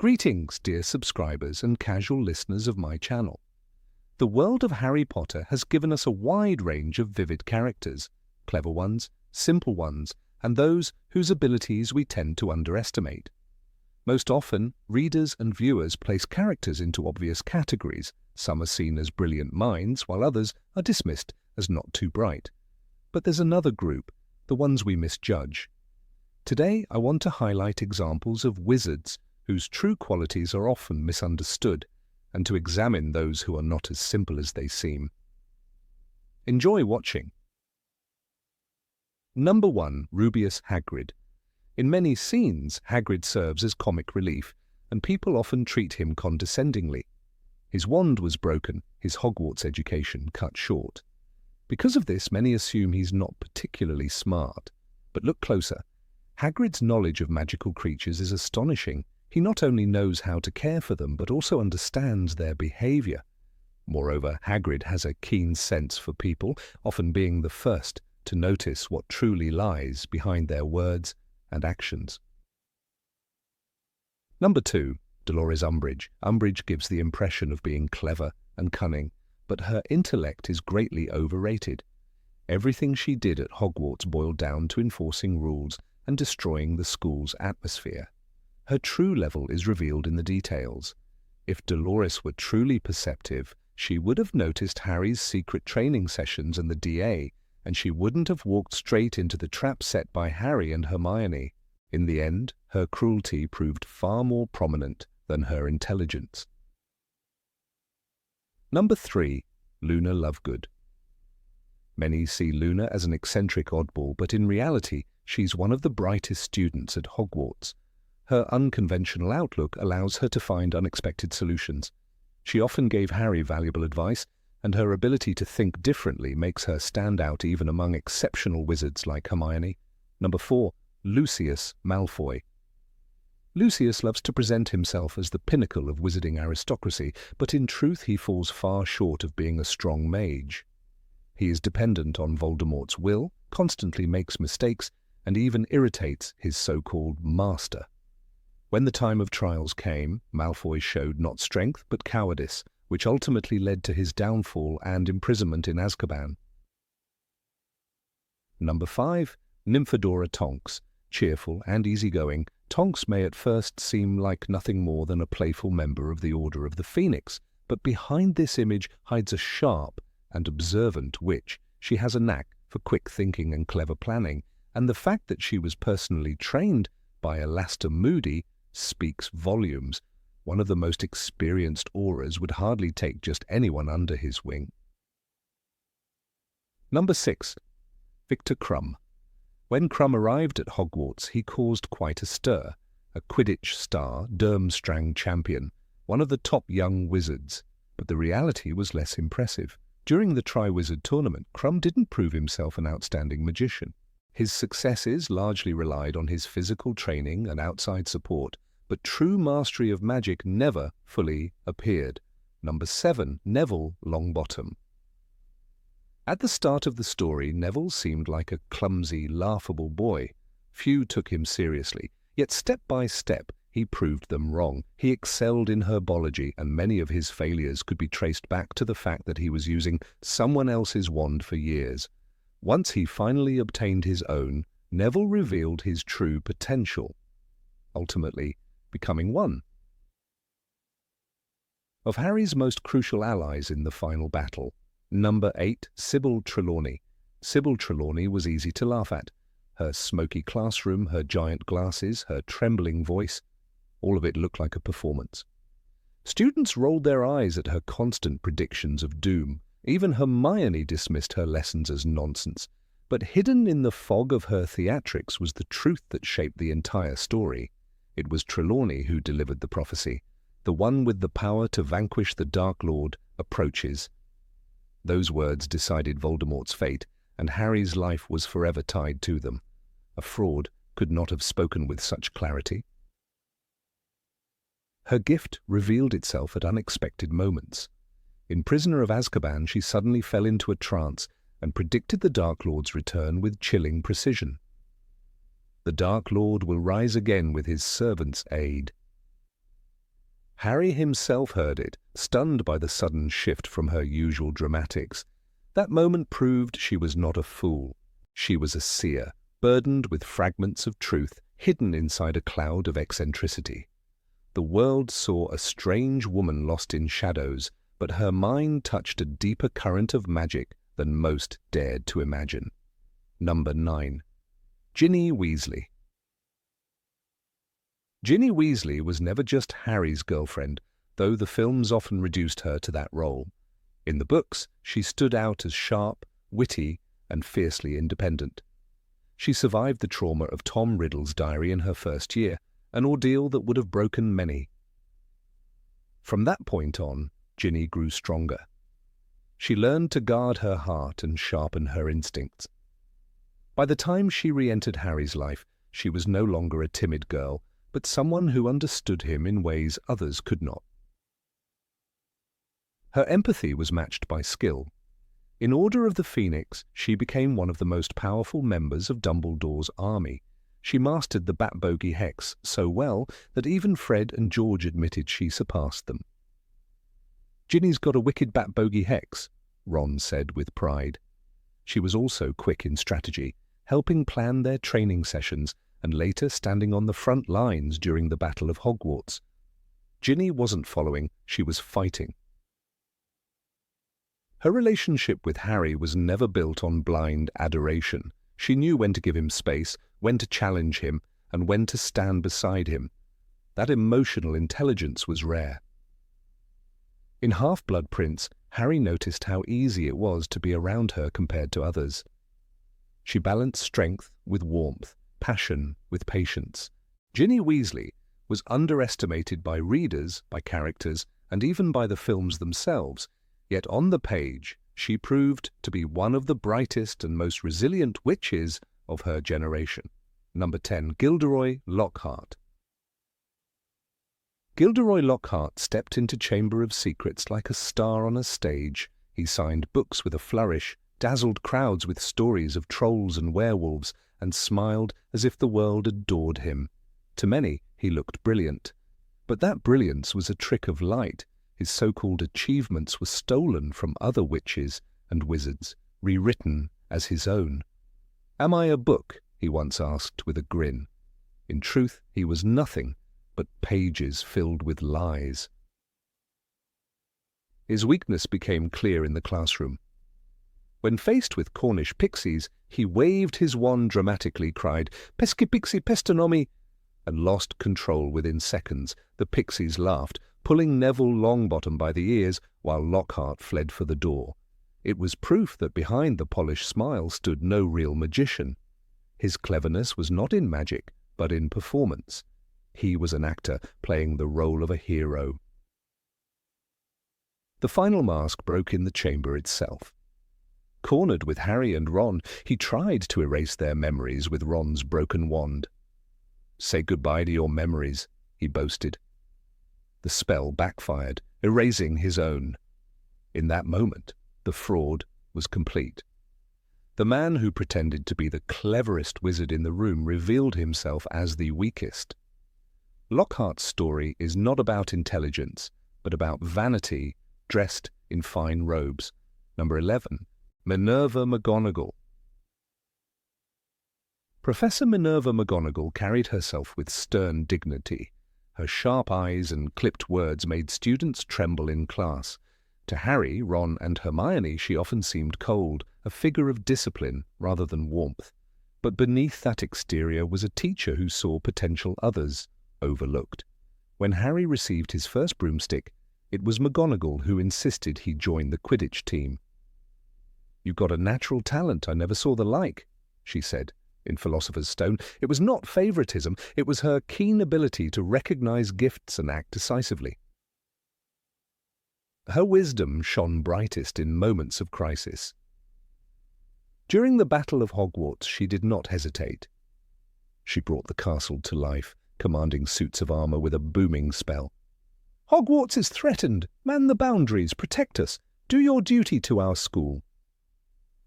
Greetings, dear subscribers and casual listeners of my channel. The world of Harry Potter has given us a wide range of vivid characters, clever ones, simple ones, and those whose abilities we tend to underestimate. Most often, readers and viewers place characters into obvious categories. Some are seen as brilliant minds, while others are dismissed as not too bright. But there's another group, the ones we misjudge. Today, I want to highlight examples of wizards whose true qualities are often misunderstood, and to examine those who are not as simple as they seem. Enjoy watching. Number 1. Rubeus Hagrid. In many scenes, Hagrid serves as comic relief, and people often treat him condescendingly. His wand was broken, his Hogwarts education cut short. Because of this, many assume he's not particularly smart. But look closer. Hagrid's knowledge of magical creatures is astonishing. He not only knows how to care for them, but also understands their behavior. Moreover, Hagrid has a keen sense for people, often being the first to notice what truly lies behind their words and actions. Number 2. Dolores Umbridge. Umbridge gives the impression of being clever and cunning, but her intellect is greatly overrated. Everything she did at Hogwarts boiled down to enforcing rules and destroying the school's atmosphere. Her true level is revealed in the details. If Dolores were truly perceptive, she would have noticed Harry's secret training sessions and the DA, and she wouldn't have walked straight into the trap set by Harry and Hermione. In the end, her cruelty proved far more prominent than her intelligence. Number 3. Luna Lovegood. Many see Luna as an eccentric oddball, but in reality, she's one of the brightest students at Hogwarts. Her unconventional outlook allows her to find unexpected solutions. She often gave Harry valuable advice, and her ability to think differently makes her stand out even among exceptional wizards like Hermione. Number 4. Lucius Malfoy. Lucius loves to present himself as the pinnacle of wizarding aristocracy, but in truth he falls far short of being a strong mage. He is dependent on Voldemort's will, constantly makes mistakes, and even irritates his so-called master. When the time of trials came, Malfoy showed not strength but cowardice, which ultimately led to his downfall and imprisonment in Azkaban. Number 5. Nymphadora Tonks. Cheerful and easygoing, Tonks may at first seem like nothing more than a playful member of the Order of the Phoenix, but behind this image hides a sharp and observant witch. She has a knack for quick thinking and clever planning, and the fact that she was personally trained by Alastair Moody speaks volumes. One of the most experienced Aurors would hardly take just anyone under his wing. Number 6. Viktor Krum. When Krum arrived at Hogwarts, he caused quite a stir. A Quidditch star, Durmstrang champion, one of the top young wizards. But the reality was less impressive. During the Triwizard Tournament, Krum didn't prove himself an outstanding magician. His successes largely relied on his physical training and outside support, but true mastery of magic never fully appeared. Number 7. Neville Longbottom. At the start of the story, Neville seemed like a clumsy, laughable boy. Few took him seriously, yet step by step he proved them wrong. He excelled in herbology, and many of his failures could be traced back to the fact that he was using someone else's wand for years. Once he finally obtained his own, Neville revealed his true potential, ultimately becoming one of Harry's most crucial allies in the final battle. Number 8. Sybill Trelawney. Sybill Trelawney was easy to laugh at. Her smoky classroom, her giant glasses, her trembling voice, all of it looked like a performance. Students rolled their eyes at her constant predictions of doom. Even Hermione dismissed her lessons as nonsense. But hidden in the fog of her theatrics was the truth that shaped the entire story. It was Trelawney who delivered the prophecy. The one with the power to vanquish the Dark Lord approaches. Those words decided Voldemort's fate, and Harry's life was forever tied to them. A fraud could not have spoken with such clarity. Her gift revealed itself at unexpected moments. In Prisoner of Azkaban, she suddenly fell into a trance and predicted the Dark Lord's return with chilling precision. The Dark Lord will rise again with his servant's aid. Harry himself heard it, stunned by the sudden shift from her usual dramatics. That moment proved she was not a fool. She was a seer, burdened with fragments of truth, hidden inside a cloud of eccentricity. The world saw a strange woman lost in shadows, but her mind touched a deeper current of magic than most dared to imagine. Number 9. Ginny Weasley. Ginny Weasley was never just Harry's girlfriend, though the films often reduced her to that role. In the books, she stood out as sharp, witty, and fiercely independent. She survived the trauma of Tom Riddle's diary in her first year, an ordeal that would have broken many. From that point on, Ginny grew stronger. She learned to guard her heart and sharpen her instincts. By the time she re-entered Harry's life, she was no longer a timid girl, but someone who understood him in ways others could not. Her empathy was matched by skill. In Order of the Phoenix, she became one of the most powerful members of Dumbledore's army. She mastered the Bat-Bogey Hex so well that even Fred and George admitted she surpassed them. "Ginny's got a wicked Bat-Bogey Hex," Ron said with pride. She was also quick in strategy, helping plan their training sessions and later standing on the front lines during the Battle of Hogwarts. Ginny wasn't following, she was fighting. Her relationship with Harry was never built on blind adoration. She knew when to give him space, when to challenge him, and when to stand beside him. That emotional intelligence was rare. In Half-Blood Prince, Harry noticed how easy it was to be around her compared to others. She balanced strength with warmth, passion with patience. Ginny Weasley was underestimated by readers, by characters, and even by the films themselves, yet on the page she proved to be one of the brightest and most resilient witches of her generation. Number 10. Gilderoy Lockhart. Gilderoy Lockhart stepped into Chamber of Secrets like a star on a stage. He signed books with a flourish, dazzled crowds with stories of trolls and werewolves, and smiled as if the world adored him. To many, he looked brilliant. But that brilliance was a trick of light. His so-called achievements were stolen from other witches and wizards, rewritten as his own. "Am I a book?" he once asked with a grin. In truth, he was nothing but pages filled with lies. His weakness became clear in the classroom. When faced with Cornish pixies, he waved his wand dramatically, cried, "Pesky pixie pestonomy," and lost control within seconds. The pixies laughed, pulling Neville Longbottom by the ears, while Lockhart fled for the door. It was proof that behind the polished smile stood no real magician. His cleverness was not in magic, but in performance. He was an actor playing the role of a hero. The final mask broke in the chamber itself. Cornered with Harry and Ron, he tried to erase their memories with Ron's broken wand. "Say goodbye to your memories," he boasted. The spell backfired, erasing his own. In that moment, the fraud was complete. The man who pretended to be the cleverest wizard in the room revealed himself as the weakest. Lockhart's story is not about intelligence, but about vanity dressed in fine robes. Number 11. Minerva McGonagall. Professor Minerva McGonagall carried herself with stern dignity. Her sharp eyes and clipped words made students tremble in class. To Harry, Ron, and Hermione she often seemed cold, a figure of discipline rather than warmth. But beneath that exterior was a teacher who saw potential others overlooked. When Harry received his first broomstick, it was McGonagall who insisted he join the Quidditch team. "You've got a natural talent, I never saw the like," she said. In Philosopher's Stone, it was not favoritism, it was her keen ability to recognize gifts and act decisively. Her wisdom shone brightest in moments of crisis. During the Battle of Hogwarts, she did not hesitate. She brought the castle to life, commanding suits of armor with a booming spell. "Hogwarts is threatened! Man the boundaries! Protect us! Do your duty to our school!"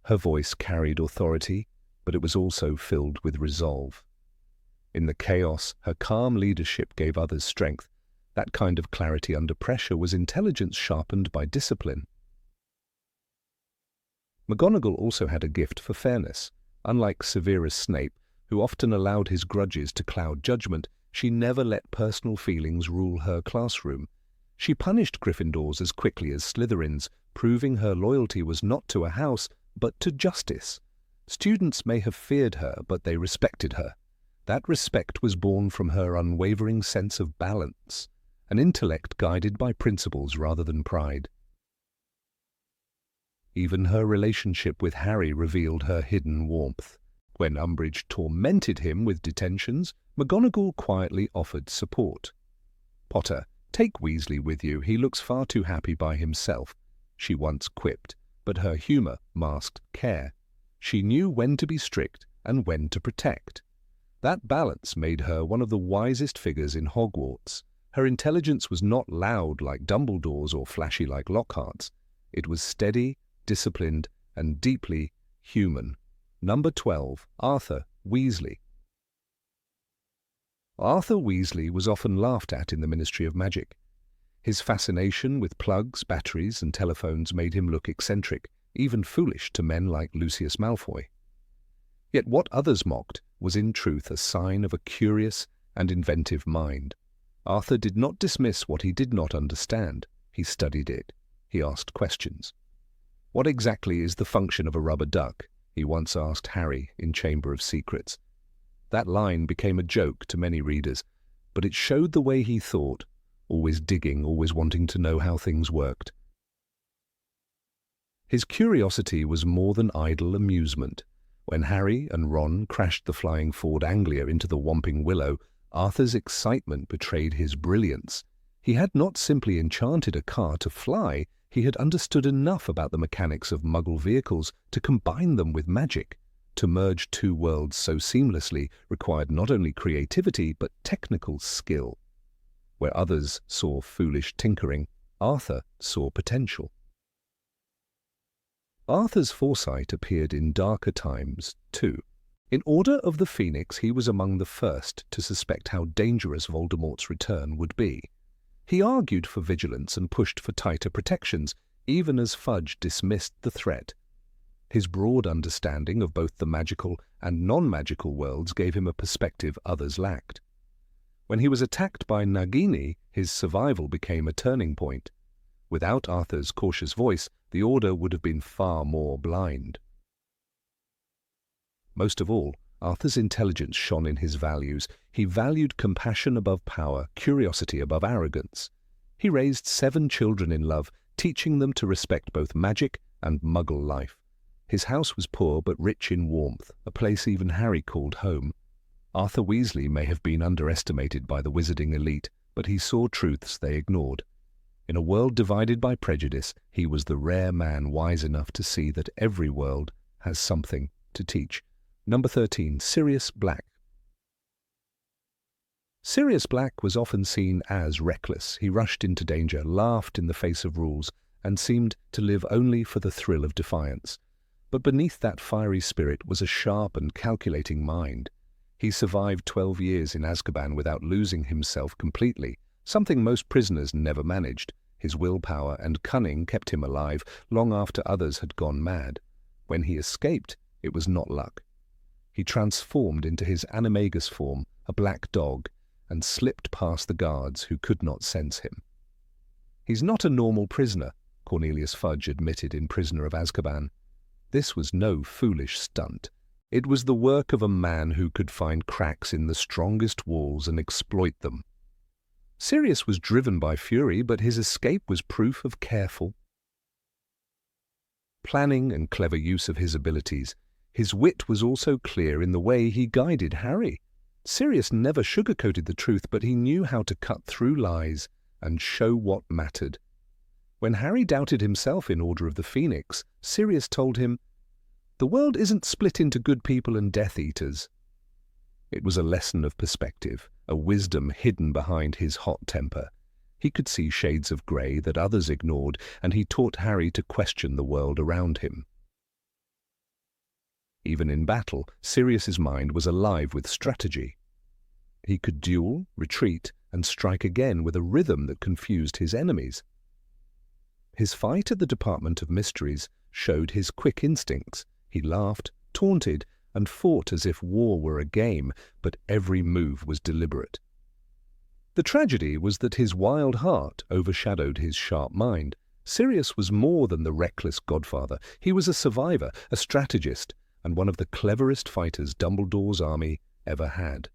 Her voice carried authority, but it was also filled with resolve. In the chaos, her calm leadership gave others strength. That kind of clarity under pressure was intelligence sharpened by discipline. McGonagall also had a gift for fairness. Unlike Severus Snape, who often allowed his grudges to cloud judgment, she never let personal feelings rule her classroom. She punished Gryffindors as quickly as Slytherins, proving her loyalty was not to a house, but to justice. Students may have feared her, but they respected her. That respect was born from her unwavering sense of balance, an intellect guided by principles rather than pride. Even her relationship with Harry revealed her hidden warmth. When Umbridge tormented him with detentions, McGonagall quietly offered support. "Potter, take Weasley with you. He looks far too happy by himself," she once quipped, but her humour masked care. She knew when to be strict and when to protect. That balance made her one of the wisest figures in Hogwarts. Her intelligence was not loud like Dumbledore's or flashy like Lockhart's. It was steady, disciplined, and deeply human. Number 12. Arthur Weasley. Arthur Weasley was often laughed at in the Ministry of Magic. His fascination with plugs, batteries, and telephones made him look eccentric, even foolish to men like Lucius Malfoy. Yet what others mocked was in truth a sign of a curious and inventive mind. Arthur did not dismiss what he did not understand. He studied it. He asked questions. "What exactly is the function of a rubber duck?" he once asked Harry in Chamber of Secrets. That line became a joke to many readers, but it showed the way he thought, always digging, always wanting to know how things worked. His curiosity was more than idle amusement. When Harry and Ron crashed the flying Ford Anglia into the Whomping Willow, Arthur's excitement betrayed his brilliance. He had not simply enchanted a car to fly, he had understood enough about the mechanics of Muggle vehicles to combine them with magic. To merge two worlds so seamlessly required not only creativity but technical skill. Where others saw foolish tinkering, Arthur saw potential. Arthur's foresight appeared in darker times, too. In Order of the Phoenix, he was among the first to suspect how dangerous Voldemort's return would be. He argued for vigilance and pushed for tighter protections, even as Fudge dismissed the threat. His broad understanding of both the magical and non-magical worlds gave him a perspective others lacked. When he was attacked by Nagini, his survival became a turning point. Without Arthur's cautious voice, the Order would have been far more blind. Most of all, Arthur's intelligence shone in his values. He valued compassion above power, curiosity above arrogance. He raised 7 children in love, teaching them to respect both magic and Muggle life. His house was poor but rich in warmth, a place even Harry called home. Arthur Weasley may have been underestimated by the wizarding elite, but he saw truths they ignored. In a world divided by prejudice, he was the rare man wise enough to see that every world has something to teach. Number 13. Sirius Black. Sirius Black was often seen as reckless. He rushed into danger, laughed in the face of rules, and seemed to live only for the thrill of defiance. But beneath that fiery spirit was a sharp and calculating mind. He survived 12 years in Azkaban without losing himself completely, something most prisoners never managed. His willpower and cunning kept him alive long after others had gone mad. When he escaped, it was not luck. He transformed into his animagus form, a black dog, and slipped past the guards who could not sense him. "He's not a normal prisoner," Cornelius Fudge admitted in Prisoner of Azkaban. This was no foolish stunt. It was the work of a man who could find cracks in the strongest walls and exploit them. Sirius was driven by fury, but his escape was proof of careful planning and clever use of his abilities. His wit was also clear in the way he guided Harry. Sirius never sugarcoated the truth, but he knew how to cut through lies and show what mattered. When Harry doubted himself in Order of the Phoenix, Sirius told him, "The world isn't split into good people and Death Eaters." It was a lesson of perspective, a wisdom hidden behind his hot temper. He could see shades of grey that others ignored, and he taught Harry to question the world around him. Even in battle, Sirius's mind was alive with strategy. He could duel, retreat, and strike again with a rhythm that confused his enemies. His fight at the Department of Mysteries showed his quick instincts. He laughed, taunted, and fought as if war were a game, but every move was deliberate. The tragedy was that his wild heart overshadowed his sharp mind. Sirius was more than the reckless godfather. He was a survivor, a strategist, and one of the cleverest fighters Dumbledore's army ever had.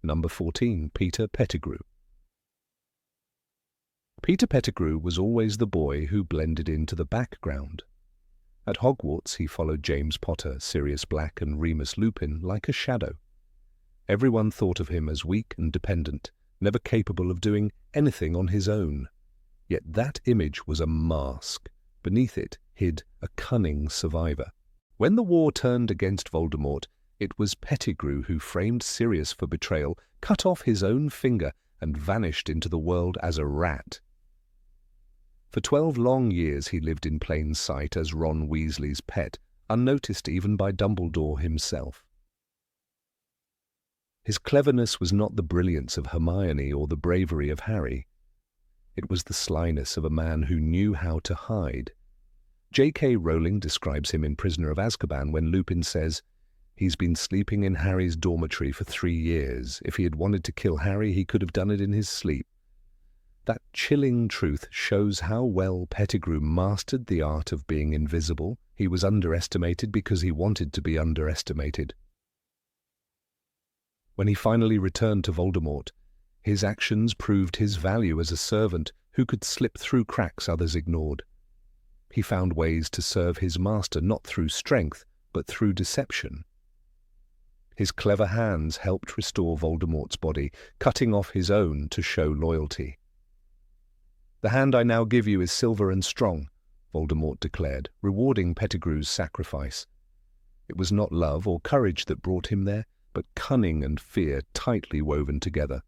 Number 14. Peter Pettigrew. Peter Pettigrew was always the boy who blended into the background. At Hogwarts he followed James Potter, Sirius Black and Remus Lupin like a shadow. Everyone thought of him as weak and dependent, never capable of doing anything on his own. Yet that image was a mask. Beneath it hid a cunning survivor. When the war turned against Voldemort, it was Pettigrew who framed Sirius for betrayal, cut off his own finger, and vanished into the world as a rat. For 12 long years he lived in plain sight as Ron Weasley's pet, unnoticed even by Dumbledore himself. His cleverness was not the brilliance of Hermione or the bravery of Harry. It was the slyness of a man who knew how to hide. J.K. Rowling describes him in Prisoner of Azkaban when Lupin says, "He's been sleeping in Harry's dormitory for 3 years. If he had wanted to kill Harry, he could have done it in his sleep." That chilling truth shows how well Pettigrew mastered the art of being invisible. He was underestimated because he wanted to be underestimated. When he finally returned to Voldemort, his actions proved his value as a servant who could slip through cracks others ignored. He found ways to serve his master not through strength, but through deception. His clever hands helped restore Voldemort's body, cutting off his own to show loyalty. "The hand I now give you is silver and strong," Voldemort declared, rewarding Pettigrew's sacrifice. It was not love or courage that brought him there, but cunning and fear tightly woven together.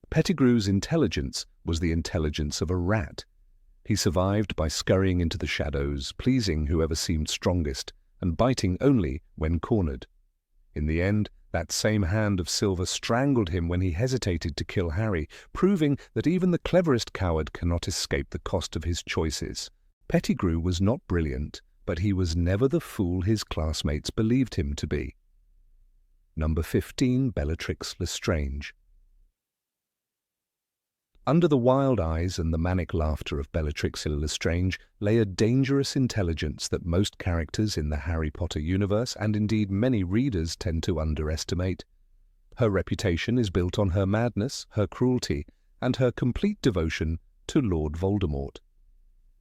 Pettigrew's intelligence was the intelligence of a rat. He survived by scurrying into the shadows, pleasing whoever seemed strongest, and biting only when cornered. In the end, that same hand of silver strangled him when he hesitated to kill Harry, proving that even the cleverest coward cannot escape the cost of his choices. Pettigrew was not brilliant, but he was never the fool his classmates believed him to be. Number 15. Bellatrix Lestrange. Under the wild eyes and the manic laughter of Bellatrix Lestrange lay a dangerous intelligence that most characters in the Harry Potter universe, and indeed many readers, tend to underestimate. Her reputation is built on her madness, her cruelty, and her complete devotion to Lord Voldemort.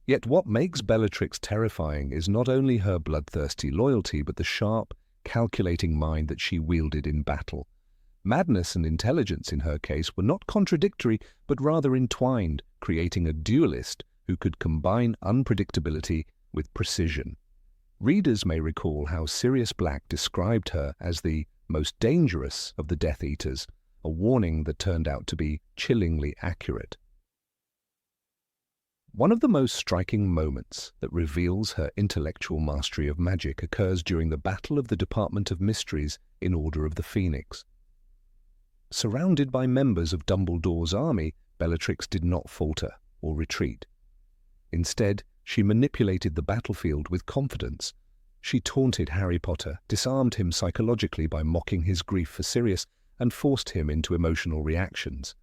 Yet what makes Bellatrix terrifying is not only her bloodthirsty loyalty, but the sharp, calculating mind that she wielded in battle. Madness and intelligence in her case were not contradictory, but rather entwined, creating a duelist who could combine unpredictability with precision. Readers may recall how Sirius Black described her as the most dangerous of the Death Eaters, a warning that turned out to be chillingly accurate. One of the most striking moments that reveals her intellectual mastery of magic occurs during the Battle of the Department of Mysteries in Order of the Phoenix. Surrounded by members of Dumbledore's army, Bellatrix did not falter or retreat. Instead, she manipulated the battlefield with confidence. She taunted Harry Potter, disarmed him psychologically by mocking his grief for Sirius, and forced him into emotional reactions.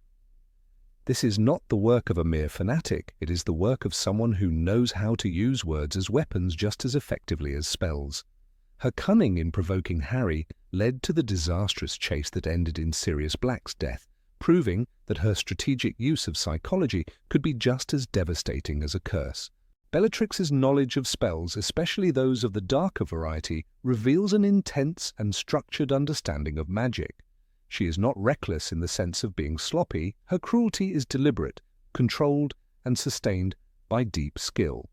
This is not the work of a mere fanatic, it is the work of someone who knows how to use words as weapons just as effectively as spells. Her cunning in provoking Harry led to the disastrous chase that ended in Sirius Black's death, proving that her strategic use of psychology could be just as devastating as a curse. Bellatrix's knowledge of spells, especially those of the darker variety, reveals an intense and structured understanding of magic. She is not reckless in the sense of being sloppy. Her cruelty is deliberate, controlled, and sustained by deep skill.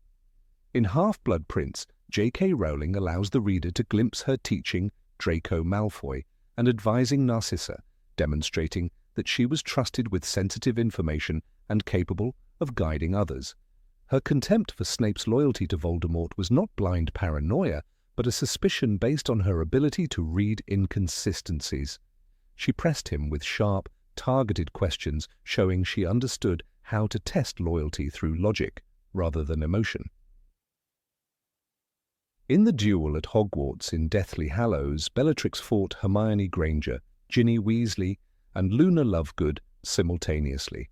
In Half-Blood Prince, J.K. Rowling allows the reader to glimpse her teaching Draco Malfoy and advising Narcissa, demonstrating that she was trusted with sensitive information and capable of guiding others. Her contempt for Snape's loyalty to Voldemort was not blind paranoia, but a suspicion based on her ability to read inconsistencies. She pressed him with sharp, targeted questions, showing she understood how to test loyalty through logic rather than emotion. In the duel at Hogwarts in Deathly Hallows, Bellatrix fought Hermione Granger, Ginny Weasley, and Luna Lovegood simultaneously.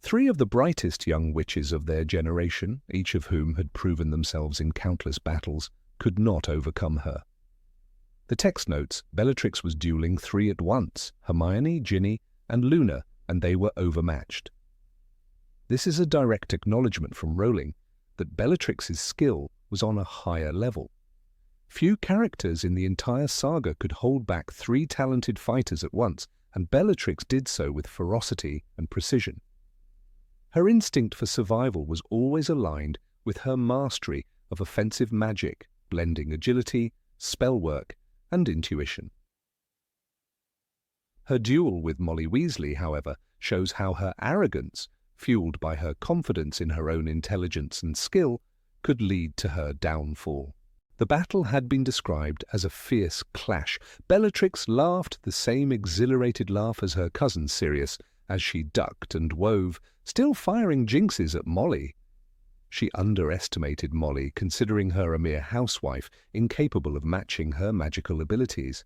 3 of the brightest young witches of their generation, each of whom had proven themselves in countless battles, could not overcome her. The text notes Bellatrix was dueling 3 at once, Hermione, Ginny, and Luna, and they were overmatched. This is a direct acknowledgement from Rowling that Bellatrix's skill was on a higher level. Few characters in the entire saga could hold back 3 talented fighters at once, and Bellatrix did so with ferocity and precision. Her instinct for survival was always aligned with her mastery of offensive magic, blending agility, spellwork, and intuition. Her duel with Molly Weasley, however, shows how her arrogance, fueled by her confidence in her own intelligence and skill, could lead to her downfall. The battle had been described as a fierce clash. Bellatrix laughed the same exhilarated laugh as her cousin Sirius as she ducked and wove, still firing jinxes at Molly. She underestimated Molly, considering her a mere housewife, incapable of matching her magical abilities.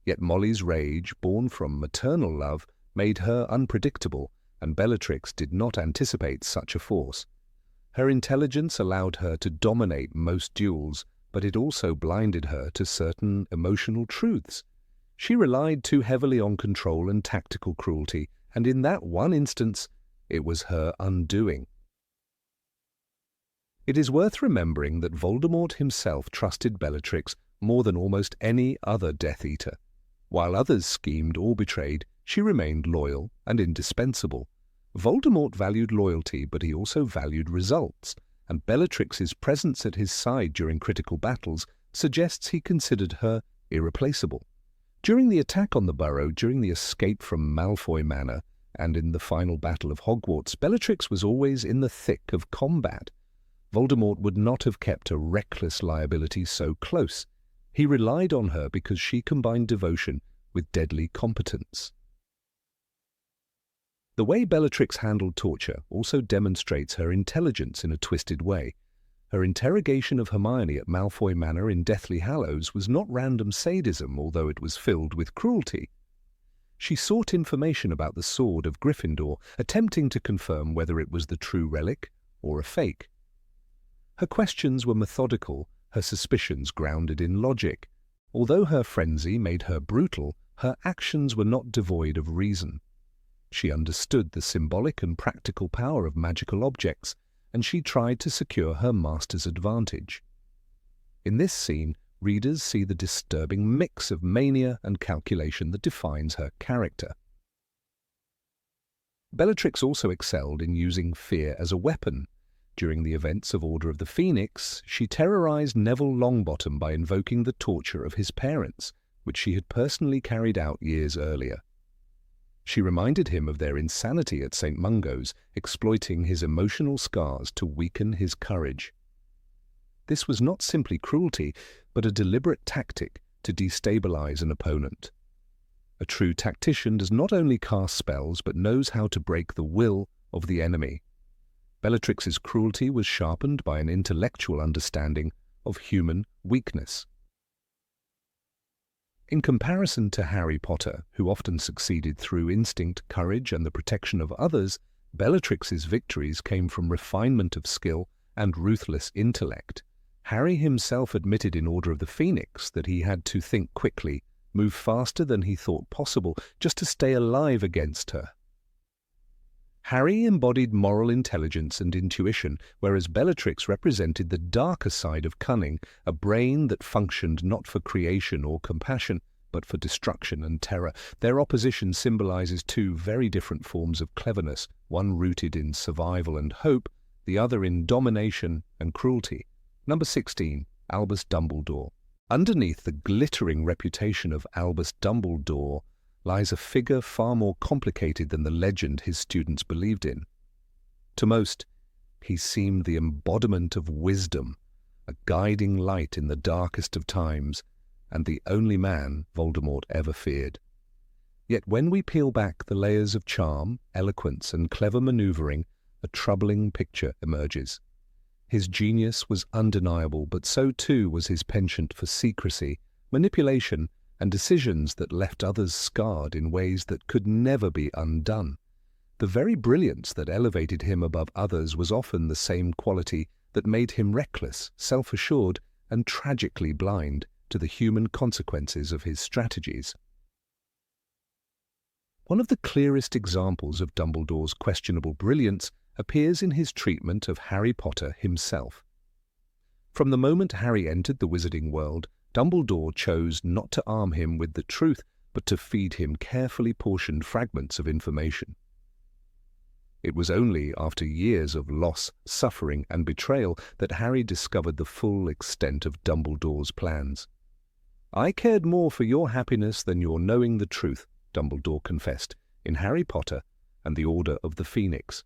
Yet Molly's rage, born from maternal love, made her unpredictable, and Bellatrix did not anticipate such a force. Her intelligence allowed her to dominate most duels, but it also blinded her to certain emotional truths. She relied too heavily on control and tactical cruelty, and in that one instance, it was her undoing. It is worth remembering that Voldemort himself trusted Bellatrix more than almost any other Death Eater. While others schemed or betrayed, she remained loyal and indispensable. Voldemort valued loyalty, but he also valued results, and Bellatrix's presence at his side during critical battles suggests he considered her irreplaceable. During the attack on the Burrow, during the escape from Malfoy Manor, and in the final battle of Hogwarts, Bellatrix was always in the thick of combat. Voldemort would not have kept a reckless liability so close. He relied on her because she combined devotion with deadly competence. The way Bellatrix handled torture also demonstrates her intelligence in a twisted way. Her interrogation of Hermione at Malfoy Manor in Deathly Hallows was not random sadism, although it was filled with cruelty. She sought information about the sword of Gryffindor, attempting to confirm whether it was the true relic or a fake. Her questions were methodical, her suspicions grounded in logic. Although her frenzy made her brutal, her actions were not devoid of reason. She understood the symbolic and practical power of magical objects, and she tried to secure her master's advantage. In this scene, readers see the disturbing mix of mania and calculation that defines her character. Bellatrix also excelled in using fear as a weapon. During the events of Order of the Phoenix, she terrorized Neville Longbottom by invoking the torture of his parents, which she had personally carried out years earlier. She reminded him of their insanity at St. Mungo's, exploiting his emotional scars to weaken his courage. This was not simply cruelty, but a deliberate tactic to destabilize an opponent. A true tactician does not only cast spells, but knows how to break the will of the enemy. Bellatrix's cruelty was sharpened by an intellectual understanding of human weakness. In comparison to Harry Potter, who often succeeded through instinct, courage, and the protection of others, Bellatrix's victories came from refinement of skill and ruthless intellect. Harry himself admitted in Order of the Phoenix that he had to think quickly, move faster than he thought possible, just to stay alive against her. Harry embodied moral intelligence and intuition, whereas Bellatrix represented the darker side of cunning, a brain that functioned not for creation or compassion, but for destruction and terror. Their opposition symbolizes 2 very different forms of cleverness, one rooted in survival and hope, the other in domination and cruelty. Number 16, Albus Dumbledore. Underneath the glittering reputation of Albus Dumbledore lies a figure far more complicated than the legend his students believed in. To most, he seemed the embodiment of wisdom, a guiding light in the darkest of times, and the only man Voldemort ever feared. Yet when we peel back the layers of charm, eloquence, and clever maneuvering, a troubling picture emerges. His genius was undeniable, but so too was his penchant for secrecy, manipulation, and decisions that left others scarred in ways that could never be undone. The very brilliance that elevated him above others was often the same quality that made him reckless, self-assured, and tragically blind to the human consequences of his strategies. One of the clearest examples of Dumbledore's questionable brilliance appears in his treatment of Harry Potter himself. From the moment Harry entered the wizarding world, Dumbledore chose not to arm him with the truth, but to feed him carefully portioned fragments of information. It was only after years of loss, suffering, and betrayal that Harry discovered the full extent of Dumbledore's plans. "I cared more for your happiness than your knowing the truth," Dumbledore confessed in Harry Potter and the Order of the Phoenix.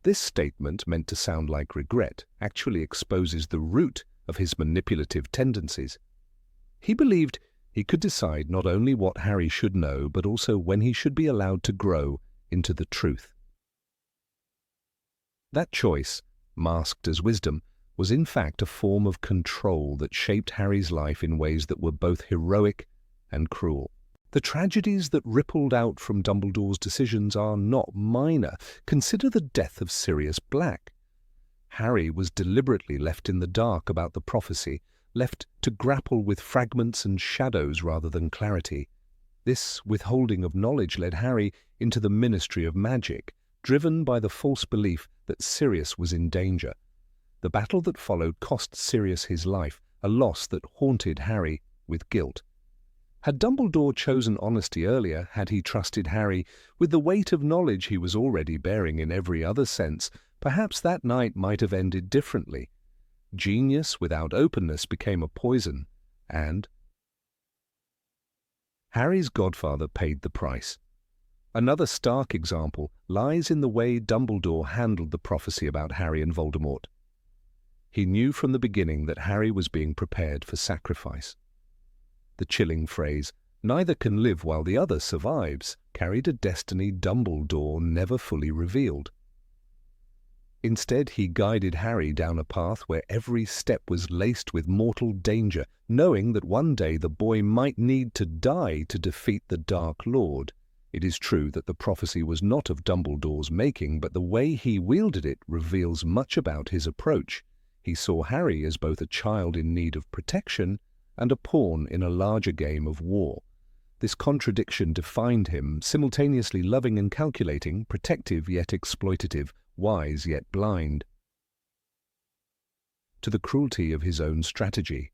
This statement, meant to sound like regret, actually exposes the root of his manipulative tendencies. He believed he could decide not only what Harry should know, but also when he should be allowed to grow into the truth. That choice, masked as wisdom, was in fact a form of control that shaped Harry's life in ways that were both heroic and cruel. The tragedies that rippled out from Dumbledore's decisions are not minor. Consider the death of Sirius Black. Harry was deliberately left in the dark about the prophecy, left to grapple with fragments and shadows rather than clarity. This withholding of knowledge led Harry into the Ministry of Magic, driven by the false belief that Sirius was in danger. The battle that followed cost Sirius his life, a loss that haunted Harry with guilt. Had Dumbledore chosen honesty earlier, had he trusted Harry with the weight of knowledge he was already bearing in every other sense, perhaps that night might have ended differently. Genius without openness became a poison, and Harry's godfather paid the price. Another stark example lies in the way Dumbledore handled the prophecy about Harry and Voldemort. He knew from the beginning that Harry was being prepared for sacrifice. The chilling phrase, "neither can live while the other survives," carried a destiny Dumbledore never fully revealed. Instead, he guided Harry down a path where every step was laced with mortal danger, knowing that one day the boy might need to die to defeat the Dark Lord. It is true that the prophecy was not of Dumbledore's making, but the way he wielded it reveals much about his approach. He saw Harry as both a child in need of protection and a pawn in a larger game of war. This contradiction defined him, simultaneously loving and calculating, protective yet exploitative, wise yet blind to the cruelty of his own strategy.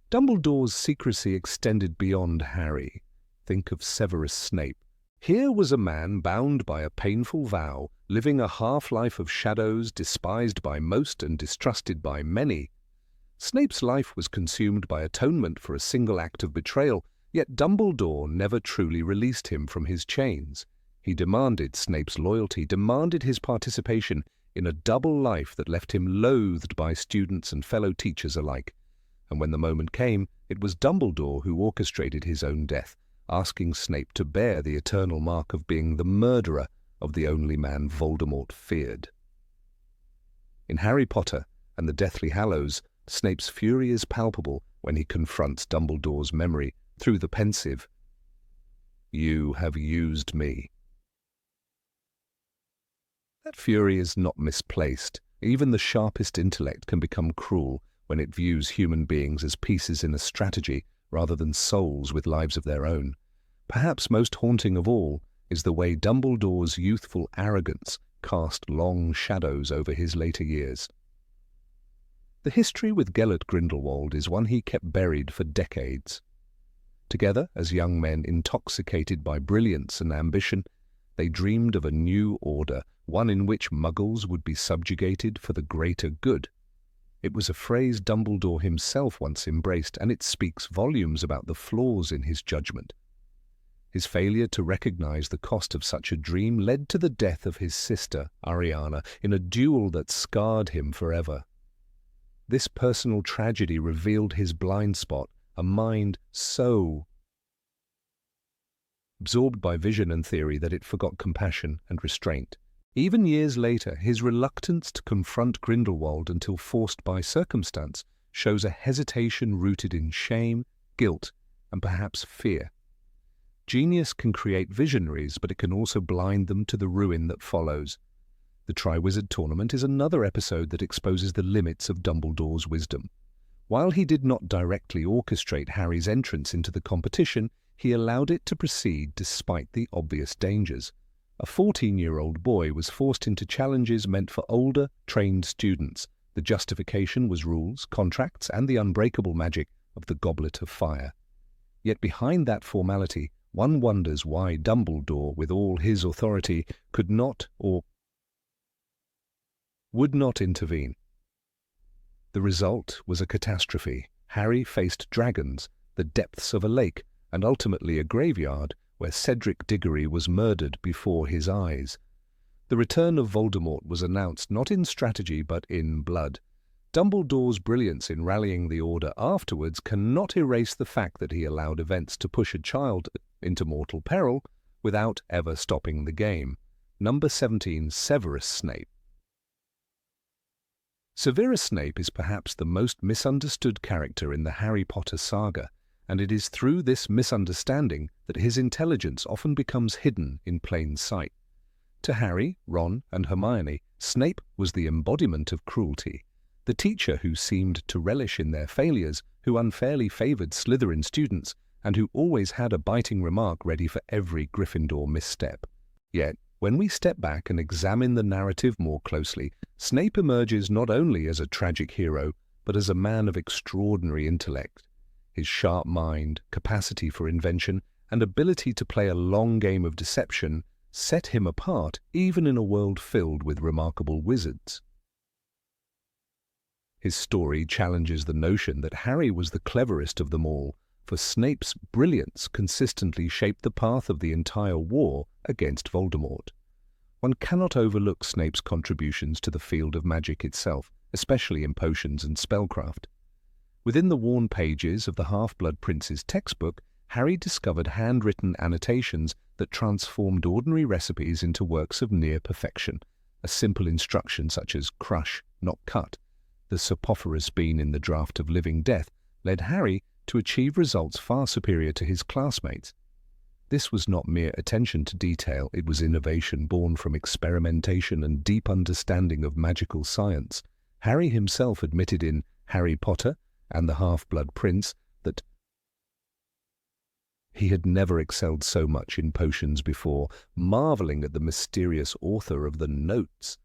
Dumbledore's secrecy extended beyond Harry. Think of Severus Snape. Here was a man bound by a painful vow, living a half-life of shadows, despised by most and distrusted by many. Snape's life was consumed by atonement for a single act of betrayal, yet Dumbledore never truly released him from his chains. He demanded Snape's loyalty, demanded his participation in a double life that left him loathed by students and fellow teachers alike. And when the moment came, it was Dumbledore who orchestrated his own death, asking Snape to bear the eternal mark of being the murderer of the only man Voldemort feared. In Harry Potter and the Deathly Hallows, Snape's fury is palpable when he confronts Dumbledore's memory through the pensive, "You have used me." That fury is not misplaced. Even the sharpest intellect can become cruel when it views human beings as pieces in a strategy rather than souls with lives of their own. Perhaps most haunting of all is the way Dumbledore's youthful arrogance cast long shadows over his later years. The history with Gellert Grindelwald is one he kept buried for decades. Together, as young men intoxicated by brilliance and ambition, they dreamed of a new order, one in which Muggles would be subjugated for the greater good. It was a phrase Dumbledore himself once embraced, and it speaks volumes about the flaws in his judgment. His failure to recognize the cost of such a dream led to the death of his sister, Ariana, in a duel that scarred him forever. This personal tragedy revealed his blind spot, a mind so absorbed by vision and theory that it forgot compassion and restraint. Even years later, his reluctance to confront Grindelwald until forced by circumstance shows a hesitation rooted in shame, guilt, and perhaps fear. Genius can create visionaries, but it can also blind them to the ruin that follows. The Triwizard Tournament is another episode that exposes the limits of Dumbledore's wisdom. While he did not directly orchestrate Harry's entrance into the competition, he allowed it to proceed despite the obvious dangers. A 14-year-old boy was forced into challenges meant for older, trained students. The justification was rules, contracts, and the unbreakable magic of the Goblet of Fire. Yet behind that formality, one wonders why Dumbledore, with all his authority, could not or would not intervene. The result was a catastrophe. Harry faced dragons, the depths of a lake, and ultimately a graveyard where Cedric Diggory was murdered before his eyes. The return of Voldemort was announced not in strategy but in blood. Dumbledore's brilliance in rallying the Order afterwards cannot erase the fact that he allowed events to push a child into mortal peril without ever stopping the game. Number 17, Severus Snape. Severus Snape is perhaps the most misunderstood character in the Harry Potter saga, and it is through this misunderstanding that his intelligence often becomes hidden in plain sight. To Harry, Ron, and Hermione, Snape was the embodiment of cruelty, the teacher who seemed to relish in their failures, who unfairly favoured Slytherin students, and who always had a biting remark ready for every Gryffindor misstep. Yet, when we step back and examine the narrative more closely, Snape emerges not only as a tragic hero, but as a man of extraordinary intellect. His sharp mind, capacity for invention, and ability to play a long game of deception set him apart even in a world filled with remarkable wizards. His story challenges the notion that Harry was the cleverest of them all, for Snape's brilliance consistently shaped the path of the entire war against Voldemort. One cannot overlook Snape's contributions to the field of magic itself, especially in potions and spellcraft. Within the worn pages of the Half-Blood Prince's textbook, Harry discovered handwritten annotations that transformed ordinary recipes into works of near perfection. A simple instruction such as crush, not cut, the soporiferous bean in the draught of living death, led Harry to achieve results far superior to his classmates. This was not mere attention to detail, it was innovation born from experimentation and deep understanding of magical science. Harry himself admitted in Harry Potter and the Half-Blood Prince that he had never excelled so much in potions before, marvelling at the mysterious author of the notes.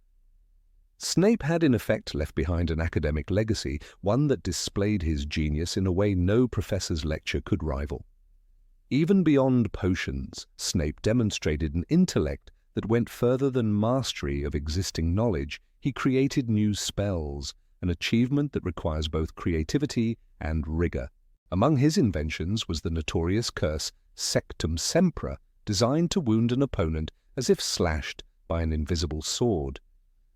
Snape had in effect left behind an academic legacy, one that displayed his genius in a way no professor's lecture could rival. Even beyond potions, Snape demonstrated an intellect that went further than mastery of existing knowledge. He created new spells, an achievement that requires both creativity and rigor. Among his inventions was the notorious curse Sectum Sempra, designed to wound an opponent as if slashed by an invisible sword.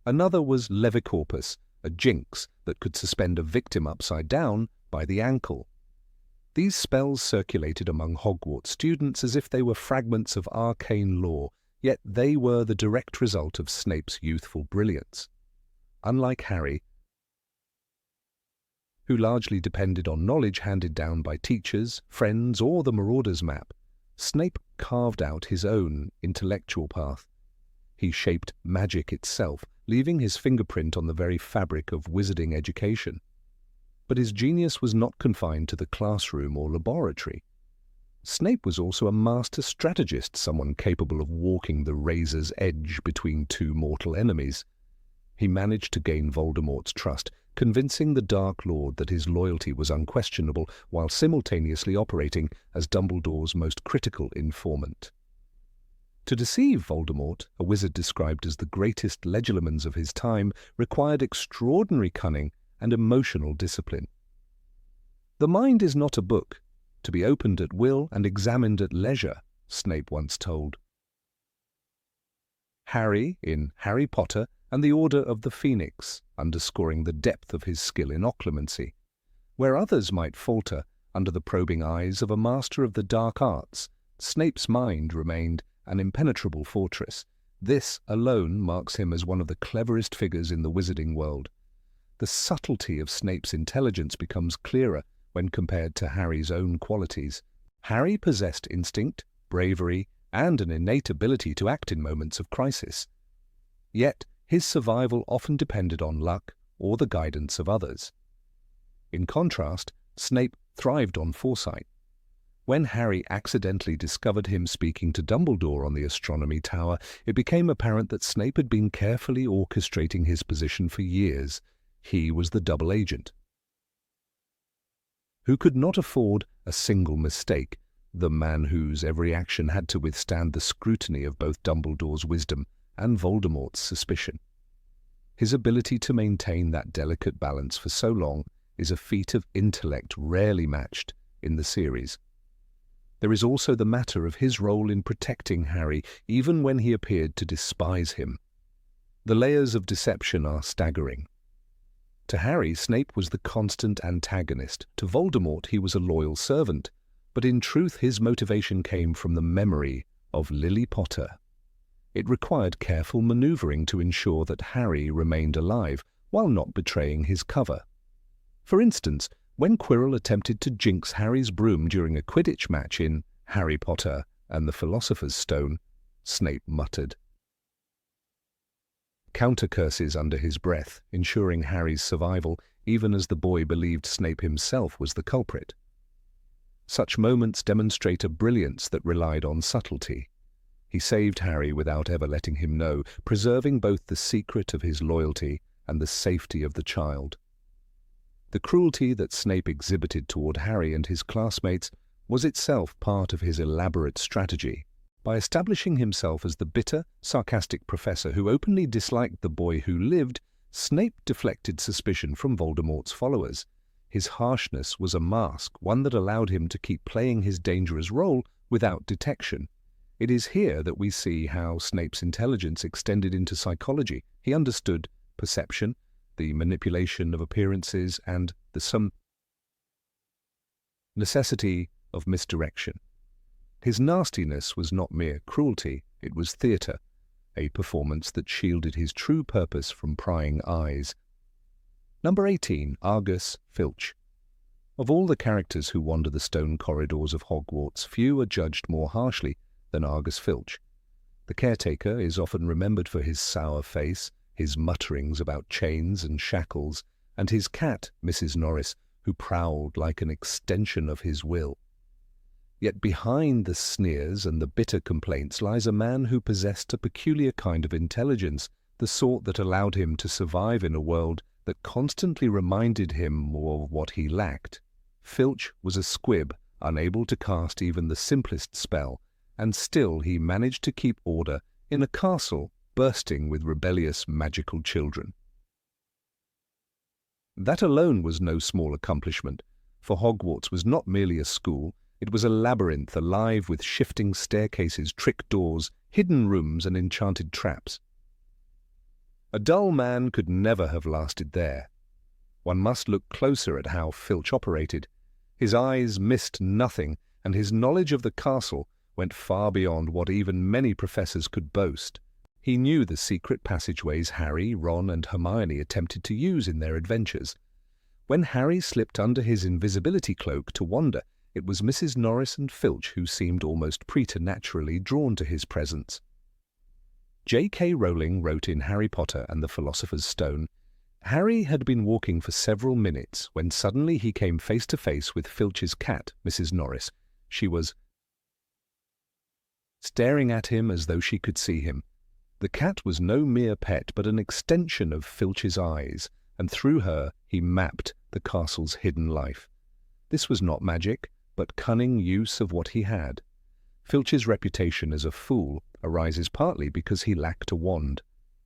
Another was Levicorpus, a jinx that could suspend a victim upside down by the ankle. These spells circulated among Hogwarts students as if they were fragments of arcane lore, yet they were the direct result of Snape's youthful brilliance. Unlike Harry, who largely depended on knowledge handed down by teachers, friends, or the Marauder's map, Snape carved out his own intellectual path. He shaped magic itself, leaving his fingerprint on the very fabric of wizarding education. But his genius was not confined to the classroom or laboratory. Snape was also a master strategist, someone capable of walking the razor's edge between two mortal enemies. He managed to gain Voldemort's trust, convincing the Dark Lord that his loyalty was unquestionable, while simultaneously operating as Dumbledore's most critical informant. To deceive Voldemort, a wizard described as the greatest legilimens of his time, required extraordinary cunning and emotional discipline. "The mind is not a book, to be opened at will and examined at leisure," Snape once told Harry in Harry Potter and the Order of the Phoenix, underscoring the depth of his skill in occlumency. Where others might falter under the probing eyes of a master of the dark arts, Snape's mind remained an impenetrable fortress. This alone marks him as one of the cleverest figures in the wizarding world. The subtlety of Snape's intelligence becomes clearer when compared to Harry's own qualities. Harry possessed instinct, bravery, and an innate ability to act in moments of crisis. Yet, his survival often depended on luck or the guidance of others. In contrast, Snape thrived on foresight. When Harry accidentally discovered him speaking to Dumbledore on the astronomy tower, it became apparent that Snape had been carefully orchestrating his position for years. He was the double agent who could not afford a single mistake, the man whose every action had to withstand the scrutiny of both Dumbledore's wisdom and Voldemort's suspicion. His ability to maintain that delicate balance for so long is a feat of intellect rarely matched in the series. There is also the matter of his role in protecting Harry, even when he appeared to despise him. The layers of deception are staggering. To Harry, Snape was the constant antagonist. To Voldemort, he was a loyal servant. But in truth, his motivation came from the memory of Lily Potter. It required careful maneuvering to ensure that Harry remained alive while not betraying his cover. For instance, when Quirrell attempted to jinx Harry's broom during a Quidditch match in Harry Potter and the Philosopher's Stone, Snape muttered counter-curses under his breath, ensuring Harry's survival, even as the boy believed Snape himself was the culprit. Such moments demonstrate a brilliance that relied on subtlety. He saved Harry without ever letting him know, preserving both the secret of his loyalty and the safety of the child. The cruelty that Snape exhibited toward Harry and his classmates was itself part of his elaborate strategy. By establishing himself as the bitter, sarcastic professor who openly disliked the boy who lived, Snape deflected suspicion from Voldemort's followers. His harshness was a mask, one that allowed him to keep playing his dangerous role without detection. It is here that we see how Snape's intelligence extended into psychology. He understood perception, the manipulation of appearances, and the necessity of misdirection. His nastiness was not mere cruelty, it was theatre, a performance that shielded his true purpose from prying eyes. Number 18. Argus Filch. Of all the characters who wander the stone corridors of Hogwarts, few are judged more harshly than Argus Filch. The caretaker is often remembered for his sour face, his mutterings about chains and shackles, and his cat, Mrs. Norris, who prowled like an extension of his will. Yet behind the sneers and the bitter complaints lies a man who possessed a peculiar kind of intelligence, the sort that allowed him to survive in a world that constantly reminded him of what he lacked. Filch was a squib, unable to cast even the simplest spell, and still he managed to keep order in a castle bursting with rebellious magical children. That alone was no small accomplishment, for Hogwarts was not merely a school, it was a labyrinth alive with shifting staircases, trick doors, hidden rooms, and enchanted traps. A dull man could never have lasted there. One must look closer at how Filch operated. His eyes missed nothing, and his knowledge of the castle went far beyond what even many professors could boast. He knew the secret passageways Harry, Ron, and Hermione attempted to use in their adventures. When Harry slipped under his invisibility cloak to wander, it was Mrs. Norris and Filch who seemed almost preternaturally drawn to his presence. J.K. Rowling wrote in Harry Potter and the Philosopher's Stone, Harry had been walking for several minutes when suddenly he came face to face with Filch's cat, Mrs. Norris. She was staring at him as though she could see him. The cat was no mere pet, but an extension of Filch's eyes, and through her he mapped the castle's hidden life. This was not magic, but cunning use of what he had. Filch's reputation as a fool arises partly because he lacked a wand.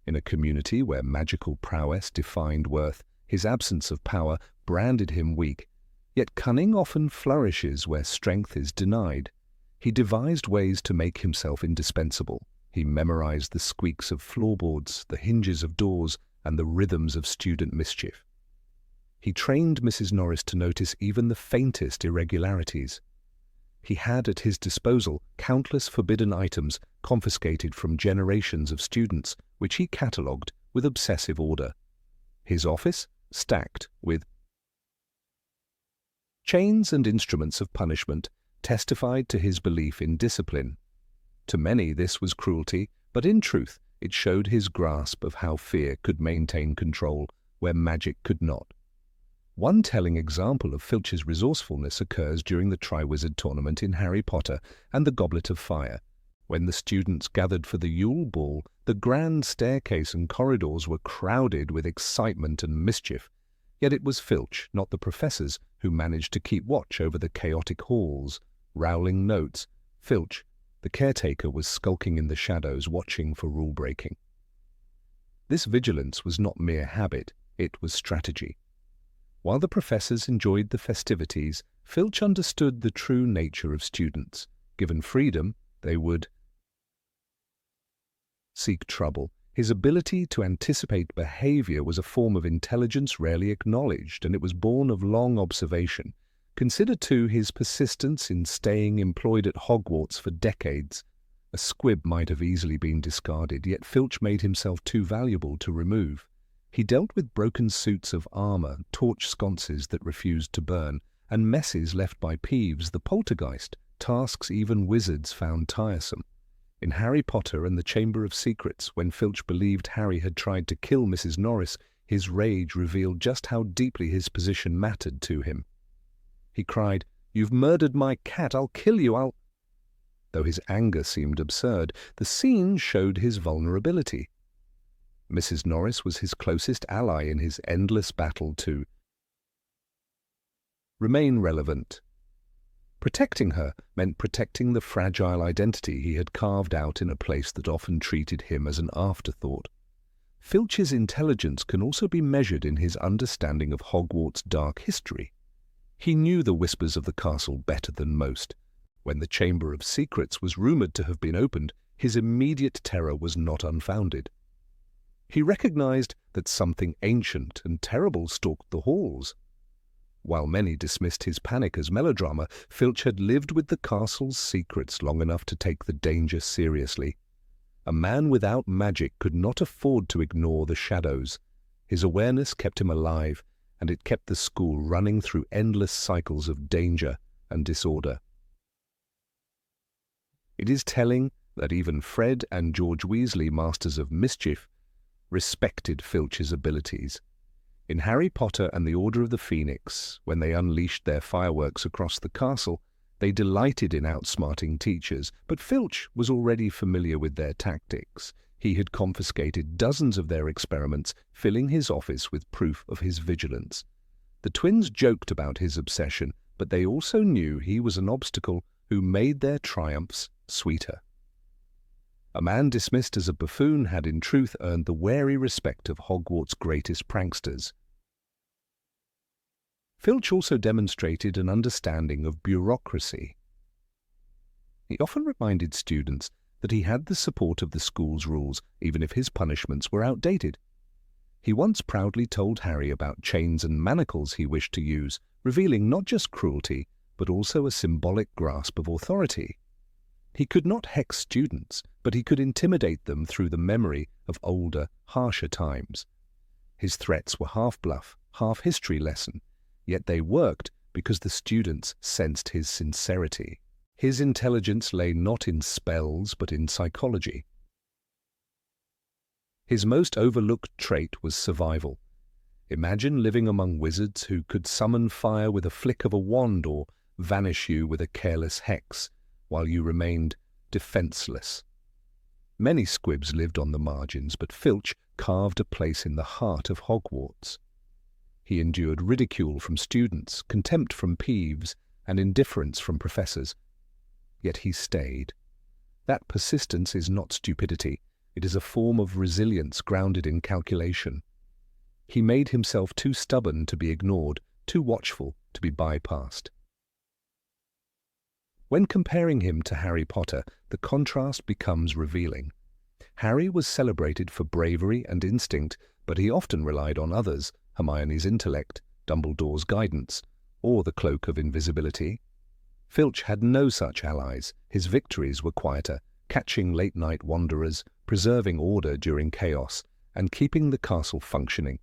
In a community where magical prowess defined worth, his absence of power branded him weak. Yet cunning often flourishes where strength is denied. He devised ways to make himself indispensable. He memorized the squeaks of floorboards, the hinges of doors, and the rhythms of student mischief. He trained Mrs. Norris to notice even the faintest irregularities. He had at his disposal countless forbidden items confiscated from generations of students, which he catalogued with obsessive order. His office stacked with chains and instruments of punishment testified to his belief in discipline. To many this was cruelty, but in truth it showed his grasp of how fear could maintain control where magic could not. One telling example of Filch's resourcefulness occurs during the Triwizard Tournament in Harry Potter and the Goblet of Fire. When the students gathered for the Yule Ball, the grand staircase and corridors were crowded with excitement and mischief. Yet it was Filch, not the professors, who managed to keep watch over the chaotic halls. Rowling notes, Filch, the caretaker, was skulking in the shadows watching for rule-breaking. This vigilance was not mere habit, it was strategy. While the professors enjoyed the festivities, Filch understood the true nature of students. Given freedom, they would seek trouble. His ability to anticipate behavior was a form of intelligence rarely acknowledged, and it was born of long observation. Consider, too, his persistence in staying employed at Hogwarts for decades. A squib might have easily been discarded, yet Filch made himself too valuable to remove. He dealt with broken suits of armour, torch sconces that refused to burn, and messes left by Peeves the poltergeist, tasks even wizards found tiresome. In Harry Potter and the Chamber of Secrets, when Filch believed Harry had tried to kill Mrs. Norris, his rage revealed just how deeply his position mattered to him. He cried, "You've murdered my cat, I'll kill you, I'll—" Though his anger seemed absurd, the scene showed his vulnerability. Mrs. Norris was his closest ally in his endless battle to remain relevant. Protecting her meant protecting the fragile identity he had carved out in a place that often treated him as an afterthought. Filch's intelligence can also be measured in his understanding of Hogwarts' dark history. He knew the whispers of the castle better than most. When the Chamber of Secrets was rumoured to have been opened, his immediate terror was not unfounded. He recognized that something ancient and terrible stalked the halls. While many dismissed his panic as melodrama, Filch had lived with the castle's secrets long enough to take the danger seriously. A man without magic could not afford to ignore the shadows. His awareness kept him alive, and it kept the school running through endless cycles of danger and disorder. It is telling that even Fred and George Weasley, masters of mischief, respected Filch's abilities. In Harry Potter and the Order of the Phoenix, when they unleashed their fireworks across the castle, they delighted in outsmarting teachers, but Filch was already familiar with their tactics. He had confiscated dozens of their experiments, filling his office with proof of his vigilance. The twins joked about his obsession, but they also knew he was an obstacle who made their triumphs sweeter. A man dismissed as a buffoon had in truth earned the wary respect of Hogwarts' greatest pranksters. Filch also demonstrated an understanding of bureaucracy. He often reminded students that he had the support of the school's rules, even if his punishments were outdated. He once proudly told Harry about chains and manacles he wished to use, revealing not just cruelty, but also a symbolic grasp of authority. He could not hex students, but he could intimidate them through the memory of older, harsher times. His threats were half bluff, half history lesson, yet they worked because the students sensed his sincerity. His intelligence lay not in spells, but in psychology. His most overlooked trait was survival. Imagine living among wizards who could summon fire with a flick of a wand or vanish you with a careless hex, while you remained defenseless. Many squibs lived on the margins, but Filch carved a place in the heart of Hogwarts. He endured ridicule from students, contempt from Peeves, and indifference from professors. Yet he stayed. That persistence is not stupidity. It is a form of resilience grounded in calculation. He made himself too stubborn to be ignored, too watchful to be bypassed. When comparing him to Harry Potter, the contrast becomes revealing. Harry was celebrated for bravery and instinct, but he often relied on others, Hermione's intellect, Dumbledore's guidance, or the cloak of invisibility. Filch had no such allies. His victories were quieter, catching late-night wanderers, preserving order during chaos, and keeping the castle functioning.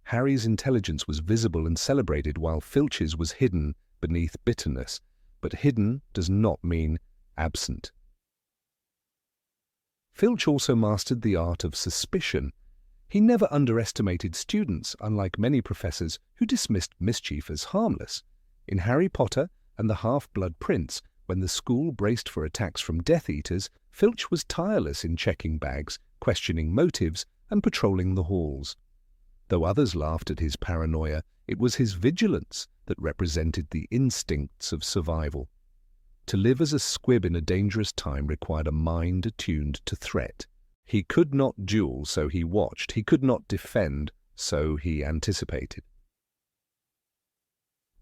Harry's intelligence was visible and celebrated, while Filch's was hidden beneath bitterness. But hidden does not mean absent. Filch also mastered the art of suspicion. He never underestimated students, unlike many professors who dismissed mischief as harmless. In Harry Potter and the Half-Blood Prince, when the school braced for attacks from Death Eaters, Filch was tireless in checking bags, questioning motives, and patrolling the halls. Though others laughed at his paranoia, it was his vigilance that represented the instincts of survival. To live as a squib in a dangerous time required a mind attuned to threat. He could not duel, so he watched. He could not defend, so he anticipated.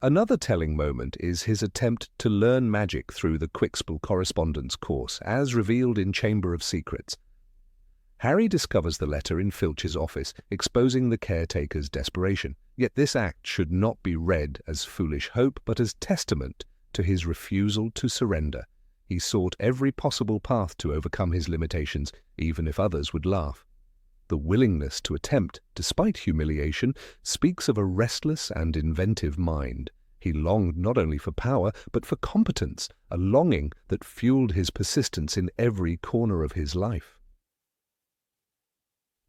Another telling moment is his attempt to learn magic through the Quickspell correspondence course, as revealed in Chamber of Secrets. Harry discovers the letter in Filch's office, exposing the caretaker's desperation. Yet this act should not be read as foolish hope, but as testament to his refusal to surrender. He sought every possible path to overcome his limitations, even if others would laugh. The willingness to attempt, despite humiliation, speaks of a restless and inventive mind. He longed not only for power, but for competence, a longing that fueled his persistence in every corner of his life.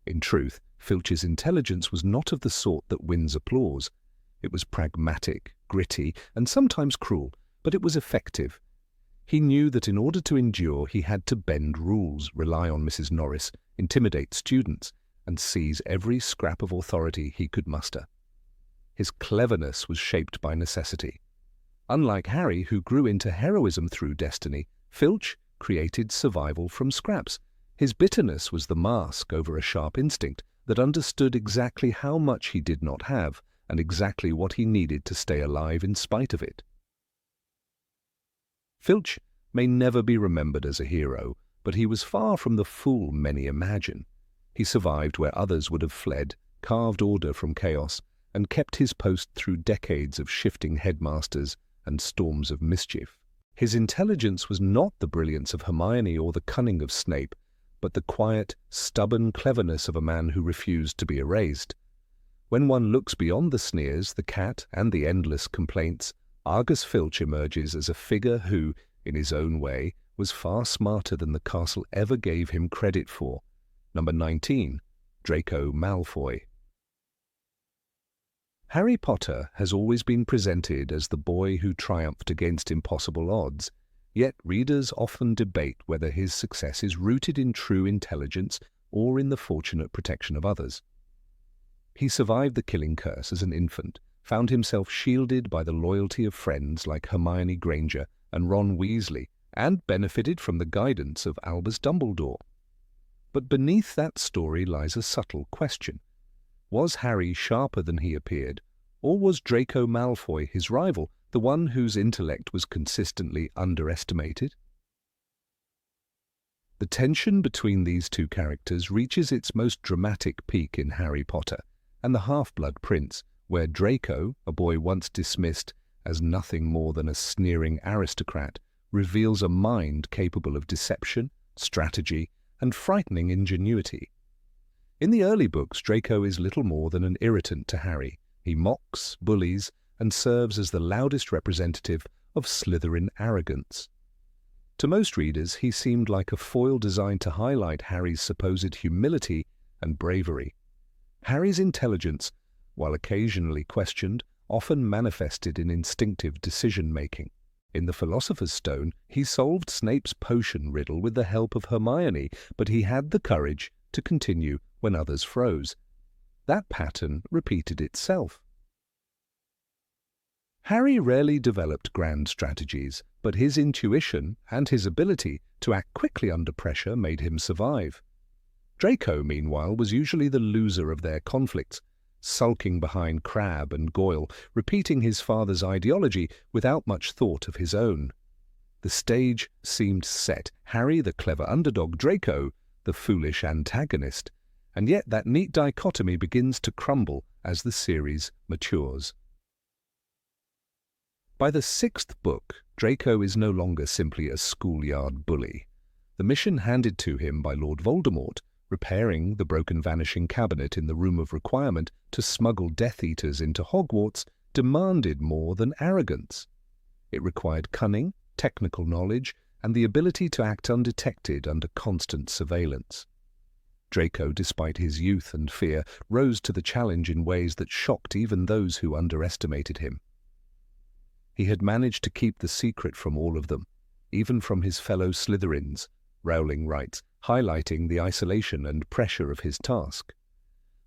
In truth, Filch's intelligence was not of the sort that wins applause. It was pragmatic, gritty, and sometimes cruel, but it was effective. He knew that in order to endure, he had to bend rules, rely on Mrs. Norris, intimidate students, and seize every scrap of authority he could muster. His cleverness was shaped by necessity. Unlike Harry, who grew into heroism through destiny, Filch created survival from scraps. His bitterness was the mask over a sharp instinct that understood exactly how much he did not have and exactly what he needed to stay alive in spite of it. Filch may never be remembered as a hero, but he was far from the fool many imagine. He survived where others would have fled, carved order from chaos, and kept his post through decades of shifting headmasters and storms of mischief. His intelligence was not the brilliance of Hermione or the cunning of Snape, but the quiet, stubborn cleverness of a man who refused to be erased. When one looks beyond the sneers, the cat, and the endless complaints, Argus Filch emerges as a figure who, in his own way, was far smarter than the castle ever gave him credit for. Number 19, Draco Malfoy. Harry Potter has always been presented as the boy who triumphed against impossible odds, yet readers often debate whether his success is rooted in true intelligence or in the fortunate protection of others. He survived the killing curse as an infant, found himself shielded by the loyalty of friends like Hermione Granger and Ron Weasley, and benefited from the guidance of Albus Dumbledore. But beneath that story lies a subtle question. Was Harry sharper than he appeared, or was Draco Malfoy his rival, the one whose intellect was consistently underestimated? The tension between these two characters reaches its most dramatic peak in Harry Potter and the Half-Blood Prince, where Draco, a boy once dismissed as nothing more than a sneering aristocrat, reveals a mind capable of deception, strategy, and frightening ingenuity. In the early books, Draco is little more than an irritant to Harry. He mocks, bullies, and serves as the loudest representative of Slytherin arrogance. To most readers, he seemed like a foil designed to highlight Harry's supposed humility and bravery. Harry's intelligence, while occasionally questioned, often manifested in instinctive decision-making. In the Philosopher's Stone, he solved Snape's potion riddle with the help of Hermione, but he had the courage to continue when others froze. That pattern repeated itself. Harry rarely developed grand strategies, but his intuition and his ability to act quickly under pressure made him survive. Draco, meanwhile, was usually the loser of their conflicts, sulking behind Crabbe and Goyle, repeating his father's ideology without much thought of his own. The stage seemed set, Harry the clever underdog, Draco the foolish antagonist, and yet that neat dichotomy begins to crumble as the series matures. By the 6th book, Draco is no longer simply a schoolyard bully. The mission handed to him by Lord Voldemort, repairing the broken vanishing cabinet in the Room of Requirement to smuggle Death Eaters into Hogwarts, demanded more than arrogance. It required cunning, technical knowledge, and the ability to act undetected under constant surveillance. Draco, despite his youth and fear, rose to the challenge in ways that shocked even those who underestimated him. He had managed to keep the secret from all of them, even from his fellow Slytherins, Rowling writes, highlighting the isolation and pressure of his task.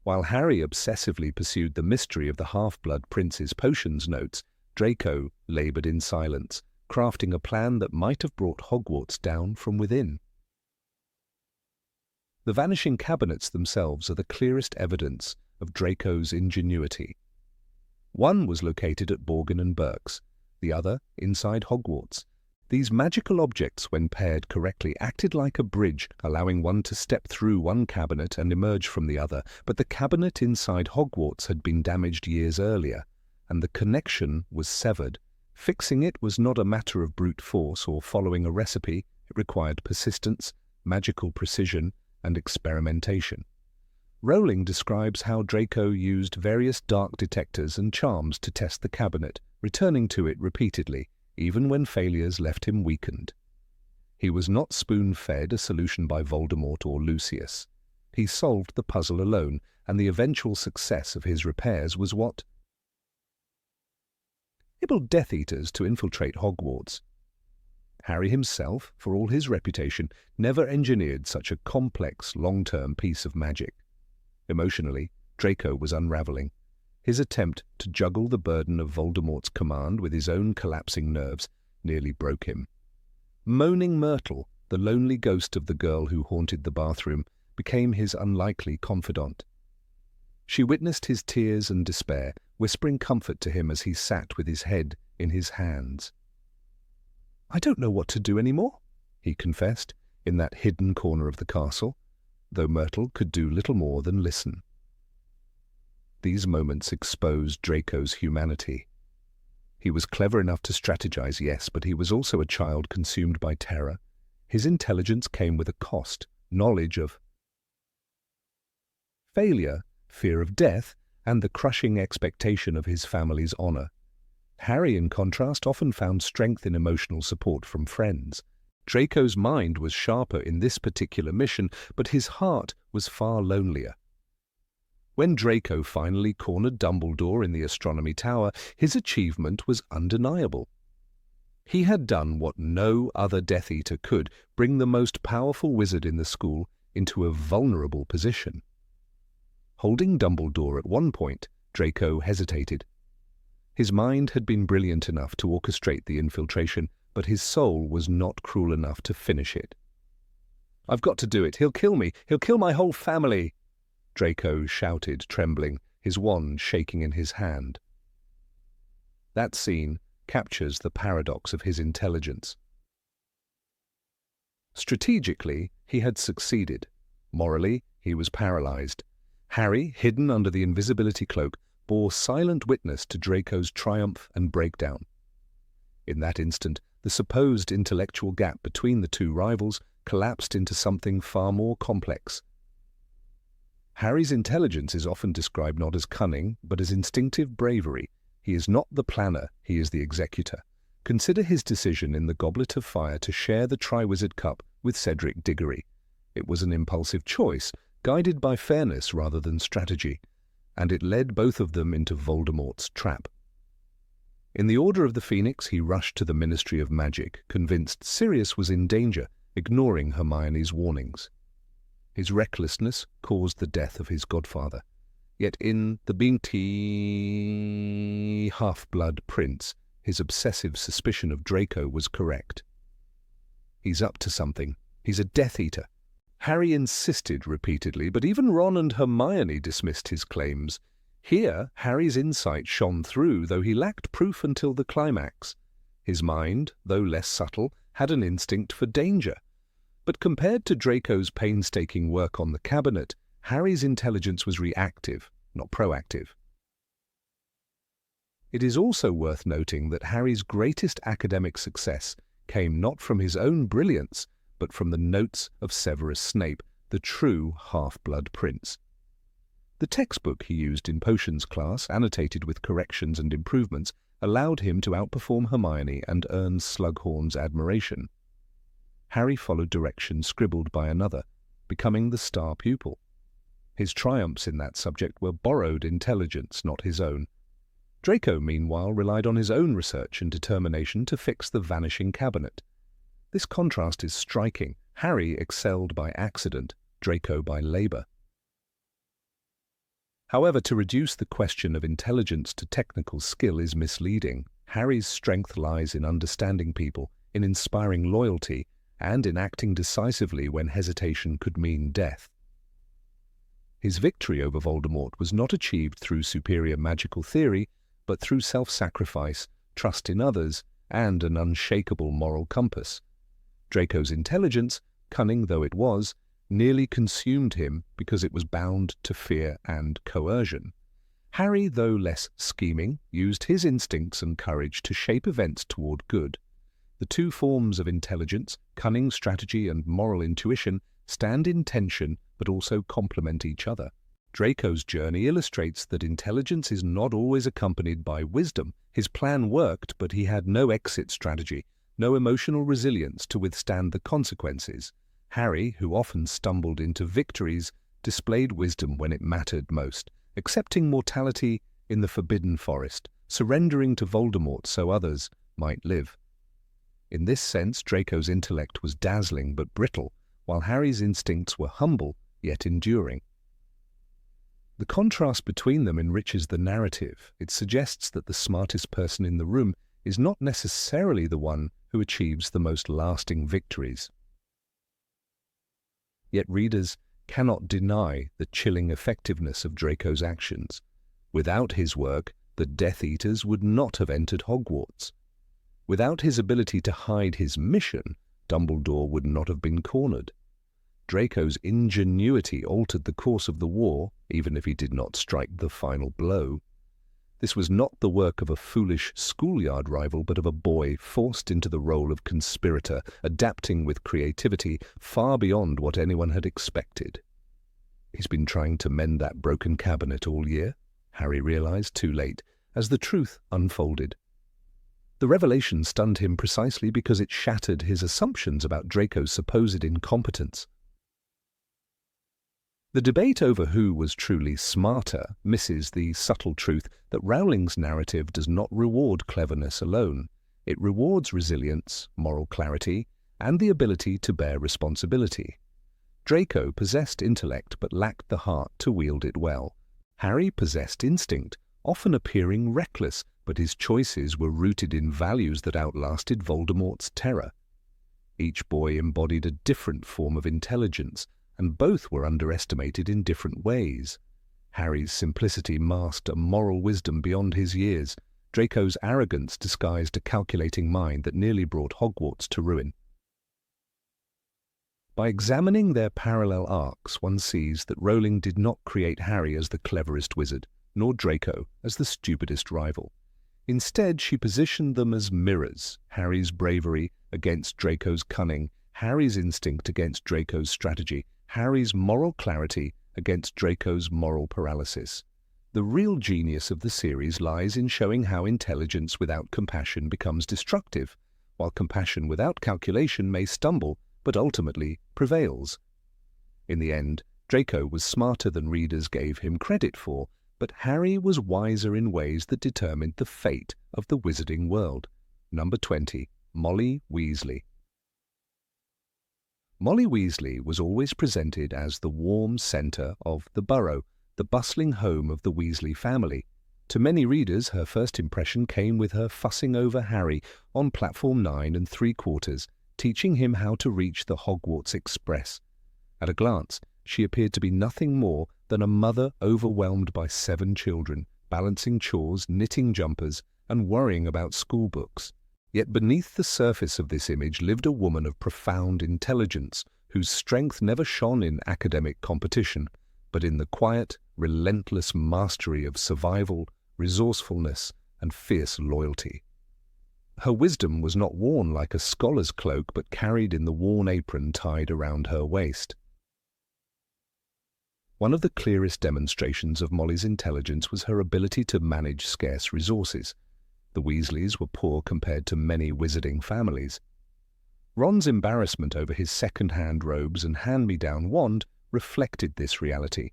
While Harry obsessively pursued the mystery of the Half-Blood Prince's potions notes, Draco laboured in silence, crafting a plan that might have brought Hogwarts down from within. The vanishing cabinets themselves are the clearest evidence of Draco's ingenuity. One was located at Borgin and Burke's, the other inside Hogwarts. These magical objects, when paired correctly, acted like a bridge, allowing one to step through one cabinet and emerge from the other. But the cabinet inside Hogwarts had been damaged years earlier, and the connection was severed. Fixing it was not a matter of brute force or following a recipe. It required persistence, magical precision, and experimentation. Rowling describes how Draco used various dark detectors and charms to test the cabinet, returning to it repeatedly, even when failures left him weakened. He was not spoon-fed a solution by Voldemort or Lucius. He solved the puzzle alone, and the eventual success of his repairs was what enabled Death Eaters to infiltrate Hogwarts. Harry himself, for all his reputation, never engineered such a complex, long-term piece of magic. Emotionally, Draco was unraveling. His attempt to juggle the burden of Voldemort's command with his own collapsing nerves nearly broke him. Moaning Myrtle, the lonely ghost of the girl who haunted the bathroom, became his unlikely confidant. She witnessed his tears and despair, whispering comfort to him as he sat with his head in his hands. "I don't know what to do any more," he confessed, in that hidden corner of the castle, though Myrtle could do little more than listen. These moments exposed Draco's humanity. He was clever enough to strategize, yes, but he was also a child consumed by terror. His intelligence came with a cost, knowledge of failure, fear of death, and the crushing expectation of his family's honor. Harry, in contrast, often found strength in emotional support from friends. Draco's mind was sharper in this particular mission, but his heart was far lonelier. When Draco finally cornered Dumbledore in the Astronomy Tower, his achievement was undeniable. He had done what no other Death Eater could, bring the most powerful wizard in the school into a vulnerable position. Holding Dumbledore at one point, Draco hesitated. His mind had been brilliant enough to orchestrate the infiltration, but his soul was not cruel enough to finish it. "I've got to do it. He'll kill me. He'll kill my whole family," Draco shouted, trembling, his wand shaking in his hand. That scene captures the paradox of his intelligence. Strategically, he had succeeded. Morally, he was paralyzed. Harry, hidden under the invisibility cloak, bore silent witness to Draco's triumph and breakdown. In that instant, the supposed intellectual gap between the two rivals collapsed into something far more complex. Harry's intelligence is often described not as cunning, but as instinctive bravery. He is not the planner, he is the executor. Consider his decision in the Goblet of Fire to share the Triwizard Cup with Cedric Diggory. It was an impulsive choice, guided by fairness rather than strategy, and it led both of them into Voldemort's trap. In the Order of the Phoenix, he rushed to the Ministry of Magic, convinced Sirius was in danger, ignoring Hermione's warnings. His recklessness caused the death of his godfather. Yet in the Binti Half-Blood Prince, his obsessive suspicion of Draco was correct. He's up to something. He's a Death Eater. Harry insisted repeatedly, but even Ron and Hermione dismissed his claims. Here, Harry's insight shone through, though he lacked proof until the climax. His mind, though less subtle, had an instinct for danger. But compared to Draco's painstaking work on the cabinet, Harry's intelligence was reactive, not proactive. It is also worth noting that Harry's greatest academic success came not from his own brilliance, but from the notes of Severus Snape, the true half-blood prince. The textbook he used in potions class, annotated with corrections and improvements, allowed him to outperform Hermione and earn Slughorn's admiration. Harry followed directions scribbled by another, becoming the star pupil. His triumphs in that subject were borrowed intelligence, not his own. Draco, meanwhile, relied on his own research and determination to fix the vanishing cabinet. This contrast is striking. Harry excelled by accident, Draco by labour. However, to reduce the question of intelligence to technical skill is misleading. Harry's strength lies in understanding people, in inspiring loyalty, and in acting decisively when hesitation could mean death. His victory over Voldemort was not achieved through superior magical theory, but through self-sacrifice, trust in others, and an unshakable moral compass. Draco's intelligence, cunning though it was, nearly consumed him because it was bound to fear and coercion. Harry, though less scheming, used his instincts and courage to shape events toward good. The two forms of intelligence, cunning strategy and moral intuition, stand in tension but also complement each other. Draco's journey illustrates that intelligence is not always accompanied by wisdom. His plan worked, but he had no exit strategy, no emotional resilience to withstand the consequences. Harry, who often stumbled into victories, displayed wisdom when it mattered most, accepting mortality in the Forbidden Forest, surrendering to Voldemort so others might live. In this sense, Draco's intellect was dazzling but brittle, while Harry's instincts were humble yet enduring. The contrast between them enriches the narrative. It suggests that the smartest person in the room is not necessarily the one who achieves the most lasting victories. Yet readers cannot deny the chilling effectiveness of Draco's actions. Without his work, the Death Eaters would not have entered Hogwarts. Without his ability to hide his mission, Dumbledore would not have been cornered. Draco's ingenuity altered the course of the war, even if he did not strike the final blow. This was not the work of a foolish schoolyard rival, but of a boy forced into the role of conspirator, adapting with creativity far beyond what anyone had expected. He's been trying to mend that broken cabinet all year, Harry realized too late, as the truth unfolded. The revelation stunned him precisely because it shattered his assumptions about Draco's supposed incompetence. The debate over who was truly smarter misses the subtle truth that Rowling's narrative does not reward cleverness alone. It rewards resilience, moral clarity, and the ability to bear responsibility. Draco possessed intellect but lacked the heart to wield it well. Harry possessed instinct, often appearing reckless, but his choices were rooted in values that outlasted Voldemort's terror. Each boy embodied a different form of intelligence, and both were underestimated in different ways. Harry's simplicity masked a moral wisdom beyond his years. Draco's arrogance disguised a calculating mind that nearly brought Hogwarts to ruin. By examining their parallel arcs, one sees that Rowling did not create Harry as the cleverest wizard, nor Draco as the stupidest rival. Instead, she positioned them as mirrors, Harry's bravery against Draco's cunning, Harry's instinct against Draco's strategy, Harry's moral clarity against Draco's moral paralysis. The real genius of the series lies in showing how intelligence without compassion becomes destructive, while compassion without calculation may stumble, but ultimately prevails. In the end, Draco was smarter than readers gave him credit for, but Harry was wiser in ways that determined the fate of the wizarding world. Number 20. Molly Weasley. Molly Weasley was always presented as the warm centre of the Burrow, the bustling home of the Weasley family. To many readers, her first impression came with her fussing over Harry on platform 9 3/4, teaching him how to reach the Hogwarts Express. At a glance, she appeared to be nothing more than a mother overwhelmed by 7 children, balancing chores, knitting jumpers, and worrying about school books. Yet beneath the surface of this image lived a woman of profound intelligence, whose strength never shone in academic competition, but in the quiet, relentless mastery of survival, resourcefulness, and fierce loyalty. Her wisdom was not worn like a scholar's cloak, but carried in the worn apron tied around her waist. One of the clearest demonstrations of Molly's intelligence was her ability to manage scarce resources. The Weasleys were poor compared to many wizarding families. Ron's embarrassment over his second-hand robes and hand-me-down wand reflected this reality,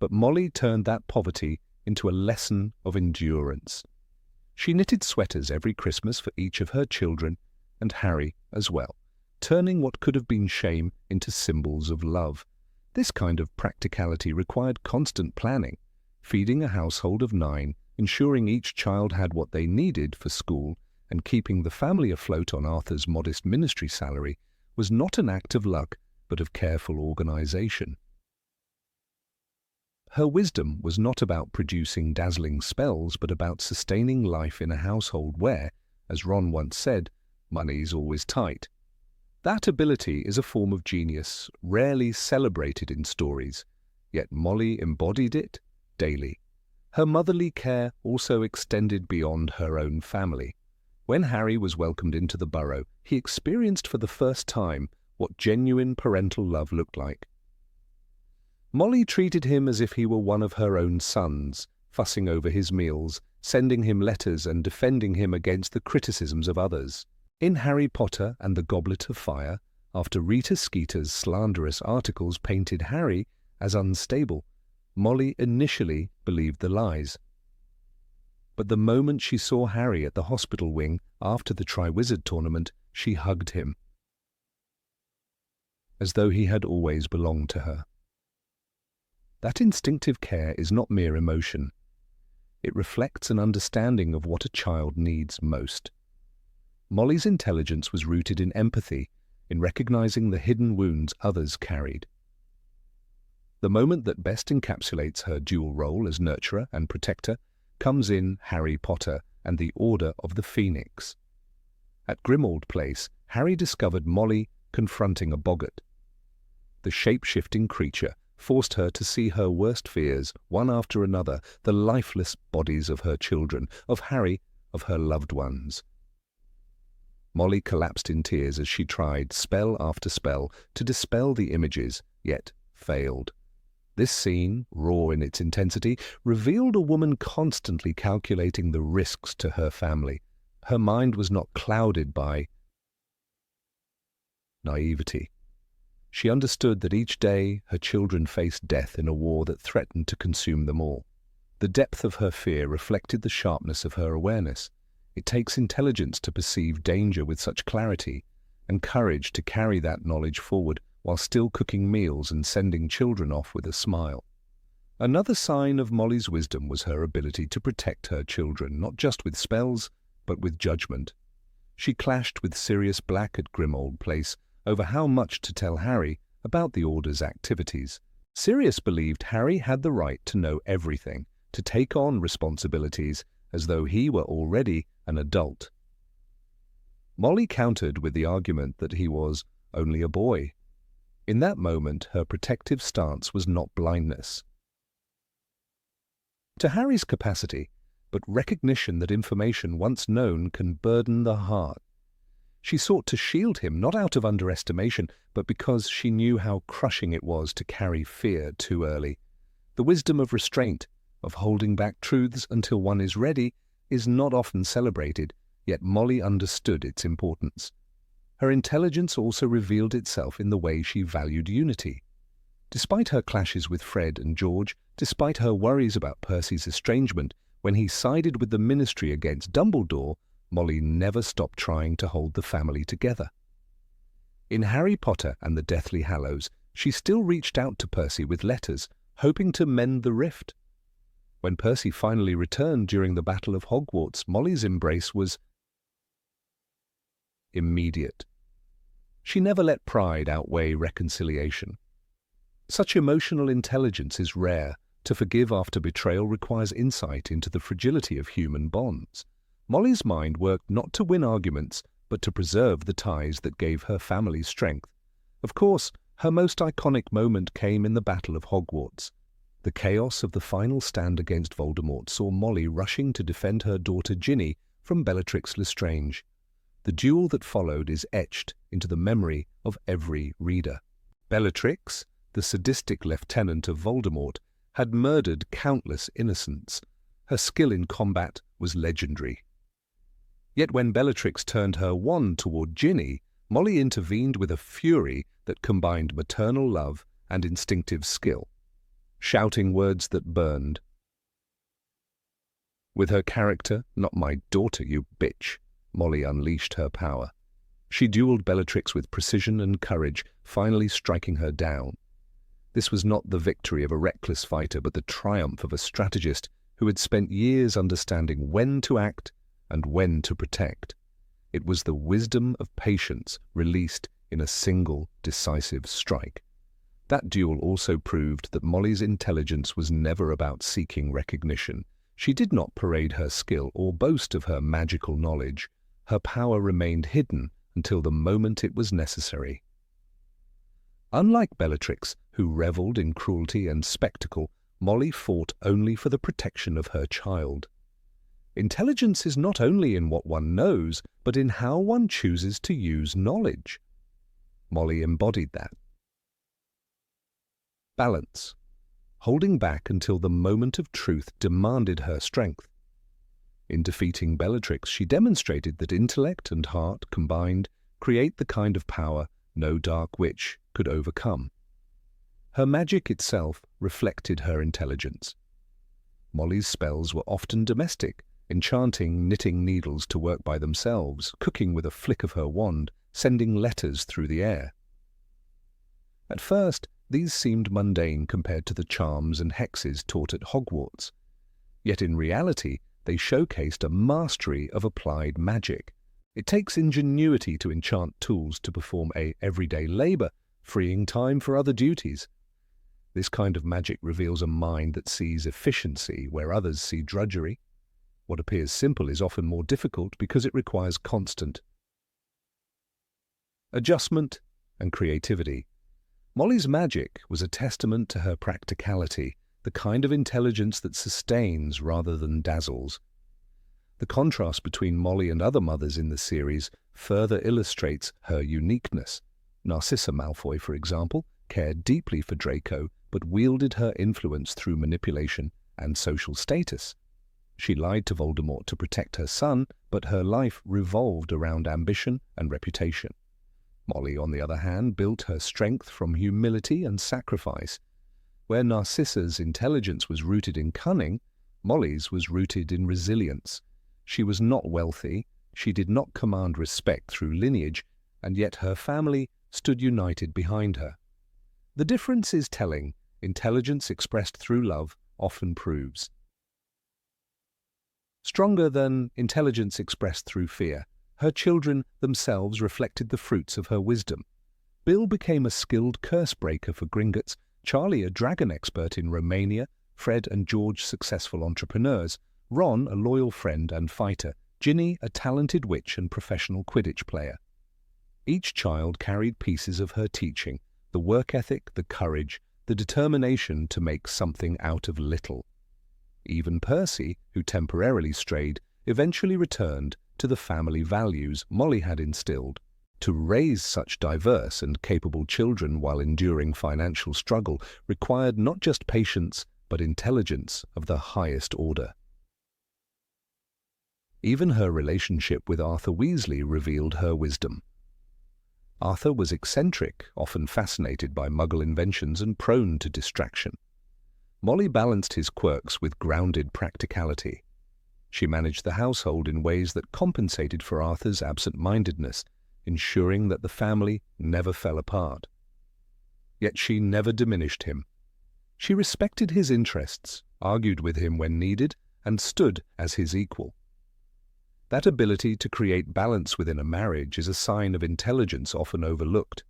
but Molly turned that poverty into a lesson of endurance. She knitted sweaters every Christmas for each of her children, and Harry as well, turning what could have been shame into symbols of love. This kind of practicality required constant planning. Feeding a household of 9, ensuring each child had what they needed for school, and keeping the family afloat on Arthur's modest ministry salary was not an act of luck, but of careful organization. Her wisdom was not about producing dazzling spells, but about sustaining life in a household where, as Ron once said, money's always tight. That ability is a form of genius rarely celebrated in stories, yet Molly embodied it daily. Her motherly care also extended beyond her own family. When Harry was welcomed into the burrow, he experienced for the first time what genuine parental love looked like. Molly treated him as if he were one of her own sons, fussing over his meals, sending him letters and defending him against the criticisms of others. In Harry Potter and the Goblet of Fire, after Rita Skeeter's slanderous articles painted Harry as unstable, Molly initially believed the lies. But the moment she saw Harry at the hospital wing after the Triwizard Tournament, she hugged him, as though he had always belonged to her. That instinctive care is not mere emotion. It reflects an understanding of what a child needs most. Molly's intelligence was rooted in empathy, in recognizing the hidden wounds others carried. The moment that best encapsulates her dual role as nurturer and protector comes in Harry Potter and the Order of the Phoenix. At Grimmauld Place, Harry discovered Molly confronting a boggart. The shape-shifting creature forced her to see her worst fears, one after another, the lifeless bodies of her children, of Harry, of her loved ones. Molly collapsed in tears as she tried, spell after spell, to dispel the images, yet failed. This scene, raw in its intensity, revealed a woman constantly calculating the risks to her family. Her mind was not clouded by naivety. She understood that each day her children faced death in a war that threatened to consume them all. The depth of her fear reflected the sharpness of her awareness. It takes intelligence to perceive danger with such clarity, and courage to carry that knowledge forward while still cooking meals and sending children off with a smile. Another sign of Molly's wisdom was her ability to protect her children, not just with spells, but with judgment. She clashed with Sirius Black at Grimmauld Place over how much to tell Harry about the Order's activities. Sirius believed Harry had the right to know everything, to take on responsibilities as though he were already an adult. Molly countered with the argument that he was only a boy. In that moment, her protective stance was not blindness to Harry's capacity, but recognition that information once known can burden the heart. She sought to shield him, not out of underestimation, but because she knew how crushing it was to carry fear too early. The wisdom of restraint, of holding back truths until one is ready, is not often celebrated, yet Molly understood its importance. Her intelligence also revealed itself in the way she valued unity. Despite her clashes with Fred and George, despite her worries about Percy's estrangement when he sided with the Ministry against Dumbledore, Molly never stopped trying to hold the family together. In Harry Potter and the Deathly Hallows, she still reached out to Percy with letters, hoping to mend the rift. When Percy finally returned during the Battle of Hogwarts, Molly's embrace was immediate. She never let pride outweigh reconciliation. Such emotional intelligence is rare. To forgive after betrayal requires insight into the fragility of human bonds. Molly's mind worked not to win arguments, but to preserve the ties that gave her family strength. Of course, her most iconic moment came in the Battle of Hogwarts. The chaos of the final stand against Voldemort saw Molly rushing to defend her daughter Ginny from Bellatrix Lestrange. The duel that followed is etched into the memory of every reader. Bellatrix, the sadistic lieutenant of Voldemort, had murdered countless innocents. Her skill in combat was legendary. Yet when Bellatrix turned her wand toward Ginny, Molly intervened with a fury that combined maternal love and instinctive skill, shouting words that burned. With her character, "Not my daughter, you bitch," Molly unleashed her power. She duelled Bellatrix with precision and courage, finally striking her down. This was not the victory of a reckless fighter, but the triumph of a strategist who had spent years understanding when to act and when to protect. It was the wisdom of patience released in a single, decisive strike. That duel also proved that Molly's intelligence was never about seeking recognition. She did not parade her skill or boast of her magical knowledge. Her power remained hidden until the moment it was necessary. Unlike Bellatrix, who revelled in cruelty and spectacle, Molly fought only for the protection of her child. Intelligence is not only in what one knows, but in how one chooses to use knowledge. Molly embodied that. Balance. Holding back until the moment of truth demanded her strength. In defeating Bellatrix, she demonstrated that intellect and heart combined create the kind of power no dark witch could overcome. Her magic itself reflected her intelligence. Molly's spells were often domestic, enchanting knitting needles to work by themselves, cooking with a flick of her wand, sending letters through the air. At first, these seemed mundane compared to the charms and hexes taught at Hogwarts. Yet in reality, they showcased a mastery of applied magic. It takes ingenuity to enchant tools to perform everyday labor, freeing time for other duties. This kind of magic reveals a mind that sees efficiency where others see drudgery. What appears simple is often more difficult because it requires constant adjustment and creativity. Molly's magic was a testament to her practicality, the kind of intelligence that sustains rather than dazzles. The contrast between Molly and other mothers in the series further illustrates her uniqueness. Narcissa Malfoy, for example, cared deeply for Draco, but wielded her influence through manipulation and social status. She lied to Voldemort to protect her son, but her life revolved around ambition and reputation. Molly, on the other hand, built her strength from humility and sacrifice. Where Narcissa's intelligence was rooted in cunning, Molly's was rooted in resilience. She was not wealthy, she did not command respect through lineage, and yet her family stood united behind her. The difference is telling. Intelligence expressed through love often proves stronger than intelligence expressed through fear. Her children themselves reflected the fruits of her wisdom. Bill became a skilled curse-breaker for Gringotts, Charlie a dragon expert in Romania, Fred and George successful entrepreneurs, Ron a loyal friend and fighter, Ginny a talented witch and professional Quidditch player. Each child carried pieces of her teaching, the work ethic, the courage, the determination to make something out of little. Even Percy, who temporarily strayed, eventually returned to the family values Molly had instilled. To raise such diverse and capable children while enduring financial struggle required not just patience, but intelligence of the highest order. Even her relationship with Arthur Weasley revealed her wisdom. Arthur was eccentric, often fascinated by Muggle inventions and prone to distraction. Molly balanced his quirks with grounded practicality. She managed the household in ways that compensated for Arthur's absent-mindedness, ensuring that the family never fell apart. Yet she never diminished him. She respected his interests, argued with him when needed, and stood as his equal. That ability to create balance within a marriage is a sign of intelligence often overlooked.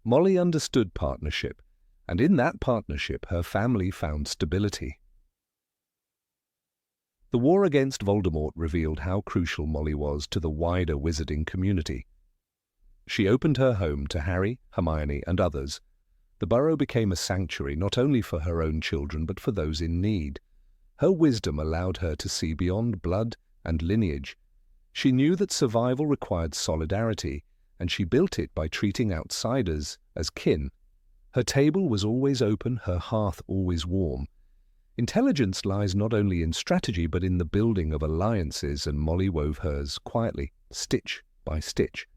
Molly understood partnership, and in that partnership her family found stability. The war against Voldemort revealed how crucial Molly was to the wider wizarding community. She opened her home to Harry, Hermione, and others. The burrow became a sanctuary not only for her own children but for those in need. Her wisdom allowed her to see beyond blood and lineage. She knew that survival required solidarity, and she built it by treating outsiders as kin. Her table was always open, her hearth always warm. Intelligence lies not only in strategy but in the building of alliances, and Molly wove hers quietly, stitch by stitch.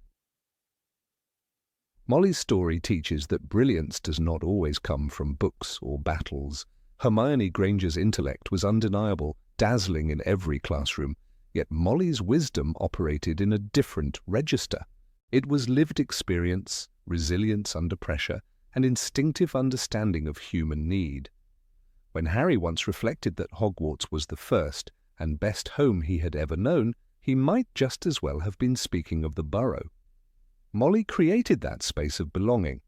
Molly's story teaches that brilliance does not always come from books or battles. Hermione Granger's intellect was undeniable, dazzling in every classroom, yet Molly's wisdom operated in a different register. It was lived experience, resilience under pressure, and instinctive understanding of human need. When Harry once reflected that Hogwarts was the first and best home he had ever known, he might just as well have been speaking of the burrow. Molly created that space of belonging.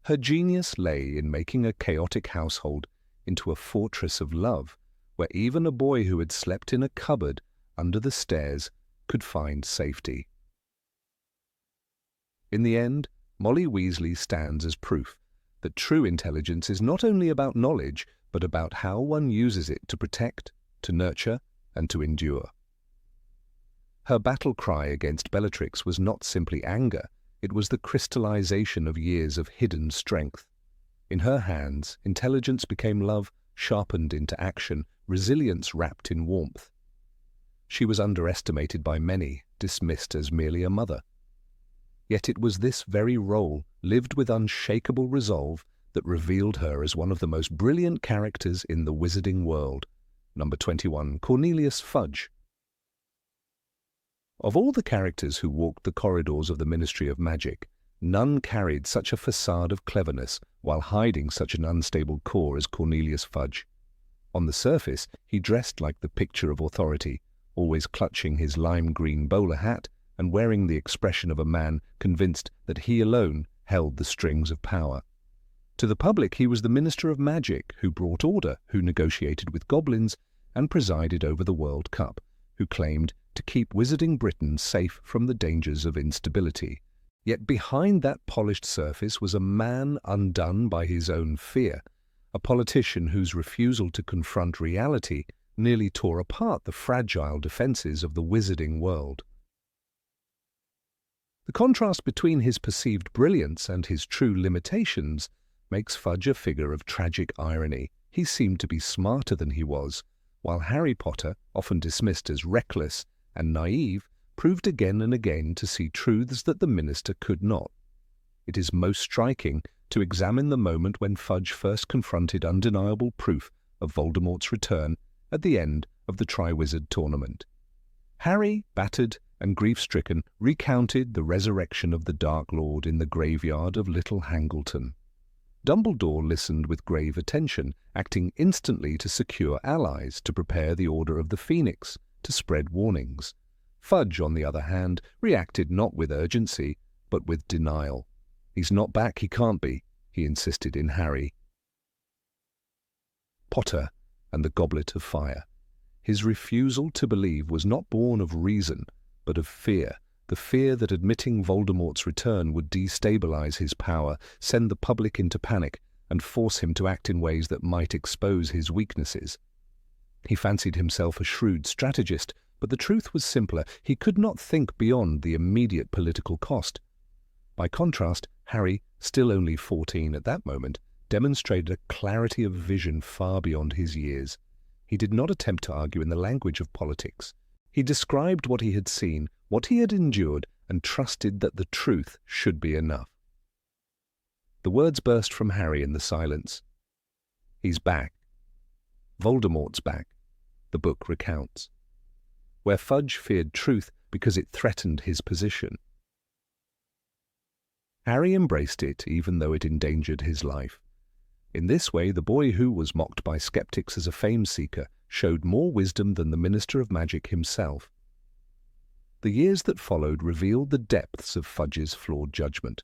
Her genius lay in making a chaotic household into a fortress of love, where even a boy who had slept in a cupboard under the stairs could find safety. In the end, Molly Weasley stands as proof that true intelligence is not only about knowledge, but about how one uses it to protect, to nurture, and to endure. Her battle cry against Bellatrix was not simply anger, it was the crystallization of years of hidden strength. In her hands, intelligence became love, sharpened into action, resilience wrapped in warmth. She was underestimated by many, dismissed as merely a mother. Yet it was this very role, lived with unshakable resolve, that revealed her as one of the most brilliant characters in the wizarding world. Number 21, Cornelius Fudge. Of all the characters who walked the corridors of the Ministry of Magic, none carried such a facade of cleverness while hiding such an unstable core as Cornelius Fudge. On the surface, he dressed like the picture of authority, always clutching his lime-green bowler hat and wearing the expression of a man convinced that he alone held the strings of power. To the public, he was the Minister of Magic, who brought order, who negotiated with goblins, and presided over the World Cup, who claimed to keep Wizarding Britain safe from the dangers of instability. Yet behind that polished surface was a man undone by his own fear, a politician whose refusal to confront reality nearly tore apart the fragile defences of the wizarding world. The contrast between his perceived brilliance and his true limitations makes Fudge a figure of tragic irony. He seemed to be smarter than he was, while Harry Potter, often dismissed as reckless and naive, proved again and again to see truths that the minister could not. It is most striking to examine the moment when Fudge first confronted undeniable proof of Voldemort's return at the end of the Triwizard Tournament. Harry, battered and grief-stricken, recounted the resurrection of the Dark Lord in the graveyard of Little Hangleton. Dumbledore listened with grave attention, acting instantly to secure allies, to prepare the Order of the Phoenix, to spread warnings. Fudge, on the other hand, reacted not with urgency, but with denial. "He's not back, he can't be," he insisted in Harry. Potter and the Goblet of Fire. His refusal to believe was not born of reason, but of fear, the fear that admitting Voldemort's return would destabilize his power, send the public into panic, and force him to act in ways that might expose his weaknesses. He fancied himself a shrewd strategist, but the truth was simpler. He could not think beyond the immediate political cost. By contrast, Harry, still only 14 at that moment, demonstrated a clarity of vision far beyond his years. He did not attempt to argue in the language of politics. He described what he had seen, what he had endured, and trusted that the truth should be enough. The words burst from Harry in the silence. "He's back. Voldemort's back," the book recounts. Where Fudge feared truth because it threatened his position, Harry embraced it even though it endangered his life. In this way, the boy who was mocked by skeptics as a fame-seeker showed more wisdom than the Minister of Magic himself. The years that followed revealed the depths of Fudge's flawed judgment.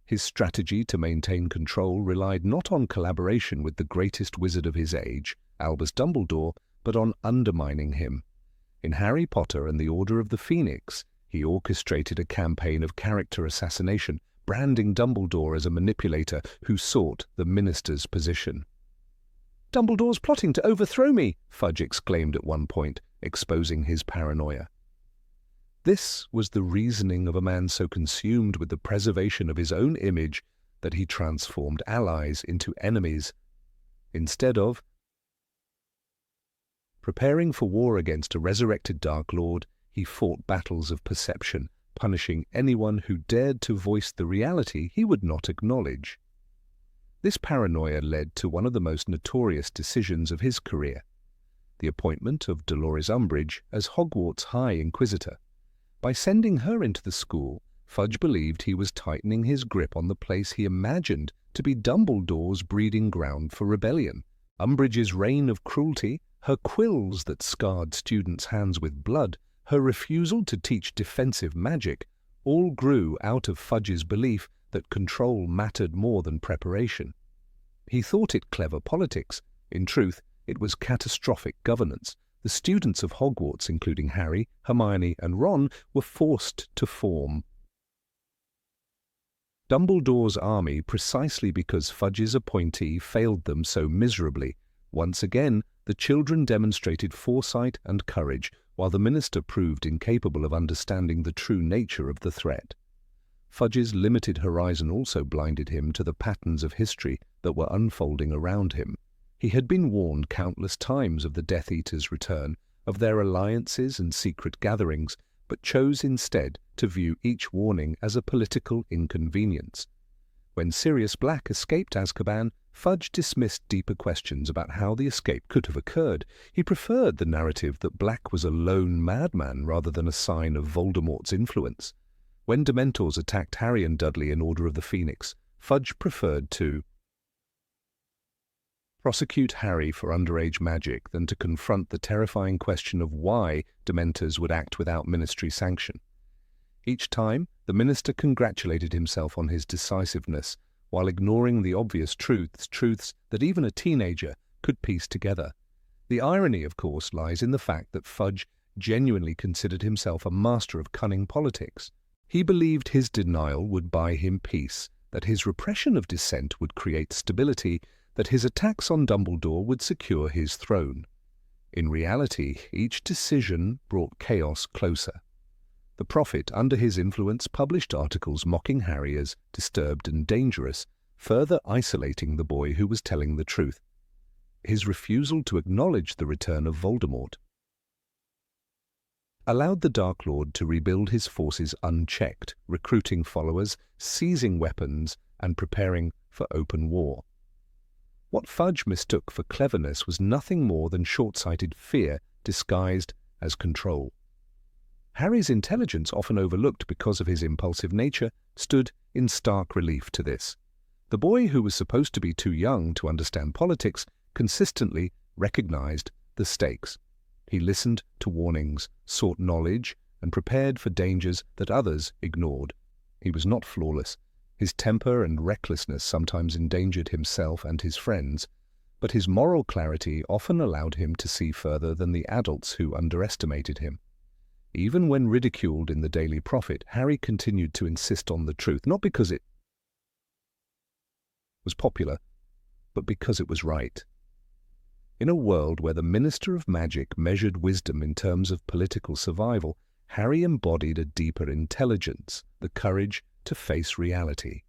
His strategy to maintain control relied not on collaboration with the greatest wizard of his age, Albus Dumbledore, but on undermining him. In Harry Potter and the Order of the Phoenix, he orchestrated a campaign of character assassination, branding Dumbledore as a manipulator who sought the minister's position. "Dumbledore's plotting to overthrow me!" Fudge exclaimed at one point, exposing his paranoia. This was the reasoning of a man so consumed with the preservation of his own image that he transformed allies into enemies. Instead of preparing for war against a resurrected Dark Lord, he fought battles of perception, punishing anyone who dared to voice the reality he would not acknowledge. This paranoia led to one of the most notorious decisions of his career, the appointment of Dolores Umbridge as Hogwarts High Inquisitor. By sending her into the school, Fudge believed he was tightening his grip on the place he imagined to be Dumbledore's breeding ground for rebellion. Umbridge's reign of cruelty, her quills that scarred students' hands with blood, her refusal to teach defensive magic, all grew out of Fudge's belief that control mattered more than preparation. He thought it clever politics. In truth, it was catastrophic governance. The students of Hogwarts, including Harry, Hermione, and Ron, were forced to form Dumbledore's army precisely because Fudge's appointee failed them so miserably. Once again, the children demonstrated foresight and courage, while the minister proved incapable of understanding the true nature of the threat. Fudge's limited horizon also blinded him to the patterns of history that were unfolding around him. He had been warned countless times of the Death Eaters' return, of their alliances and secret gatherings, but chose instead to view each warning as a political inconvenience. When Sirius Black escaped Azkaban, Fudge dismissed deeper questions about how the escape could have occurred. He preferred the narrative that Black was a lone madman rather than a sign of Voldemort's influence. When Dementors attacked Harry and Dudley in Order of the Phoenix, Fudge preferred to prosecute Harry for underage magic than to confront the terrifying question of why Dementors would act without ministry sanction. Each time, the minister congratulated himself on his decisiveness, while ignoring the obvious truths that even a teenager could piece together. The irony, of course, lies in the fact that Fudge genuinely considered himself a master of cunning politics. He believed his denial would buy him peace, that his repression of dissent would create stability, that his attacks on Dumbledore would secure his throne. In reality, each decision brought chaos closer. The prophet, under his influence, published articles mocking Harry as disturbed and dangerous, further isolating the boy who was telling the truth. His refusal to acknowledge the return of Voldemort allowed the Dark Lord to rebuild his forces unchecked, recruiting followers, seizing weapons, and preparing for open war. What Fudge mistook for cleverness was nothing more than short-sighted fear disguised as control. Harry's intelligence, often overlooked because of his impulsive nature, stood in stark relief to this. The boy who was supposed to be too young to understand politics consistently recognized the stakes. He listened to warnings, sought knowledge, and prepared for dangers that others ignored. He was not flawless. His temper and recklessness sometimes endangered himself and his friends, but his moral clarity often allowed him to see further than the adults who underestimated him. Even when ridiculed in the Daily Prophet, Harry continued to insist on the truth, not because it was popular, but because it was right. In a world where the Minister of Magic measured wisdom in terms of political survival, Harry embodied a deeper intelligence, the courage to face reality.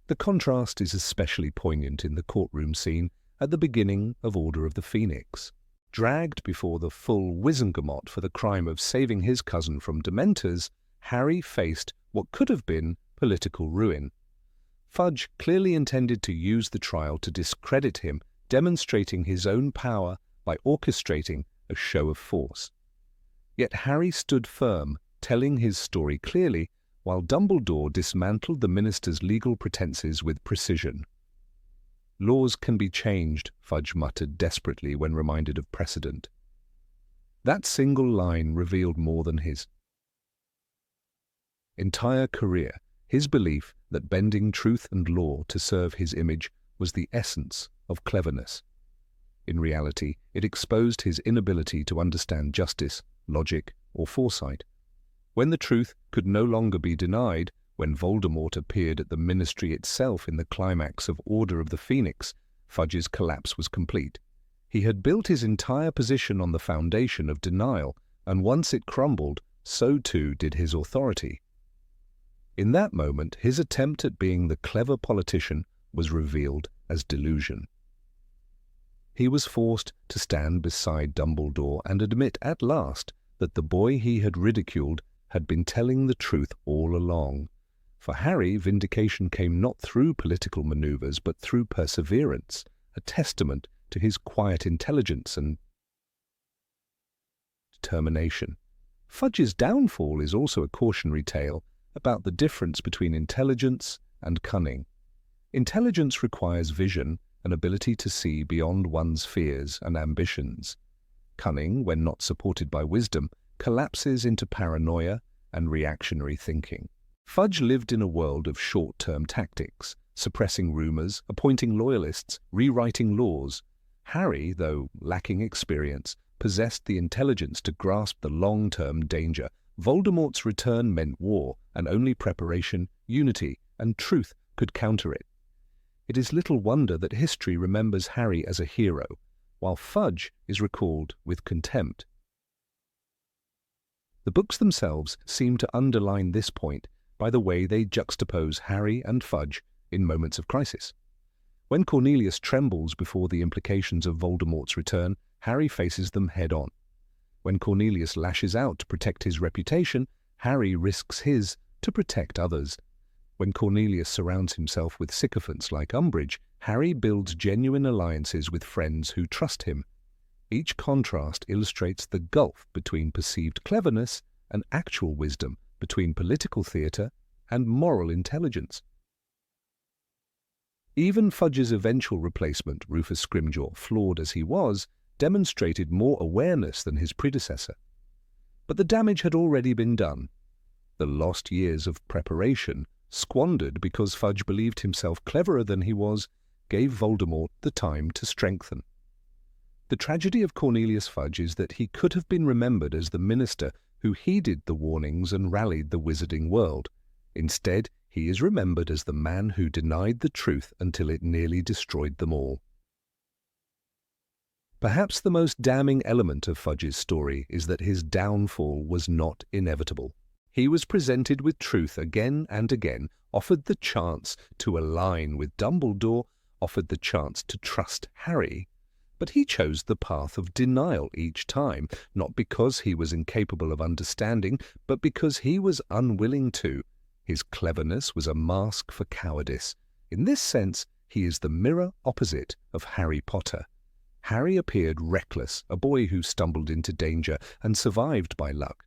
The contrast is especially poignant in the courtroom scene at the beginning of Order of the Phoenix. Dragged before the full Wizengamot for the crime of saving his cousin from Dementors, Harry faced what could have been political ruin. Fudge clearly intended to use the trial to discredit him, demonstrating his own power by orchestrating a show of force. Yet Harry stood firm, telling his story clearly, while Dumbledore dismantled the minister's legal pretenses with precision. Laws can be changed, Fudge muttered desperately when reminded of precedent. That single line revealed more than his entire career. His belief that bending truth and law to serve his image was the essence of cleverness. In reality, it exposed his inability to understand justice, logic, or foresight. When the truth could no longer be denied, When Voldemort appeared at the Ministry itself in the climax of Order of the Phoenix, Fudge's collapse was complete. He had built his entire position on the foundation of denial, and once it crumbled, so too did his authority. In that moment, his attempt at being the clever politician was revealed as delusion. He was forced to stand beside Dumbledore and admit at last that the boy he had ridiculed had been telling the truth all along. For Harry, vindication came not through political maneuvers, but through perseverance, a testament to his quiet intelligence and determination. Fudge's downfall is also a cautionary tale about the difference between intelligence and cunning. Intelligence requires vision, an ability to see beyond one's fears and ambitions. Cunning, when not supported by wisdom, collapses into paranoia and reactionary thinking. Fudge lived in a world of short-term tactics, suppressing rumors, appointing loyalists, rewriting laws. Harry, though lacking experience, possessed the intelligence to grasp the long-term danger. Voldemort's return meant war, and only preparation, unity, and truth could counter it. It is little wonder that history remembers Harry as a hero, while Fudge is recalled with contempt. The books themselves seem to underline this point by the way they juxtapose Harry and Fudge in moments of crisis. When Cornelius trembles before the implications of Voldemort's return, Harry faces them head-on. When Cornelius lashes out to protect his reputation, Harry risks his to protect others. When Cornelius surrounds himself with sycophants like Umbridge, Harry builds genuine alliances with friends who trust him. Each contrast illustrates the gulf between perceived cleverness and actual wisdom, between political theatre and moral intelligence. Even Fudge's eventual replacement, Rufus Scrimgeour, flawed as he was, demonstrated more awareness than his predecessor. But the damage had already been done. The lost years of preparation, squandered because Fudge believed himself cleverer than he was, gave Voldemort the time to strengthen. The tragedy of Cornelius Fudge is that he could have been remembered as the minister who heeded the warnings and rallied the wizarding world. Instead, he is remembered as the man who denied the truth until it nearly destroyed them all. Perhaps the most damning element of Fudge's story is that his downfall was not inevitable. He was presented with truth again and again, offered the chance to align with Dumbledore, offered the chance to trust Harry, but he chose the path of denial each time, not because he was incapable of understanding, but because he was unwilling to. His cleverness was a mask for cowardice. In this sense, he is the mirror opposite of Harry Potter. Harry appeared reckless, a boy who stumbled into danger and survived by luck.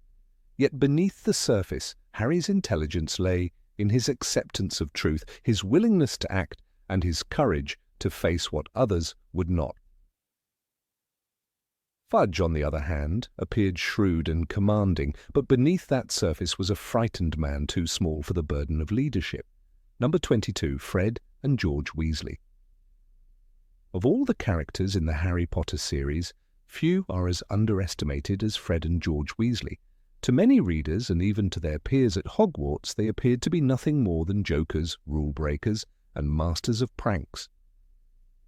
Yet beneath the surface, Harry's intelligence lay in his acceptance of truth, his willingness to act, and his courage to face what others would not. Fudge, on the other hand, appeared shrewd and commanding, but beneath that surface was a frightened man too small for the burden of leadership. Number 22, Fred and George Weasley. Of all the characters in the Harry Potter series, few are as underestimated as Fred and George Weasley. To many readers, and even to their peers at Hogwarts, they appeared to be nothing more than jokers, rule-breakers, and masters of pranks.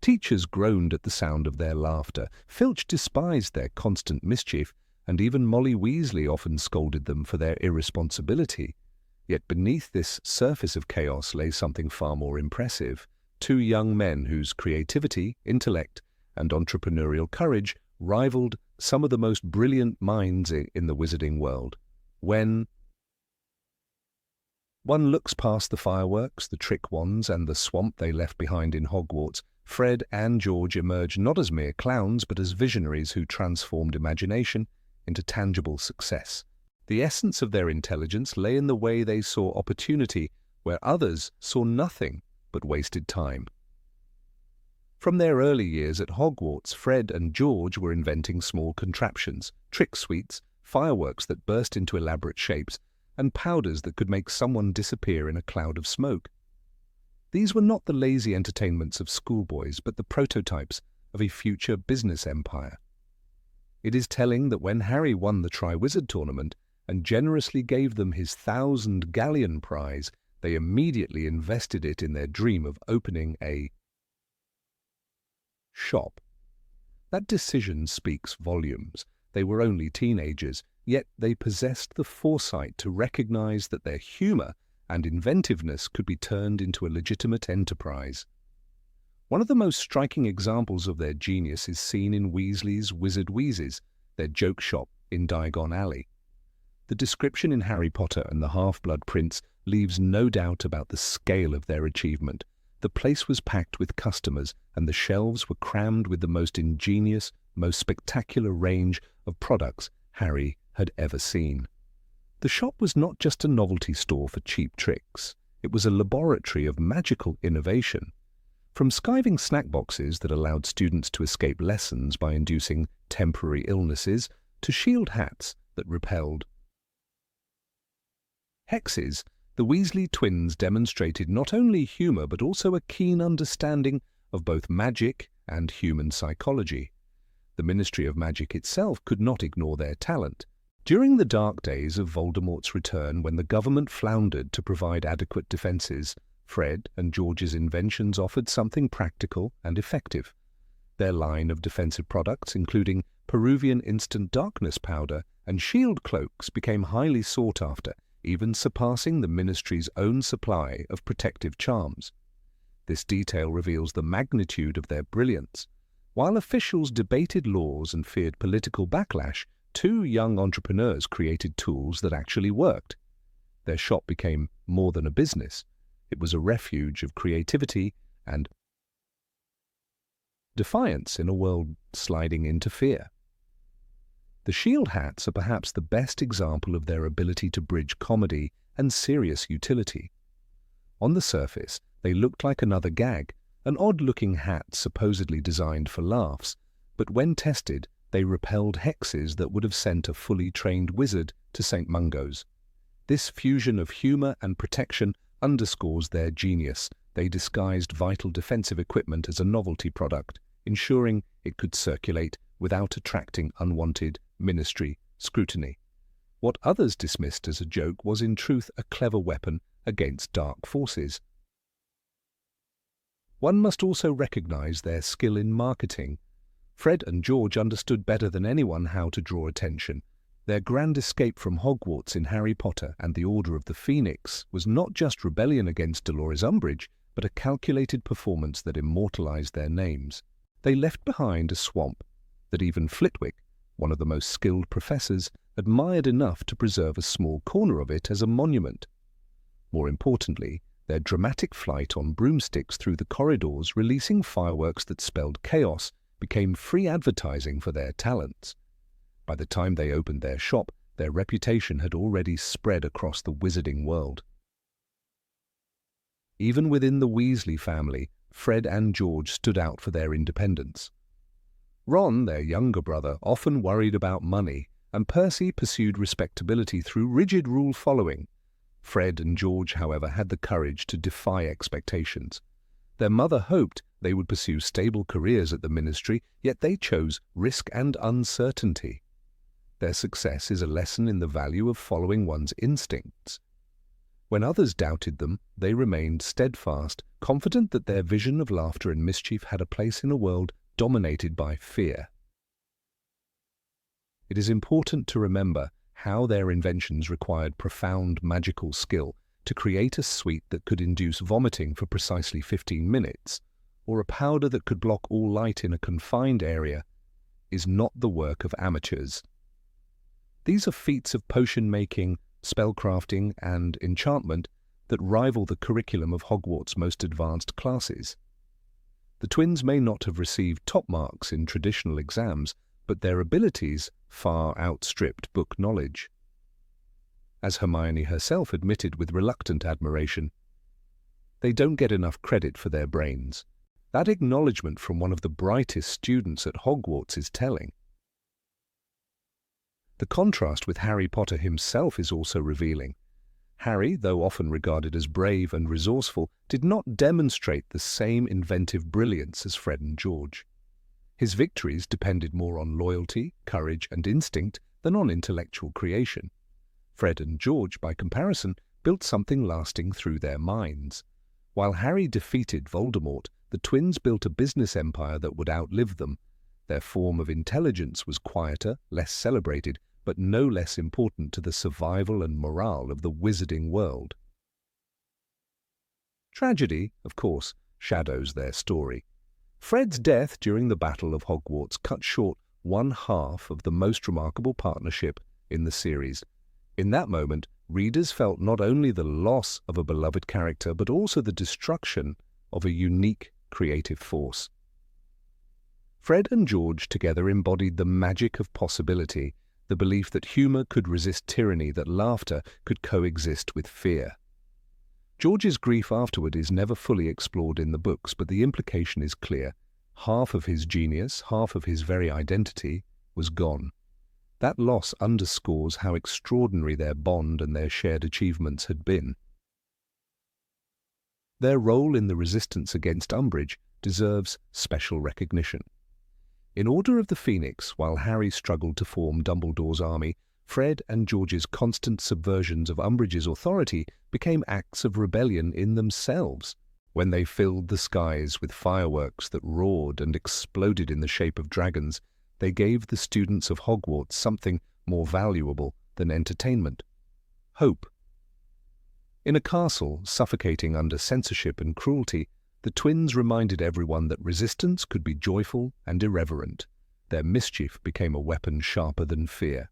Teachers groaned at the sound of their laughter, Filch despised their constant mischief, and even Molly Weasley often scolded them for their irresponsibility. Yet beneath this surface of chaos lay something far more impressive. Two young men whose creativity, intellect, and entrepreneurial courage rivaled some of the most brilliant minds in the wizarding world. When one looks past the fireworks, the trick wands, and the swamp they left behind in Hogwarts, Fred and George emerged not as mere clowns, but as visionaries who transformed imagination into tangible success. The essence of their intelligence lay in the way they saw opportunity, where others saw nothing but wasted time. From their early years at Hogwarts, Fred and George were inventing small contraptions, trick suites, fireworks that burst into elaborate shapes, and powders that could make someone disappear in a cloud of smoke. These were not the lazy entertainments of schoolboys, but the prototypes of a future business empire. It is telling that when Harry won the Triwizard Tournament and generously gave them his 1,000 galleon prize, They immediately invested it in their dream of opening a shop. That decision speaks volumes. They were only teenagers, yet they possessed the foresight to recognize that their humor and inventiveness could be turned into a legitimate enterprise. One of the most striking examples of their genius is seen in Weasley's Wizard Wheezes, their joke shop in Diagon Alley. The description in Harry Potter and the Half-Blood Prince leaves no doubt about the scale of their achievement. The place was packed with customers, and the shelves were crammed with the most ingenious, most spectacular range of products Harry had ever seen. The shop was not just a novelty store for cheap tricks. It was a laboratory of magical innovation. From skiving snack boxes that allowed students to escape lessons by inducing temporary illnesses, to shield hats that repelled hexes, the Weasley twins demonstrated not only humor but also a keen understanding of both magic and human psychology. The Ministry of Magic itself could not ignore their talent. During the dark days of Voldemort's return, when the government floundered to provide adequate defenses, Fred and George's inventions offered something practical and effective. Their line of defensive products, including Peruvian instant darkness powder and shield cloaks, became highly sought after, even surpassing the Ministry's own supply of protective charms. This detail reveals the magnitude of their brilliance. While officials debated laws and feared political backlash, two young entrepreneurs created tools that actually worked. Their shop became more than a business. It was a refuge of creativity and defiance in a world sliding into fear. The shield hats are perhaps the best example of their ability to bridge comedy and serious utility. On the surface, they looked like another gag, an odd-looking hat supposedly designed for laughs, but when tested, they repelled hexes that would have sent a fully trained wizard to St. Mungo's. This fusion of humor and protection underscores their genius. They disguised vital defensive equipment as a novelty product, ensuring it could circulate without attracting unwanted Ministry scrutiny. What others dismissed as a joke was in truth a clever weapon against dark forces. One must also recognize their skill in marketing. Fred and George understood better than anyone how to draw attention. Their grand escape from Hogwarts in Harry Potter and the Order of the Phoenix was not just rebellion against Dolores Umbridge, but a calculated performance that immortalized their names. They left behind a swamp that even Flitwick, one of the most skilled professors, admired enough to preserve a small corner of it as a monument. More importantly, their dramatic flight on broomsticks through the corridors, releasing fireworks that spelled chaos, became free advertising for their talents. By the time they opened their shop, their reputation had already spread across the wizarding world. Even within the Weasley family, Fred and George stood out for their independence. Ron, their younger brother, often worried about money, and Percy pursued respectability through rigid rule-following. Fred and George, however, had the courage to defy expectations. Their mother hoped they would pursue stable careers at the Ministry, yet they chose risk and uncertainty. Their success is a lesson in the value of following one's instincts. When others doubted them, they remained steadfast, confident that their vision of laughter and mischief had a place in a world dominated by fear. It is important to remember how their inventions required profound magical skill. To create a sweet that could induce vomiting for precisely 15 minutes, or a powder that could block all light in a confined area, is not the work of amateurs. These are feats of potion-making, spellcrafting, and enchantment that rival the curriculum of Hogwarts' most advanced classes. The twins may not have received top marks in traditional exams, but their abilities far outstripped book knowledge. As Hermione herself admitted with reluctant admiration, they don't get enough credit for their brains. That acknowledgement from one of the brightest students at Hogwarts is telling. The contrast with Harry Potter himself is also revealing. Harry, though often regarded as brave and resourceful, did not demonstrate the same inventive brilliance as Fred and George. His victories depended more on loyalty, courage, and instinct than on intellectual creation. Fred and George, by comparison, built something lasting through their minds. While Harry defeated Voldemort, the twins built a business empire that would outlive them. Their form of intelligence was quieter, less celebrated, but no less important to the survival and morale of the wizarding world. Tragedy, of course, shadows their story. Fred's death during the Battle of Hogwarts cut short one half of the most remarkable partnership in the series. In that moment, readers felt not only the loss of a beloved character, but also the destruction of a unique creative force. Fred and George together embodied the magic of possibility, the belief that humor could resist tyranny, that laughter could coexist with fear. George's grief afterward is never fully explored in the books, but the implication is clear. Half of his genius, half of his very identity, was gone. That loss underscores how extraordinary their bond and their shared achievements had been. Their role in the resistance against Umbridge deserves special recognition. In Order of the Phoenix, while Harry struggled to form Dumbledore's army, Fred and George's constant subversions of Umbridge's authority became acts of rebellion in themselves. When they filled the skies with fireworks that roared and exploded in the shape of dragons, they gave the students of Hogwarts something more valuable than entertainment: hope. In a castle suffocating under censorship and cruelty, the twins reminded everyone that resistance could be joyful and irreverent. Their mischief became a weapon sharper than fear.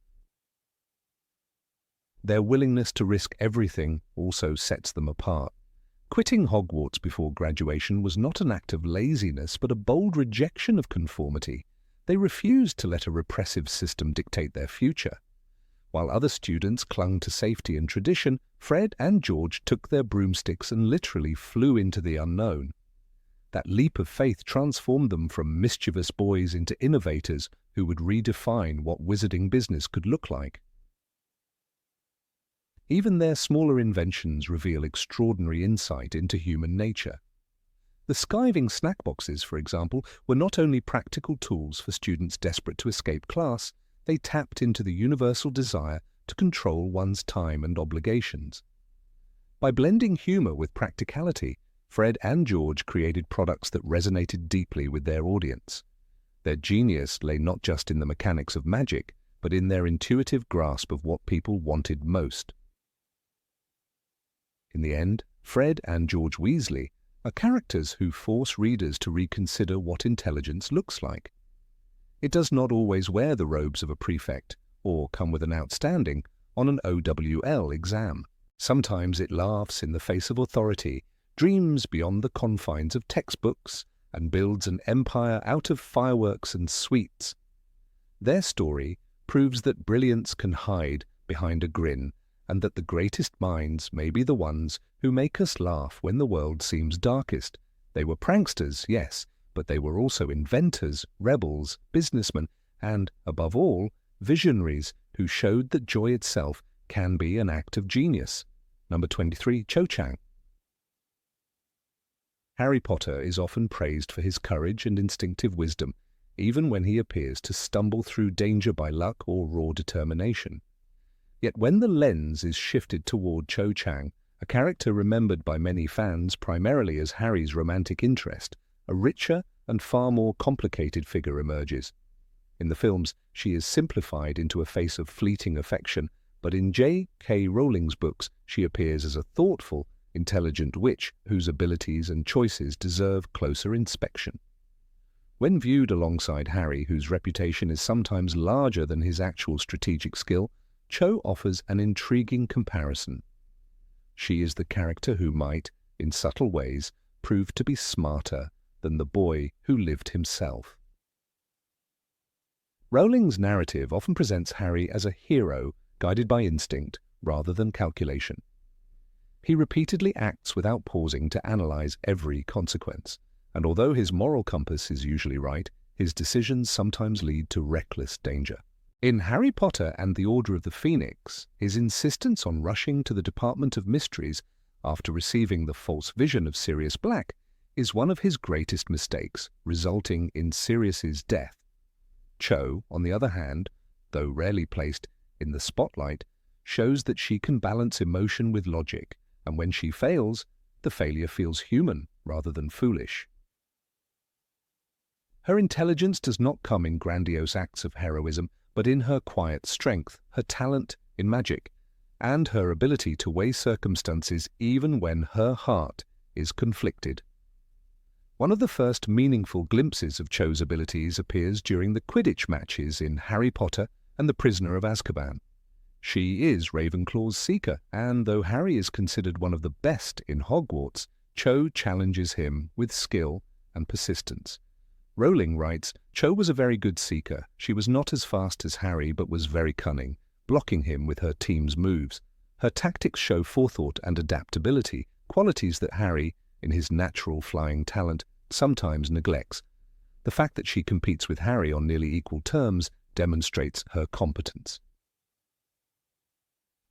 Their willingness to risk everything also sets them apart. Quitting Hogwarts before graduation was not an act of laziness, but a bold rejection of conformity. They refused to let a repressive system dictate their future. While other students clung to safety and tradition, Fred and George took their broomsticks and literally flew into the unknown. That leap of faith transformed them from mischievous boys into innovators who would redefine what wizarding business could look like. Even their smaller inventions reveal extraordinary insight into human nature. The skiving snack boxes, for example, were not only practical tools for students desperate to escape class, they tapped into the universal desire to control one's time and obligations. By blending humor with practicality, Fred and George created products that resonated deeply with their audience. Their genius lay not just in the mechanics of magic, but in their intuitive grasp of what people wanted most. In the end, Fred and George Weasley are characters who force readers to reconsider what intelligence looks like. It does not always wear the robes of a prefect or come with an outstanding on an OWL exam. Sometimes it laughs in the face of authority, dreams beyond the confines of textbooks, and builds an empire out of fireworks and sweets. Their story proves that brilliance can hide behind a grin, and that the greatest minds may be the ones who make us laugh when the world seems darkest. They were pranksters, yes, but they were also inventors, rebels, businessmen, and, above all, visionaries who showed that joy itself can be an act of genius. Number 23, Cho Chang. Harry Potter is often praised for his courage and instinctive wisdom, even when he appears to stumble through danger by luck or raw determination. Yet when the lens is shifted toward Cho Chang, a character remembered by many fans primarily as Harry's romantic interest, a richer and far more complicated figure emerges. In the films, she is simplified into a face of fleeting affection, but in J.K. Rowling's books, she appears as a thoughtful, intelligent witch whose abilities and choices deserve closer inspection. When viewed alongside Harry, whose reputation is sometimes larger than his actual strategic skill, Cho offers an intriguing comparison. She is the character who might, in subtle ways, prove to be smarter than the boy who lived himself. Rowling's narrative often presents Harry as a hero guided by instinct rather than calculation. He repeatedly acts without pausing to analyze every consequence, and although his moral compass is usually right, his decisions sometimes lead to reckless danger. In Harry Potter and the Order of the Phoenix, his insistence on rushing to the Department of Mysteries after receiving the false vision of Sirius Black is one of his greatest mistakes, resulting in Sirius's death. Cho, on the other hand, though rarely placed in the spotlight, shows that she can balance emotion with logic, and when she fails, the failure feels human rather than foolish. Her intelligence does not come in grandiose acts of heroism, but in her quiet strength, her talent in magic, and her ability to weigh circumstances even when her heart is conflicted. One of the first meaningful glimpses of Cho's abilities appears during the Quidditch matches in Harry Potter and the Prisoner of Azkaban. She is Ravenclaw's seeker, and though Harry is considered one of the best in Hogwarts, Cho challenges him with skill and persistence. Rowling writes, "Cho was a very good seeker. She was not as fast as Harry, but was very cunning, blocking him with her team's moves. Her tactics show forethought and adaptability, qualities that Harry, in his natural flying talent, sometimes neglects. The fact that she competes with Harry on nearly equal terms demonstrates her competence."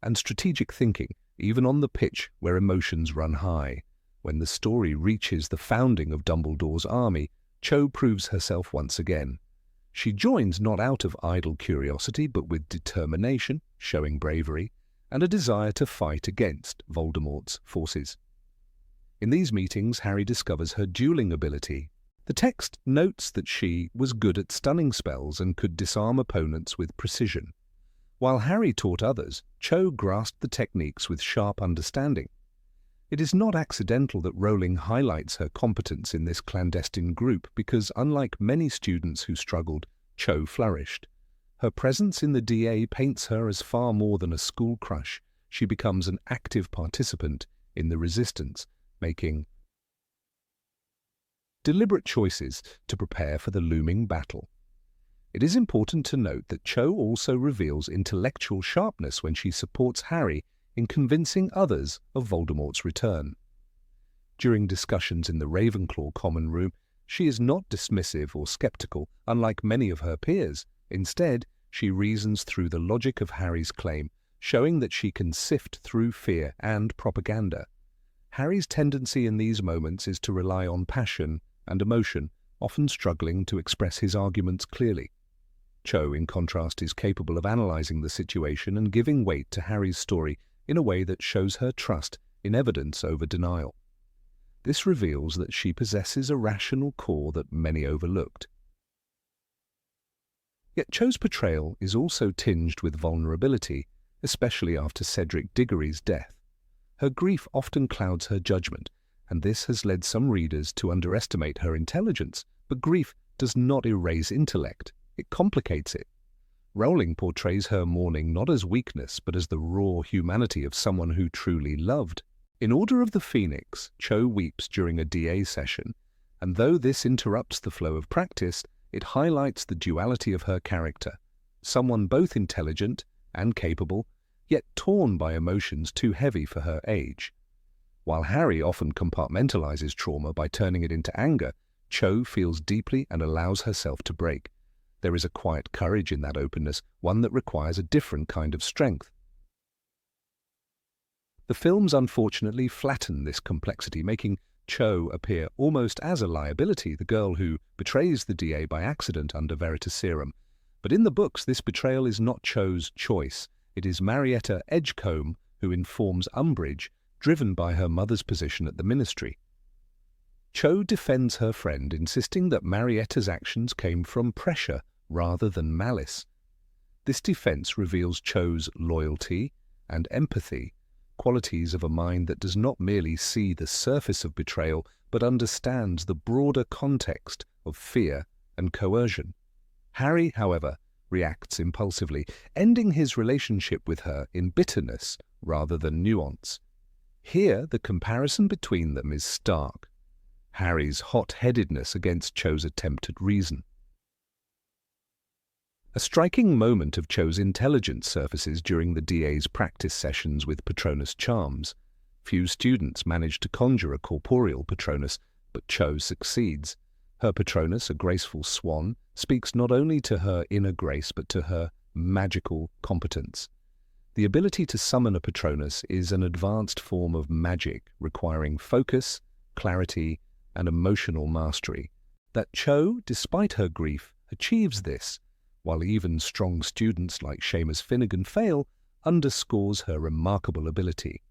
And strategic thinking, even on the pitch where emotions run high. When the story reaches the founding of Dumbledore's army, Cho proves herself once again. She joins not out of idle curiosity, but with determination, showing bravery, and a desire to fight against Voldemort's forces. In these meetings, Harry discovers her dueling ability. The text notes that she was good at stunning spells and could disarm opponents with precision. While Harry taught others, Cho grasped the techniques with sharp understanding. It is not accidental that Rowling highlights her competence in this clandestine group because, unlike many students who struggled, Cho flourished. Her presence in the DA paints her as far more than a school crush. She becomes an active participant in the resistance, making deliberate choices to prepare for the looming battle. It is important to note that Cho also reveals intellectual sharpness when she supports Harry in convincing others of Voldemort's return. During discussions in the Ravenclaw common room, she is not dismissive or skeptical, unlike many of her peers. Instead, she reasons through the logic of Harry's claim, showing that she can sift through fear and propaganda. Harry's tendency in these moments is to rely on passion and emotion, often struggling to express his arguments clearly. Cho, in contrast, is capable of analyzing the situation and giving weight to Harry's story in a way that shows her trust in evidence over denial. This reveals that she possesses a rational core that many overlooked. Yet Cho's portrayal is also tinged with vulnerability, especially after Cedric Diggory's death. Her grief often clouds her judgment, and this has led some readers to underestimate her intelligence. But grief does not erase intellect, it complicates it. Rowling portrays her mourning not as weakness, but as the raw humanity of someone who truly loved. In Order of the Phoenix, Cho weeps during a DA session, and though this interrupts the flow of practice, it highlights the duality of her character, someone both intelligent and capable, yet torn by emotions too heavy for her age. While Harry often compartmentalizes trauma by turning it into anger, Cho feels deeply and allows herself to break. There is a quiet courage in that openness, one that requires a different kind of strength. The films unfortunately flatten this complexity, making Cho appear almost as a liability, the girl who betrays the DA by accident under Veritaserum. But in the books, this betrayal is not Cho's choice. It is Marietta Edgecombe who informs Umbridge, driven by her mother's position at the ministry. Cho defends her friend, insisting that Marietta's actions came from pressure rather than malice. This defense reveals Cho's loyalty and empathy, qualities of a mind that does not merely see the surface of betrayal, but understands the broader context of fear and coercion. Harry, however, reacts impulsively, ending his relationship with her in bitterness rather than nuance. Here, the comparison between them is stark. Harry's hot-headedness against Cho's attempt at reason. A striking moment of Cho's intelligence surfaces during the DA's practice sessions with Patronus charms. Few students manage to conjure a corporeal Patronus, but Cho succeeds. Her Patronus, a graceful swan, speaks not only to her inner grace but to her magical competence. The ability to summon a Patronus is an advanced form of magic requiring focus, clarity, and emotional mastery. That Cho, despite her grief, achieves this, while even strong students like Seamus Finnegan fail, underscores her remarkable ability.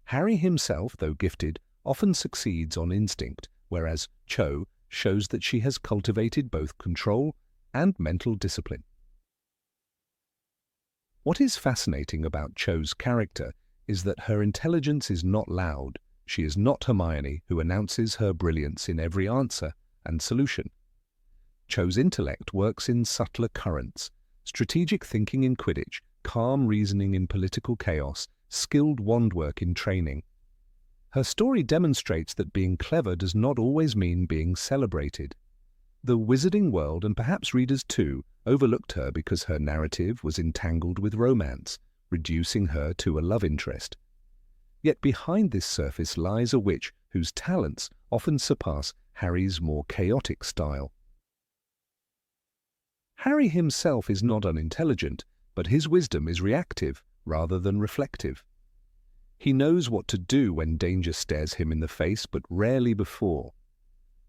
Harry himself, though gifted, often succeeds on instinct, whereas Cho shows that she has cultivated both control and mental discipline. What is fascinating about Cho's character is that her intelligence is not loud. She is not Hermione, who announces her brilliance in every answer and solution. Cho's intellect works in subtler currents, strategic thinking in Quidditch, calm reasoning in political chaos, skilled wandwork in training. Her story demonstrates that being clever does not always mean being celebrated. The wizarding world, and perhaps readers too, overlooked her because her narrative was entangled with romance, reducing her to a love interest. Yet behind this surface lies a witch whose talents often surpass Harry's more chaotic style. Harry himself is not unintelligent, but his wisdom is reactive rather than reflective. He knows what to do when danger stares him in the face, but rarely before.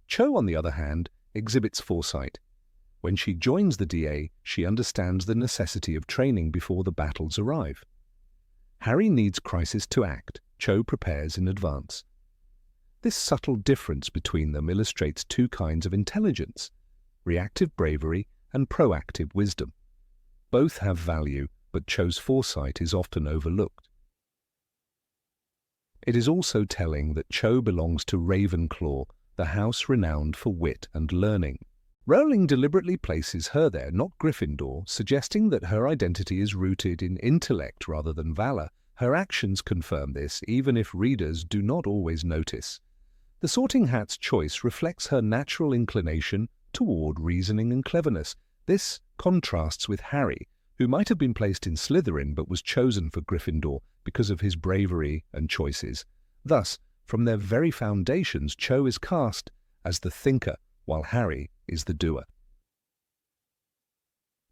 Cho, on the other hand, exhibits foresight. When she joins the DA, she understands the necessity of training before the battles arrive. Harry needs crisis to act. Cho prepares in advance. This subtle difference between them illustrates two kinds of intelligence: reactive bravery and proactive wisdom. Both have value, but Cho's foresight is often overlooked. It is also telling that Cho belongs to Ravenclaw, the house renowned for wit and learning. Rowling deliberately places her there, not Gryffindor, suggesting that her identity is rooted in intellect rather than valor. Her actions confirm this, even if readers do not always notice. The Sorting Hat's choice reflects her natural inclination toward reasoning and cleverness. This contrasts with Harry, who might have been placed in Slytherin but was chosen for Gryffindor because of his bravery and choices. Thus, from their very foundations, Cho is cast as the thinker, while Harry is the doer.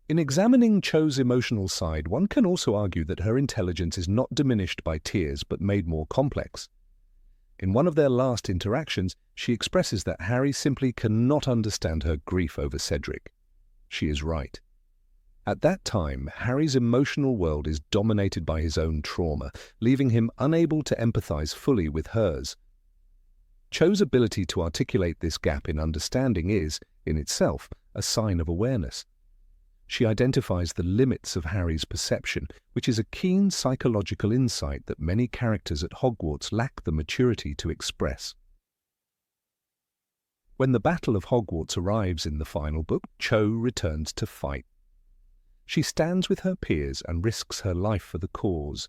In examining Cho's emotional side, one can also argue that her intelligence is not diminished by tears but made more complex. In one of their last interactions, she expresses that Harry simply cannot understand her grief over Cedric. She is right. At that time, Harry's emotional world is dominated by his own trauma, leaving him unable to empathize fully with hers. Cho's ability to articulate this gap in understanding is, in itself, a sign of awareness. She identifies the limits of Harry's perception, which is a keen psychological insight that many characters at Hogwarts lack the maturity to express. When the Battle of Hogwarts arrives in the final book, Cho returns to fight. She stands with her peers and risks her life for the cause.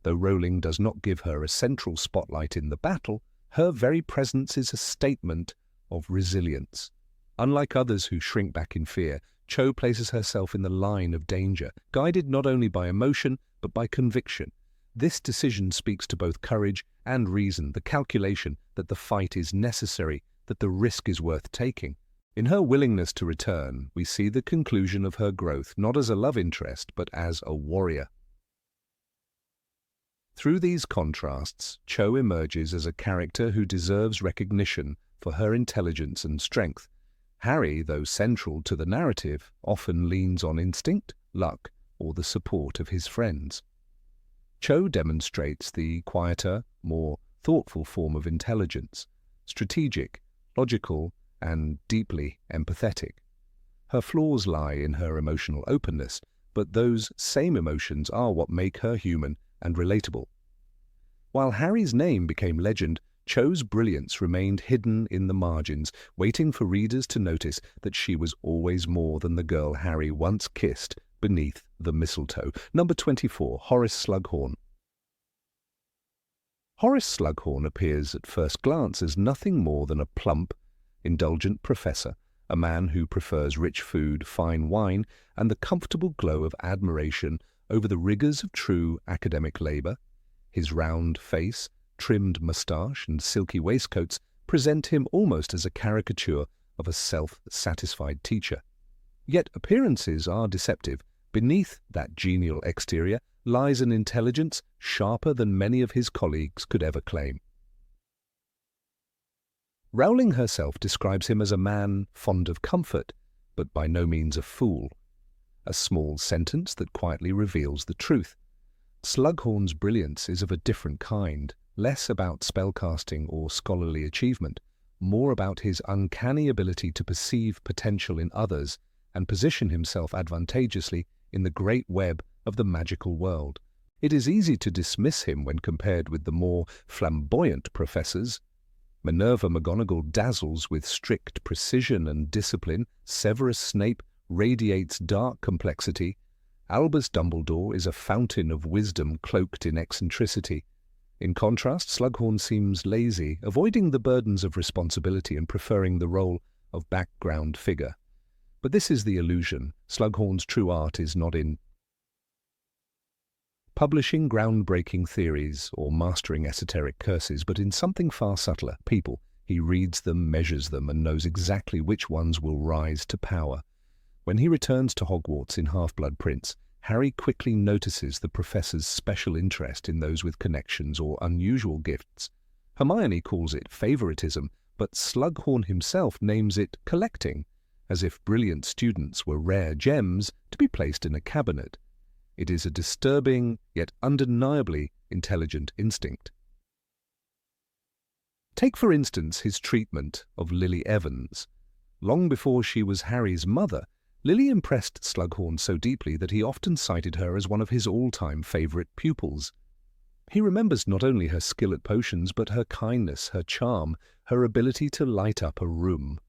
Though Rowling does not give her a central spotlight in the battle, her very presence is a statement of resilience. Unlike others who shrink back in fear, Cho places herself in the line of danger, guided not only by emotion but by conviction. This decision speaks to both courage and reason, the calculation that the fight is necessary, that the risk is worth taking. In her willingness to return, we see the conclusion of her growth, not as a love interest, but as a warrior. Through these contrasts, Cho emerges as a character who deserves recognition for her intelligence and strength. Harry, though central to the narrative, often leans on instinct, luck, or the support of his friends. Cho demonstrates the quieter, more thoughtful form of intelligence, strategic, logical, and deeply empathetic. Her flaws lie in her emotional openness, but those same emotions are what make her human and relatable. While Harry's name became legend, Cho's brilliance remained hidden in the margins, waiting for readers to notice that she was always more than the girl Harry once kissed beneath the mistletoe. Number 24, Horace Slughorn. Horace Slughorn appears at first glance as nothing more than a plump, indulgent professor, a man who prefers rich food, fine wine, and the comfortable glow of admiration over the rigors of true academic labor. His round face, trimmed moustache, and silky waistcoats present him almost as a caricature of a self-satisfied teacher. Yet appearances are deceptive. Beneath that genial exterior lies an intelligence sharper than many of his colleagues could ever claim. Rowling herself describes him as a man fond of comfort, but by no means a fool. A small sentence that quietly reveals the truth. Slughorn's brilliance is of a different kind, less about spellcasting or scholarly achievement, more about his uncanny ability to perceive potential in others and position himself advantageously in the great web of the magical world. It is easy to dismiss him when compared with the more flamboyant professors. Minerva McGonagall dazzles with strict precision and discipline. Severus Snape radiates dark complexity. Albus Dumbledore is a fountain of wisdom cloaked in eccentricity. In contrast, Slughorn seems lazy, avoiding the burdens of responsibility and preferring the role of background figure. But this is the illusion. Slughorn's true art is not in publishing groundbreaking theories or mastering esoteric curses, but in something far subtler, people. He reads them, measures them, and knows exactly which ones will rise to power. When he returns to Hogwarts in Half-Blood Prince, Harry quickly notices the professor's special interest in those with connections or unusual gifts. Hermione calls it favoritism, but Slughorn himself names it collecting, as if brilliant students were rare gems to be placed in a cabinet. It is a disturbing, yet undeniably intelligent instinct. Take, for instance, his treatment of Lily Evans. Long before she was Harry's mother, Lily impressed Slughorn so deeply that he often cited her as one of his all-time favourite pupils. He remembers not only her skill at potions, but her kindness, her charm, her ability to light up a room.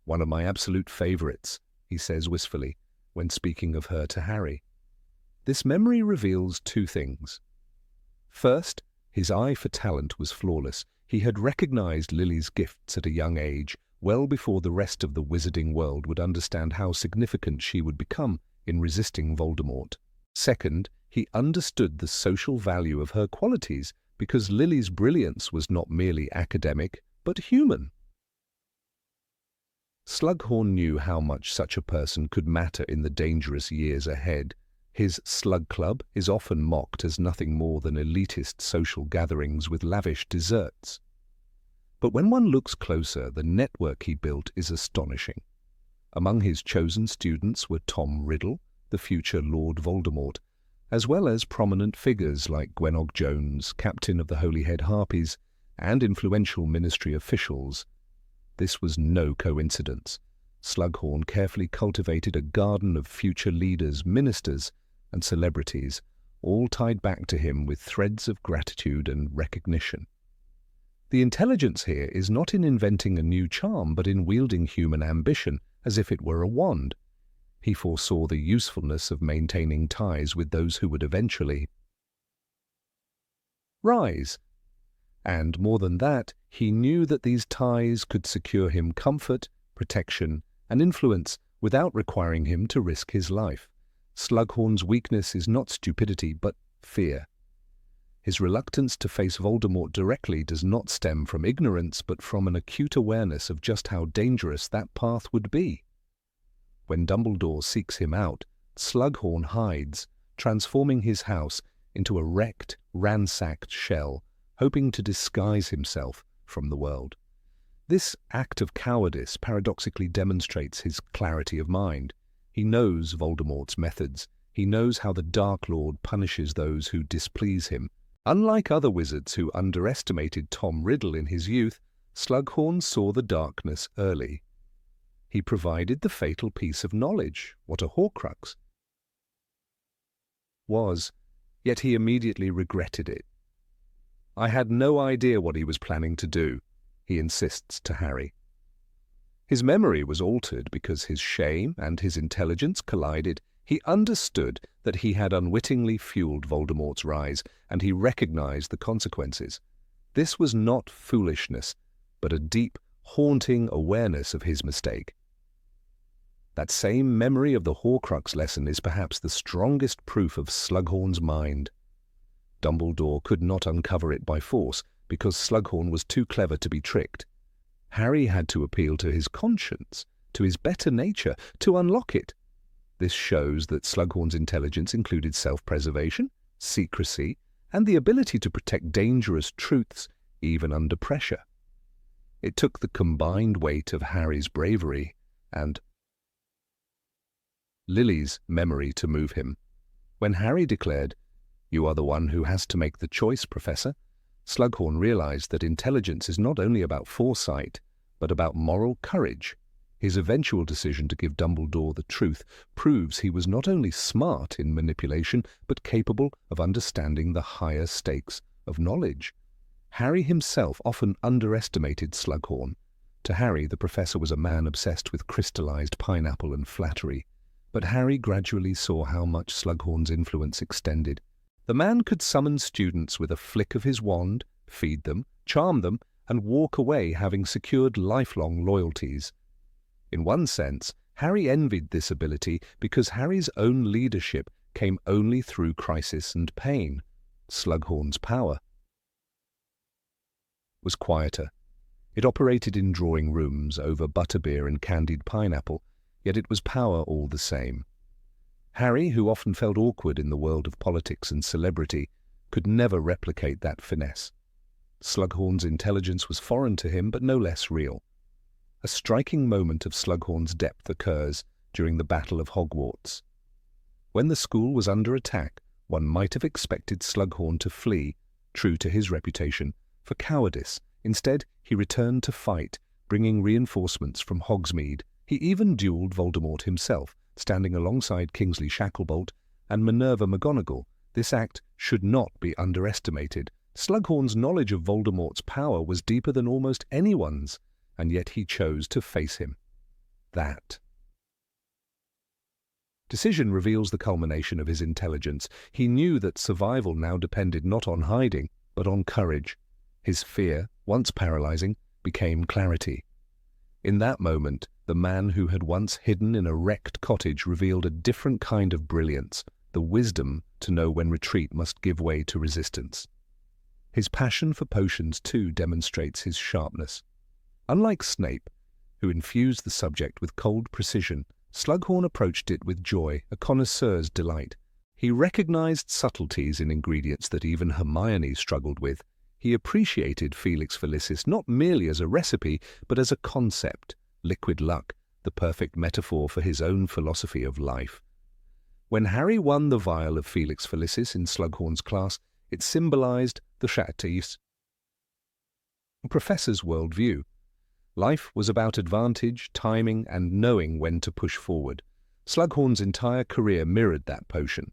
"One of my absolute favourites," he says wistfully, when speaking of her to Harry. This memory reveals two things. First, his eye for talent was flawless. He had recognized Lily's gifts at a young age, well before the rest of the wizarding world would understand how significant she would become in resisting Voldemort. Second, he understood the social value of her qualities, because Lily's brilliance was not merely academic, but human. Slughorn knew how much such a person could matter in the dangerous years ahead. His Slug Club is often mocked as nothing more than elitist social gatherings with lavish desserts. But when one looks closer, the network he built is astonishing. Among his chosen students were Tom Riddle, the future Lord Voldemort, as well as prominent figures like Gwenog Jones, captain of the Holyhead Harpies, and influential ministry officials. This was no coincidence. Slughorn carefully cultivated a garden of future leaders, ministers, and celebrities, all tied back to him with threads of gratitude and recognition. The intelligence here is not in inventing a new charm, but in wielding human ambition as if it were a wand. He foresaw the usefulness of maintaining ties with those who would eventually rise. And more than that, he knew that these ties could secure him comfort, protection, and influence without requiring him to risk his life. Slughorn's weakness is not stupidity, but fear. His reluctance to face Voldemort directly does not stem from ignorance, but from an acute awareness of just how dangerous that path would be. When Dumbledore seeks him out, Slughorn hides, transforming his house into a wrecked, ransacked shell, hoping to disguise himself from the world. This act of cowardice paradoxically demonstrates his clarity of mind. He knows Voldemort's methods. He knows how the Dark Lord punishes those who displease him. Unlike other wizards who underestimated Tom Riddle in his youth, Slughorn saw the darkness early. He provided the fatal piece of knowledge, what a Horcrux was, yet he immediately regretted it. "I had no idea what he was planning to do," he insists to Harry. His memory was altered because his shame and his intelligence collided. He understood that he had unwittingly fueled Voldemort's rise, and he recognized the consequences. This was not foolishness, but a deep, haunting awareness of his mistake. That same memory of the Horcrux lesson is perhaps the strongest proof of Slughorn's mind. Dumbledore could not uncover it by force, because Slughorn was too clever to be tricked. Harry had to appeal to his conscience, to his better nature, to unlock it. This shows that Slughorn's intelligence included self-preservation, secrecy, and the ability to protect dangerous truths even under pressure. It took the combined weight of Harry's bravery and Lily's memory to move him. When Harry declared, "You are the one who has to make the choice, Professor." Slughorn realized that intelligence is not only about foresight, but about moral courage. His eventual decision to give Dumbledore the truth proves he was not only smart in manipulation, but capable of understanding the higher stakes of knowledge. Harry himself often underestimated Slughorn. To Harry, the professor was a man obsessed with crystallized pineapple and flattery. But Harry gradually saw how much Slughorn's influence extended. The man could summon students with a flick of his wand, feed them, charm them, and walk away having secured lifelong loyalties. In one sense, Harry envied this ability because Harry's own leadership came only through crisis and pain. Slughorn's power was quieter. It operated in drawing rooms over butterbeer and candied pineapple, yet it was power all the same. Harry, who often felt awkward in the world of politics and celebrity, could never replicate that finesse. Slughorn's intelligence was foreign to him, but no less real. A striking moment of Slughorn's depth occurs during the Battle of Hogwarts. When the school was under attack, one might have expected Slughorn to flee, true to his reputation, for cowardice. Instead, he returned to fight, bringing reinforcements from Hogsmeade. He even duelled Voldemort himself, standing alongside Kingsley Shacklebolt and Minerva McGonagall. This act should not be underestimated. Slughorn's knowledge of Voldemort's power was deeper than almost anyone's, and yet he chose to face him. That decision reveals the culmination of his intelligence. He knew that survival now depended not on hiding, but on courage. His fear, once paralyzing, became clarity. In that moment, the man who had once hidden in a wrecked cottage revealed a different kind of brilliance, the wisdom to know when retreat must give way to resistance. His passion for potions, too, demonstrates his sharpness. Unlike Snape, who infused the subject with cold precision, Slughorn approached it with joy, a connoisseur's delight. He recognized subtleties in ingredients that even Hermione struggled with. He appreciated Felix Felicis not merely as a recipe, but as a concept, liquid luck, the perfect metaphor for his own philosophy of life. When Harry won the vial of Felix Felicis in Slughorn's class, it symbolized the Chateau's professor's worldview. Life was about advantage, timing, and knowing when to push forward. Slughorn's entire career mirrored that potion.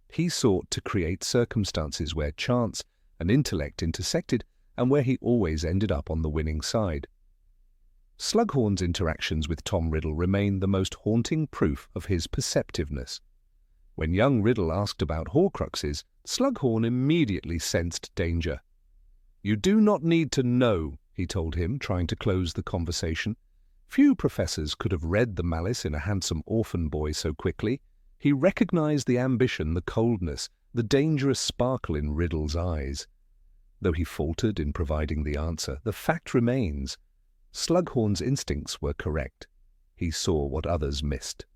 He sought to create circumstances where chance and intellect intersected, and where he always ended up on the winning side. Slughorn's interactions with Tom Riddle remain the most haunting proof of his perceptiveness. When young Riddle asked about Horcruxes, Slughorn immediately sensed danger. "You do not need to know," he told him, trying to close the conversation. Few professors could have read the malice in a handsome orphan boy so quickly. He recognized the ambition, the coldness, the dangerous sparkle in Riddle's eyes. Though he faltered in providing the answer, the fact remains. Slughorn's instincts were correct. He saw what others missed.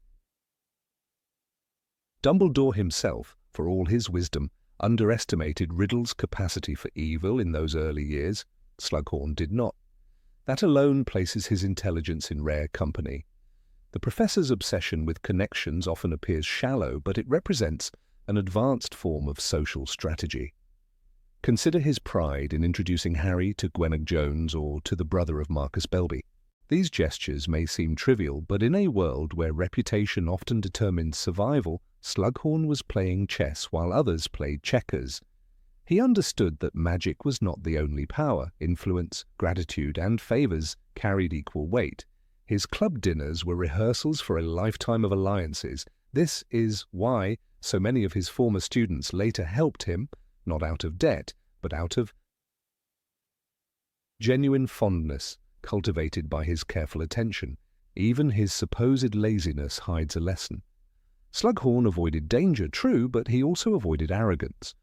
Dumbledore himself, for all his wisdom, underestimated Riddle's capacity for evil in those early years. Slughorn did not. That alone places his intelligence in rare company. The professor's obsession with connections often appears shallow, but it represents an advanced form of social strategy. Consider his pride in introducing Harry to Gwennock Jones or to the brother of Marcus Belby. These gestures may seem trivial, but in a world where reputation often determines survival, Slughorn was playing chess while others played checkers. He understood that magic was not the only power. Influence, gratitude, and favors carried equal weight. His club dinners were rehearsals for a lifetime of alliances. This is why so many of his former students later helped him, not out of debt, but out of genuine fondness cultivated by his careful attention. Even his supposed laziness hides a lesson. Slughorn avoided danger, true, but he also avoided arrogance.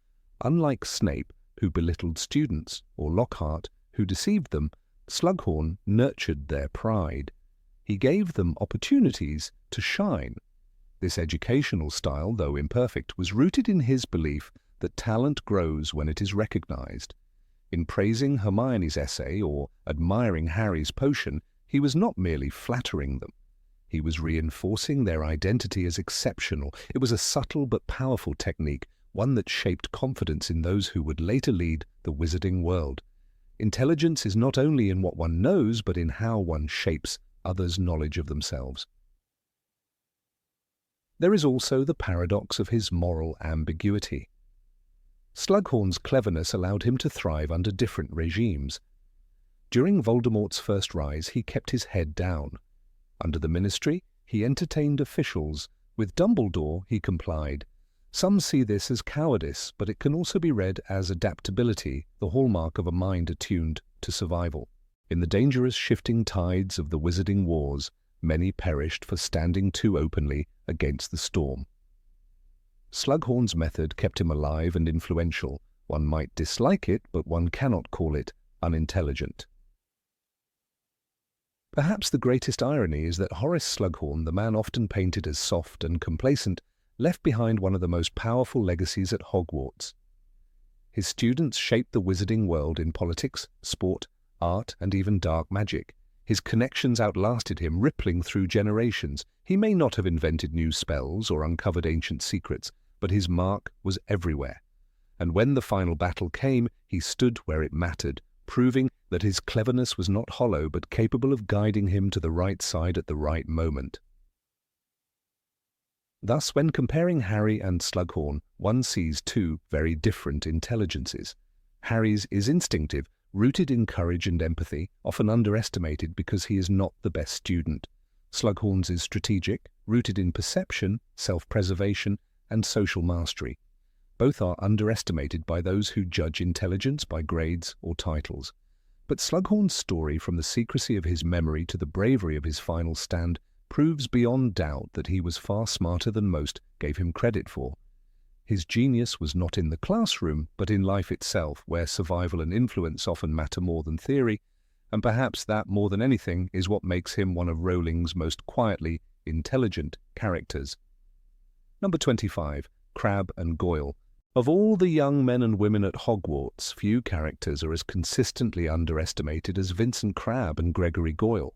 Unlike Snape, who belittled students, or Lockhart, who deceived them, Slughorn nurtured their pride. He gave them opportunities to shine. This educational style, though imperfect, was rooted in his belief that talent grows when it is recognized. In praising Hermione's essay or admiring Harry's potion, he was not merely flattering them. He was reinforcing their identity as exceptional. It was a subtle but powerful technique, one that shaped confidence in those who would later lead the wizarding world. Intelligence is not only in what one knows, but in how one shapes others' knowledge of themselves. There is also the paradox of his moral ambiguity. Slughorn's cleverness allowed him to thrive under different regimes. During Voldemort's first rise, he kept his head down. Under the Ministry, he entertained officials. With Dumbledore, he complied. Some see this as cowardice, but it can also be read as adaptability, the hallmark of a mind attuned to survival. In the dangerous shifting tides of the wizarding wars, many perished for standing too openly against the storm. Slughorn's method kept him alive and influential. One might dislike it, but one cannot call it unintelligent. Perhaps the greatest irony is that Horace Slughorn, the man often painted as soft and complacent, left behind one of the most powerful legacies at Hogwarts. His students shaped the wizarding world in politics, sport, art, and even dark magic. His connections outlasted him, rippling through generations. He may not have invented new spells or uncovered ancient secrets, but his mark was everywhere. And when the final battle came, he stood where it mattered, proving that his cleverness was not hollow but capable of guiding him to the right side at the right moment. Thus, when comparing Harry and Slughorn, one sees two very different intelligences. Harry's is instinctive, rooted in courage and empathy, often underestimated because he is not the best student. Slughorn's is strategic, rooted in perception, self-preservation, and social mastery. Both are underestimated by those who judge intelligence by grades or titles. But Slughorn's story, from the secrecy of his memory to the bravery of his final stand, proves beyond doubt that he was far smarter than most gave him credit for. His genius was not in the classroom, but in life itself, where survival and influence often matter more than theory, and perhaps that, more than anything, is what makes him one of Rowling's most quietly intelligent characters. Number 25. Crabbe and Goyle. Of all the young men and women at Hogwarts, few characters are as consistently underestimated as Vincent Crabbe and Gregory Goyle.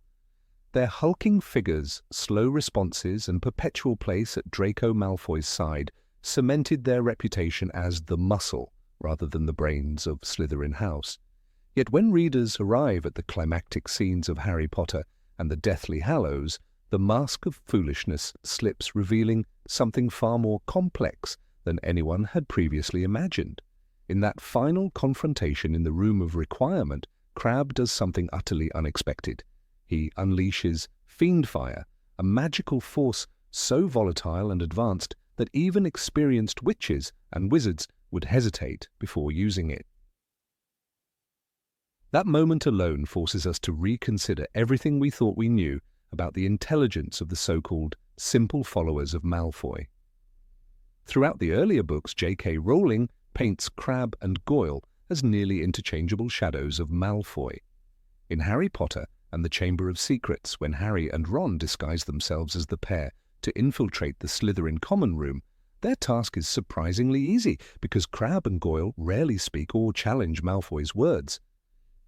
Their hulking figures, slow responses, and perpetual place at Draco Malfoy's side cemented their reputation as the muscle rather than the brains of Slytherin House. Yet when readers arrive at the climactic scenes of Harry Potter and the Deathly Hallows, the mask of foolishness slips, revealing something far more complex than anyone had previously imagined. In that final confrontation in the Room of Requirement, Crabbe does something utterly unexpected. He unleashes Fiendfire, a magical force so volatile and advanced that even experienced witches and wizards would hesitate before using it. That moment alone forces us to reconsider everything we thought we knew about the intelligence of the so-called simple followers of Malfoy. Throughout the earlier books, J.K. Rowling paints Crabbe and Goyle as nearly interchangeable shadows of Malfoy. In Harry Potter and the Chamber of Secrets, when Harry and Ron disguise themselves as the pair to infiltrate the Slytherin common room, their task is surprisingly easy because Crabbe and Goyle rarely speak or challenge Malfoy's words.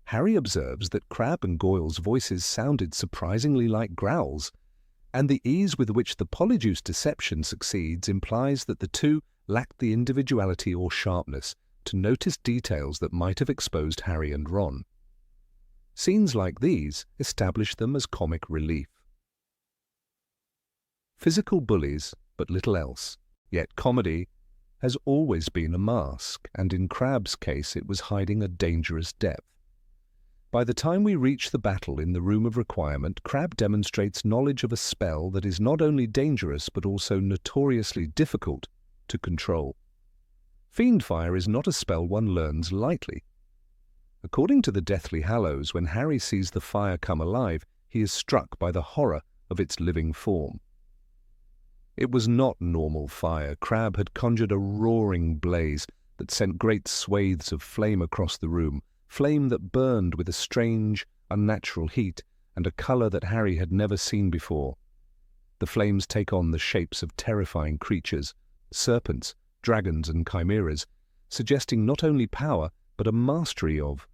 Harry observes that Crabbe and Goyle's voices sounded surprisingly like growls, and the ease with which the Polyjuice deception succeeds implies that the two lacked the individuality or sharpness to notice details that might have exposed Harry and Ron. Scenes like these establish them as comic relief. Physical bullies, but little else, yet comedy has always been a mask, and in Crabbe's case it was hiding a dangerous depth. By the time we reach the battle in the Room of Requirement, Crabbe demonstrates knowledge of a spell that is not only dangerous but also notoriously difficult to control. Fiendfire is not a spell one learns lightly. According to the Deathly Hallows, when Harry sees the fire come alive, he is struck by the horror of its living form. It was not normal fire. Crabbe had conjured a roaring blaze that sent great swathes of flame across the room, flame that burned with a strange, unnatural heat and a colour that Harry had never seen before. The flames take on the shapes of terrifying creatures, serpents, dragons and chimeras, suggesting not only power but a mastery of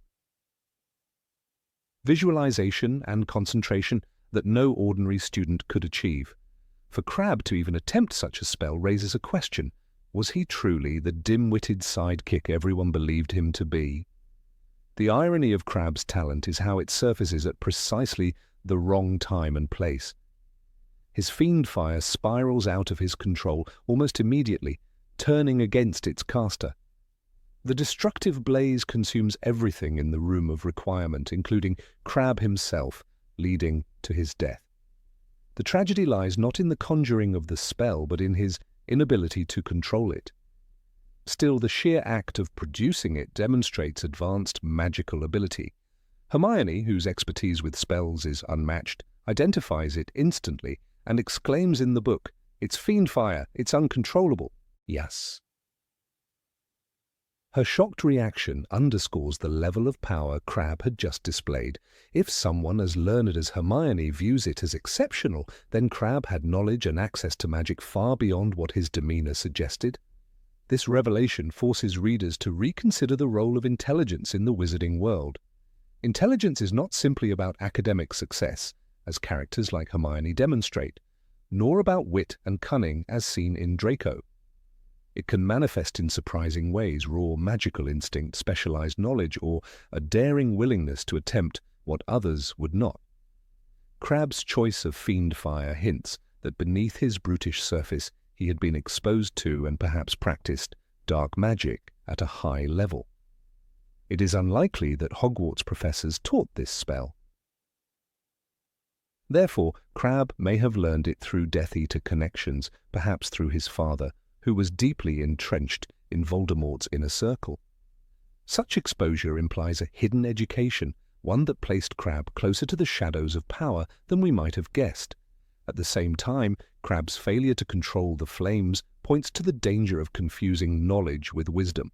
visualization and concentration that no ordinary student could achieve. For Crabbe to even attempt such a spell raises a question: Was he truly the dim-witted sidekick everyone believed him to be? The irony of Crabbe's talent is how it surfaces at precisely the wrong time and place. His fiend fire spirals out of his control almost immediately, turning against its caster. The destructive blaze consumes everything in the room of requirement, including Crabbe himself, leading to his death. The tragedy lies not in the conjuring of the spell, but in his inability to control it. Still, the sheer act of producing it demonstrates advanced magical ability. Hermione, whose expertise with spells is unmatched, identifies it instantly and exclaims in the book, "It's fiend fire, it's uncontrollable." Yes. Her shocked reaction underscores the level of power Crabbe had just displayed. If someone as learned as Hermione views it as exceptional, then Crabbe had knowledge and access to magic far beyond what his demeanor suggested. This revelation forces readers to reconsider the role of intelligence in the wizarding world. Intelligence is not simply about academic success, as characters like Hermione demonstrate, nor about wit and cunning as seen in Draco. It can manifest in surprising ways: raw magical instinct, specialized knowledge, or a daring willingness to attempt what others would not. Crabbe's choice of fiend fire hints that beneath his brutish surface he had been exposed to and perhaps practiced dark magic at a high level. It is unlikely that Hogwarts professors taught this spell. Therefore, Crabbe may have learned it through Death Eater connections, perhaps through his father, who was deeply entrenched in Voldemort's inner circle. Such exposure implies a hidden education, one that placed Crabbe closer to the shadows of power than we might have guessed. At the same time, Crabbe's failure to control the flames points to the danger of confusing knowledge with wisdom.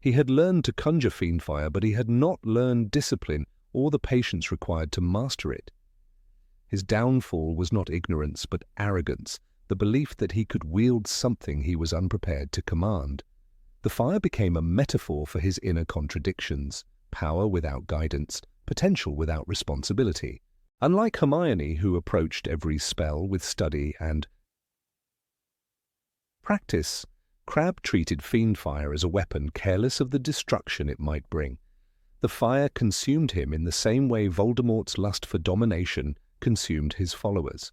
He had learned to conjure fiendfire, but he had not learned discipline or the patience required to master it. His downfall was not ignorance, but arrogance, the belief that he could wield something he was unprepared to command. The fire became a metaphor for his inner contradictions: power without guidance, potential without responsibility. Unlike Hermione, who approached every spell with study and practice, Crabbe treated fiendfire as a weapon, careless of the destruction it might bring. The fire consumed him in the same way Voldemort's lust for domination consumed his followers.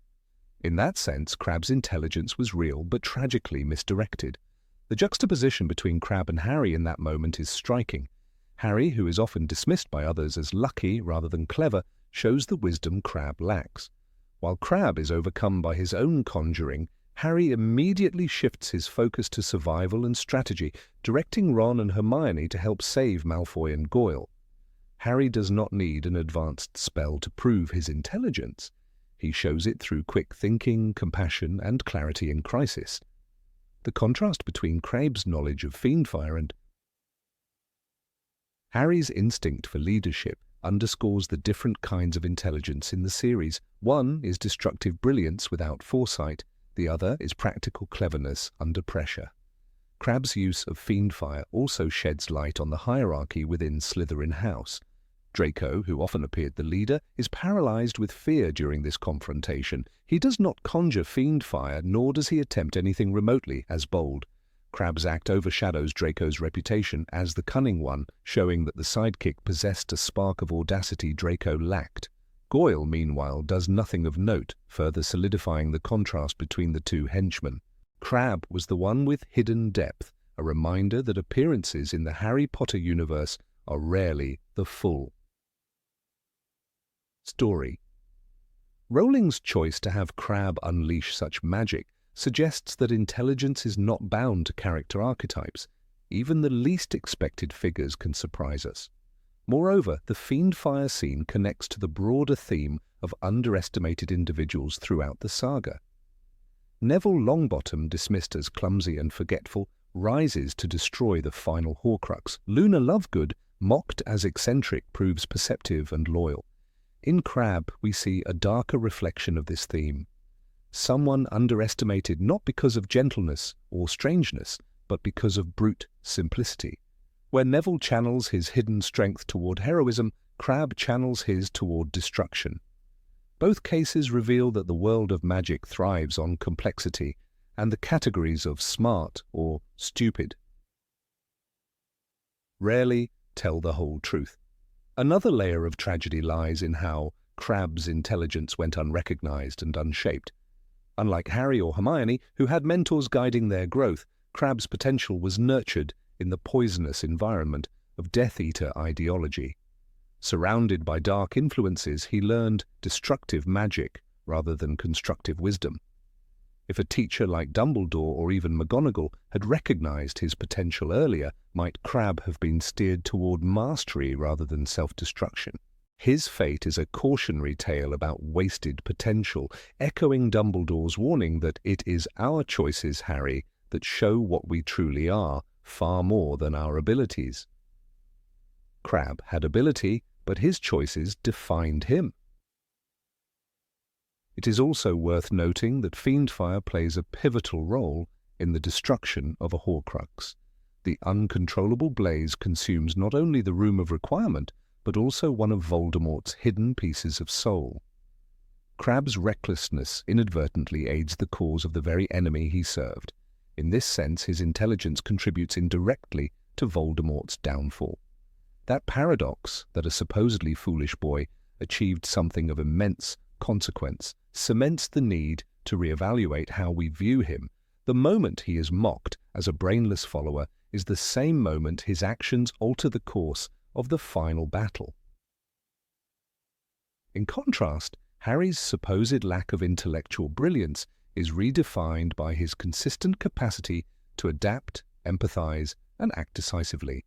In that sense, Crabbe's intelligence was real but tragically misdirected. The juxtaposition between Crabbe and Harry in that moment is striking. Harry, who is often dismissed by others as lucky rather than clever, shows the wisdom Crabbe lacks. While Crabbe is overcome by his own conjuring, Harry immediately shifts his focus to survival and strategy, directing Ron and Hermione to help save Malfoy and Goyle. Harry does not need an advanced spell to prove his intelligence. He shows it through quick thinking, compassion, and clarity in crisis. The contrast between Crabbe's knowledge of fiendfire and Harry's instinct for leadership underscores the different kinds of intelligence in the series. One is destructive brilliance without foresight, the other is practical cleverness under pressure. Crabbe's use of fiendfire also sheds light on the hierarchy within Slytherin House. Draco, who often appeared the leader, is paralyzed with fear during this confrontation. He does not conjure fiendfire, nor does he attempt anything remotely as bold. Crabbe's act overshadows Draco's reputation as the cunning one, showing that the sidekick possessed a spark of audacity Draco lacked. Goyle, meanwhile, does nothing of note, further solidifying the contrast between the two henchmen. Crabbe was the one with hidden depth, a reminder that appearances in the Harry Potter universe are rarely the full story. Rowling's choice to have Crabbe unleash such magic suggests that intelligence is not bound to character archetypes. Even the least expected figures can surprise us. Moreover, the fiendfire scene connects to the broader theme of underestimated individuals throughout the saga. Neville Longbottom, dismissed as clumsy and forgetful, rises to destroy the final Horcrux. Luna Lovegood, mocked as eccentric, proves perceptive and loyal. In Crabbe, we see a darker reflection of this theme. Someone underestimated not because of gentleness or strangeness, but because of brute simplicity. Where Neville channels his hidden strength toward heroism, Crabbe channels his toward destruction. Both cases reveal that the world of magic thrives on complexity, and the categories of smart or stupid. Rarely tell the whole truth. Another layer of tragedy lies in how Crabbe's intelligence went unrecognized and unshaped. Unlike Harry or Hermione, who had mentors guiding their growth, Crabbe's potential was nurtured in the poisonous environment of Death Eater ideology. Surrounded by dark influences, he learned destructive magic rather than constructive wisdom. If a teacher like Dumbledore or even McGonagall had recognized his potential earlier, might Crabbe have been steered toward mastery rather than self-destruction? His fate is a cautionary tale about wasted potential, echoing Dumbledore's warning that it is our choices, Harry, that show what we truly are, far more than our abilities. Crabbe had ability, but his choices defined him. It is also worth noting that Fiendfire plays a pivotal role in the destruction of a Horcrux. The uncontrollable blaze consumes not only the Room of Requirement, but also one of Voldemort's hidden pieces of soul. Crabbe's recklessness inadvertently aids the cause of the very enemy he served. In this sense, his intelligence contributes indirectly to Voldemort's downfall. That paradox, that a supposedly foolish boy achieved something of immense consequence, cements the need to reevaluate how we view him. The moment he is mocked as a brainless follower is the same moment his actions alter the course of the final battle. In contrast, Harry's supposed lack of intellectual brilliance is redefined by his consistent capacity to adapt, empathize, and act decisively.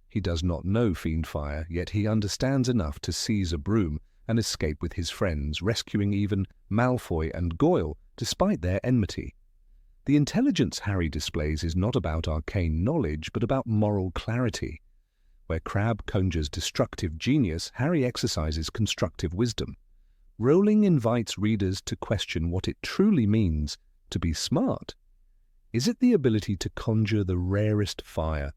He does not know Fiendfire, yet he understands enough to seize a broom and escape with his friends, rescuing even Malfoy and Goyle despite their enmity. The intelligence Harry displays is not about arcane knowledge, but about moral clarity. Where Crabbe conjures destructive genius, Harry exercises constructive wisdom. Rowling invites readers to question what it truly means to be smart. Is it the ability to conjure the rarest fire,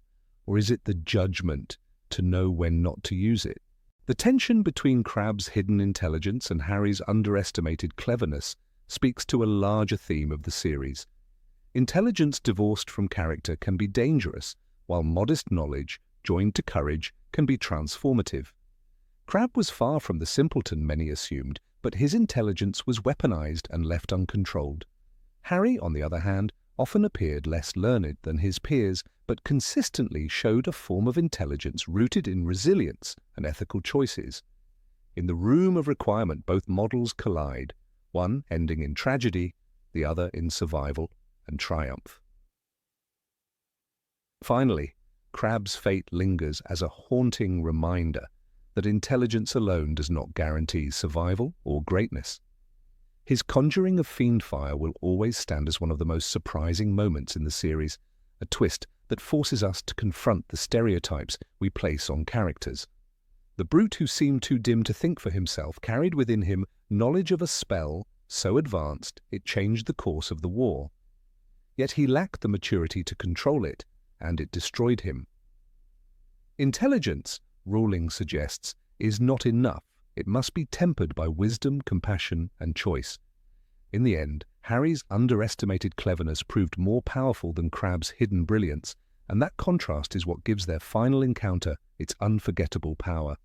or is it the judgment to know when not to use it? The tension between Crabbe's hidden intelligence and Harry's underestimated cleverness speaks to a larger theme of the series. Intelligence divorced from character can be dangerous, while modest knowledge, joined to courage, can be transformative. Crabbe was far from the simpleton many assumed, but his intelligence was weaponized and left uncontrolled. Harry, on the other hand, often appeared less learned than his peers, but consistently showed a form of intelligence rooted in resilience and ethical choices. In the Room of Requirement, both models collide, one ending in tragedy, the other in survival and triumph. Finally, Crabbe's fate lingers as a haunting reminder that intelligence alone does not guarantee survival or greatness. His conjuring of Fiendfire will always stand as one of the most surprising moments in the series, a twist that forces us to confront the stereotypes we place on characters. The brute who seemed too dim to think for himself carried within him knowledge of a spell so advanced it changed the course of the war. Yet he lacked the maturity to control it, and it destroyed him. Intelligence, Rowling suggests, is not enough. It must be tempered by wisdom, compassion, and choice. In the end, Harry's underestimated cleverness proved more powerful than Crabbe's hidden brilliance, and that contrast is what gives their final encounter its unforgettable power.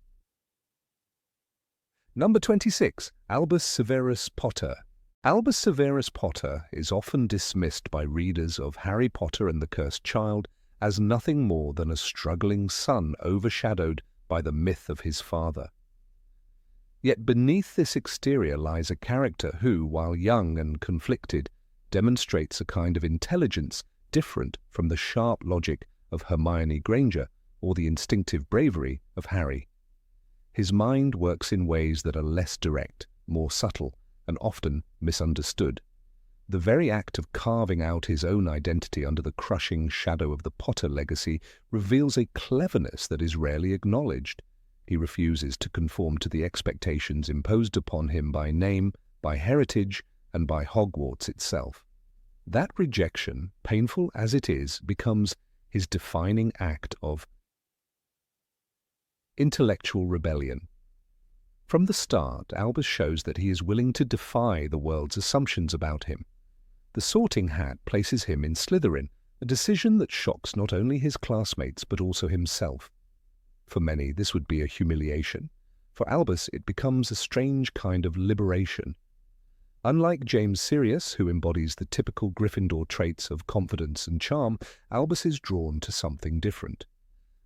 Number 26. Albus Severus Potter. Albus Severus Potter is often dismissed by readers of Harry Potter and the Cursed Child as nothing more than a struggling son overshadowed by the myth of his father. Yet beneath this exterior lies a character who, while young and conflicted, demonstrates a kind of intelligence different from the sharp logic of Hermione Granger or the instinctive bravery of Harry. His mind works in ways that are less direct, more subtle, and often misunderstood. The very act of carving out his own identity under the crushing shadow of the Potter legacy reveals a cleverness that is rarely acknowledged. He refuses to conform to the expectations imposed upon him by name, by heritage, and by Hogwarts itself. That rejection, painful as it is, becomes his defining act of intellectual rebellion. From the start, Albus shows that he is willing to defy the world's assumptions about him. The sorting hat places him in Slytherin, a decision that shocks not only his classmates but also himself. For many, this would be a humiliation. For Albus, it becomes a strange kind of liberation. Unlike James Sirius, who embodies the typical Gryffindor traits of confidence and charm, Albus is drawn to something different.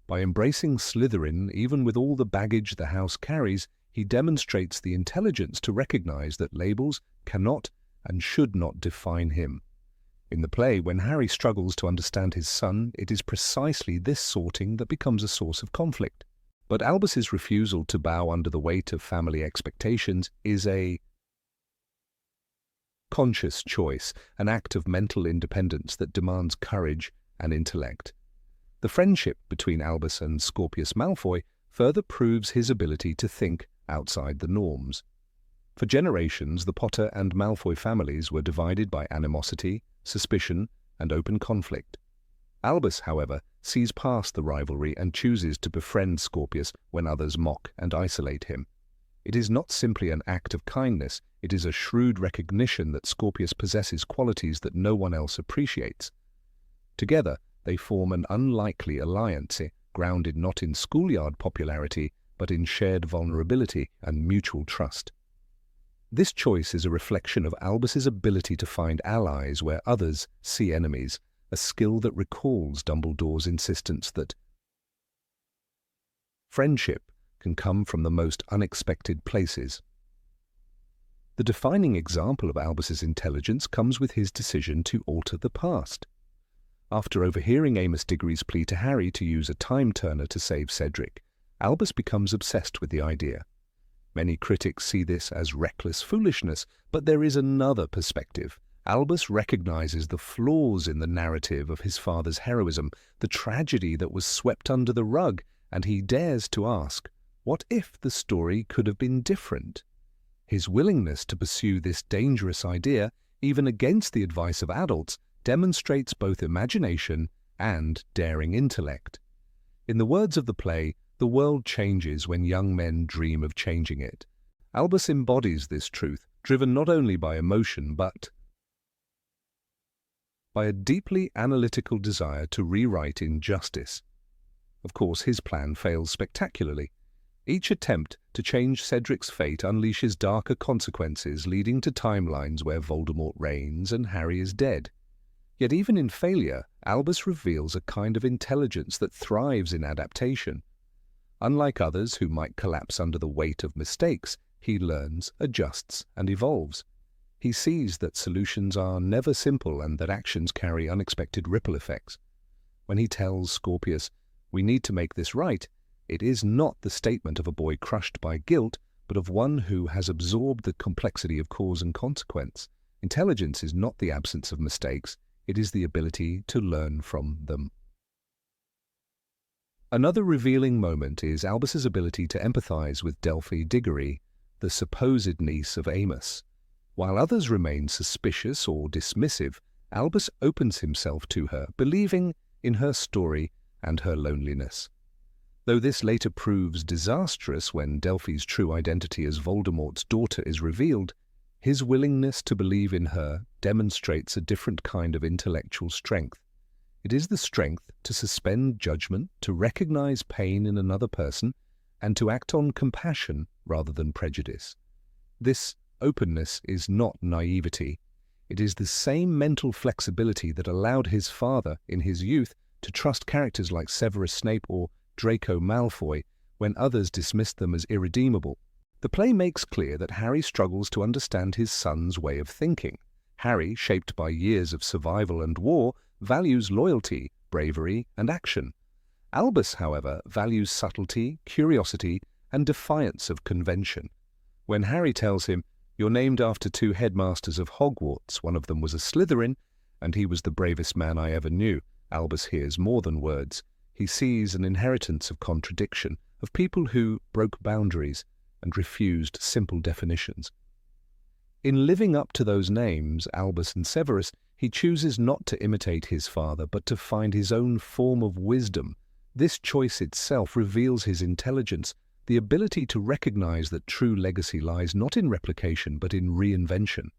By embracing Slytherin, even with all the baggage the house carries, he demonstrates the intelligence to recognize that labels cannot and should not define him. In the play, when Harry struggles to understand his son, it is precisely this sorting that becomes a source of conflict. But Albus's refusal to bow under the weight of family expectations is a conscious choice, an act of mental independence that demands courage and intellect. The friendship between Albus and Scorpius Malfoy further proves his ability to think outside the norms. For generations, the Potter and Malfoy families were divided by animosity, suspicion, and open conflict. Albus, however, sees past the rivalry and chooses to befriend Scorpius when others mock and isolate him. It is not simply an act of kindness, it is a shrewd recognition that Scorpius possesses qualities that no one else appreciates. Together, they form an unlikely alliance, grounded not in schoolyard popularity, but in shared vulnerability and mutual trust. This choice is a reflection of Albus's ability to find allies where others see enemies, a skill that recalls Dumbledore's insistence that friendship can come from the most unexpected places. The defining example of Albus's intelligence comes with his decision to alter the past. After overhearing Amos Diggory's plea to Harry to use a time-turner to save Cedric, Albus becomes obsessed with the idea. Many critics see this as reckless foolishness, but there is another perspective. Albus recognizes the flaws in the narrative of his father's heroism, the tragedy that was swept under the rug, and he dares to ask, what if the story could have been different? His willingness to pursue this dangerous idea, even against the advice of adults, demonstrates both imagination and daring intellect. In the words of the play, the world changes when young men dream of changing it. Albus embodies this truth, driven not only by emotion but by a deeply analytical desire to rewrite injustice. Of course, his plan fails spectacularly. Each attempt to change Cedric's fate unleashes darker consequences, leading to timelines where Voldemort reigns and Harry is dead. Yet even in failure, Albus reveals a kind of intelligence that thrives in adaptation. Unlike others who might collapse under the weight of mistakes, he learns, adjusts, and evolves. He sees that solutions are never simple and that actions carry unexpected ripple effects. When he tells Scorpius, "We need to make this right," it is not the statement of a boy crushed by guilt, but of one who has absorbed the complexity of cause and consequence. Intelligence is not the absence of mistakes, it is the ability to learn from them. Another revealing moment is Albus's ability to empathize with Delphi Diggory, the supposed niece of Amos. While others remain suspicious or dismissive, Albus opens himself to her, believing in her story and her loneliness. Though this later proves disastrous when Delphi's true identity as Voldemort's daughter is revealed, his willingness to believe in her demonstrates a different kind of intellectual strength. It is the strength to suspend judgment, to recognize pain in another person, and to act on compassion rather than prejudice. This openness is not naivety. It is the same mental flexibility that allowed his father, in his youth, to trust characters like Severus Snape or Draco Malfoy when others dismissed them as irredeemable. The play makes clear that Harry struggles to understand his son's way of thinking. Harry, shaped by years of survival and war, values loyalty, bravery, and action. Albus, however, values subtlety, curiosity, and defiance of convention. When Harry tells him, "You're named after 2 headmasters of Hogwarts, one of them was a Slytherin, and he was the bravest man I ever knew," Albus hears more than words. He sees an inheritance of contradiction, of people who broke boundaries and refused simple definitions. In living up to those names, Albus and Severus, he chooses not to imitate his father, but to find his own form of wisdom. This choice itself reveals his intelligence, the ability to recognize that true legacy lies not in replication, but in reinvention.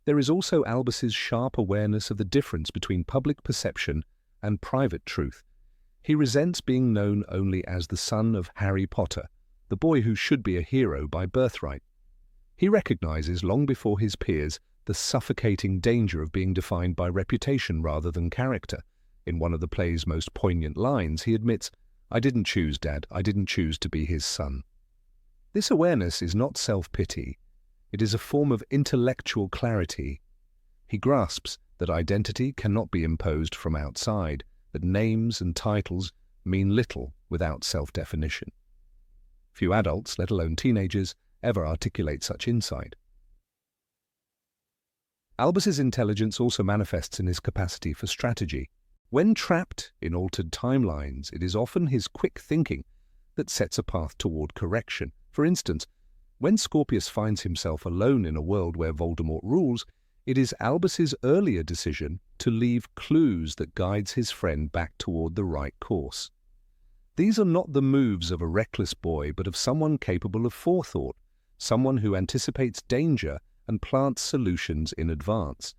There is also Albus's sharp awareness of the difference between public perception and private truth. He resents being known only as the son of Harry Potter, the boy who should be a hero by birthright. He recognizes, long before his peers, the suffocating danger of being defined by reputation rather than character. In one of the play's most poignant lines, he admits, "I didn't choose Dad, I didn't choose to be his son." This awareness is not self-pity. It is a form of intellectual clarity. He grasps that identity cannot be imposed from outside, that names and titles mean little without self-definition. Few adults, let alone teenagers, ever articulate such insight. Albus's intelligence also manifests in his capacity for strategy. When trapped in altered timelines, it is often his quick thinking that sets a path toward correction. For instance, when Scorpius finds himself alone in a world where Voldemort rules, it is Albus's earlier decision to leave clues that guides his friend back toward the right course. These are not the moves of a reckless boy, but of someone capable of forethought, someone who anticipates danger and plants solutions in advance.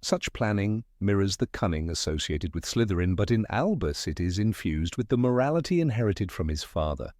Such planning mirrors the cunning associated with Slytherin, but in Albus it is infused with the morality inherited from his father.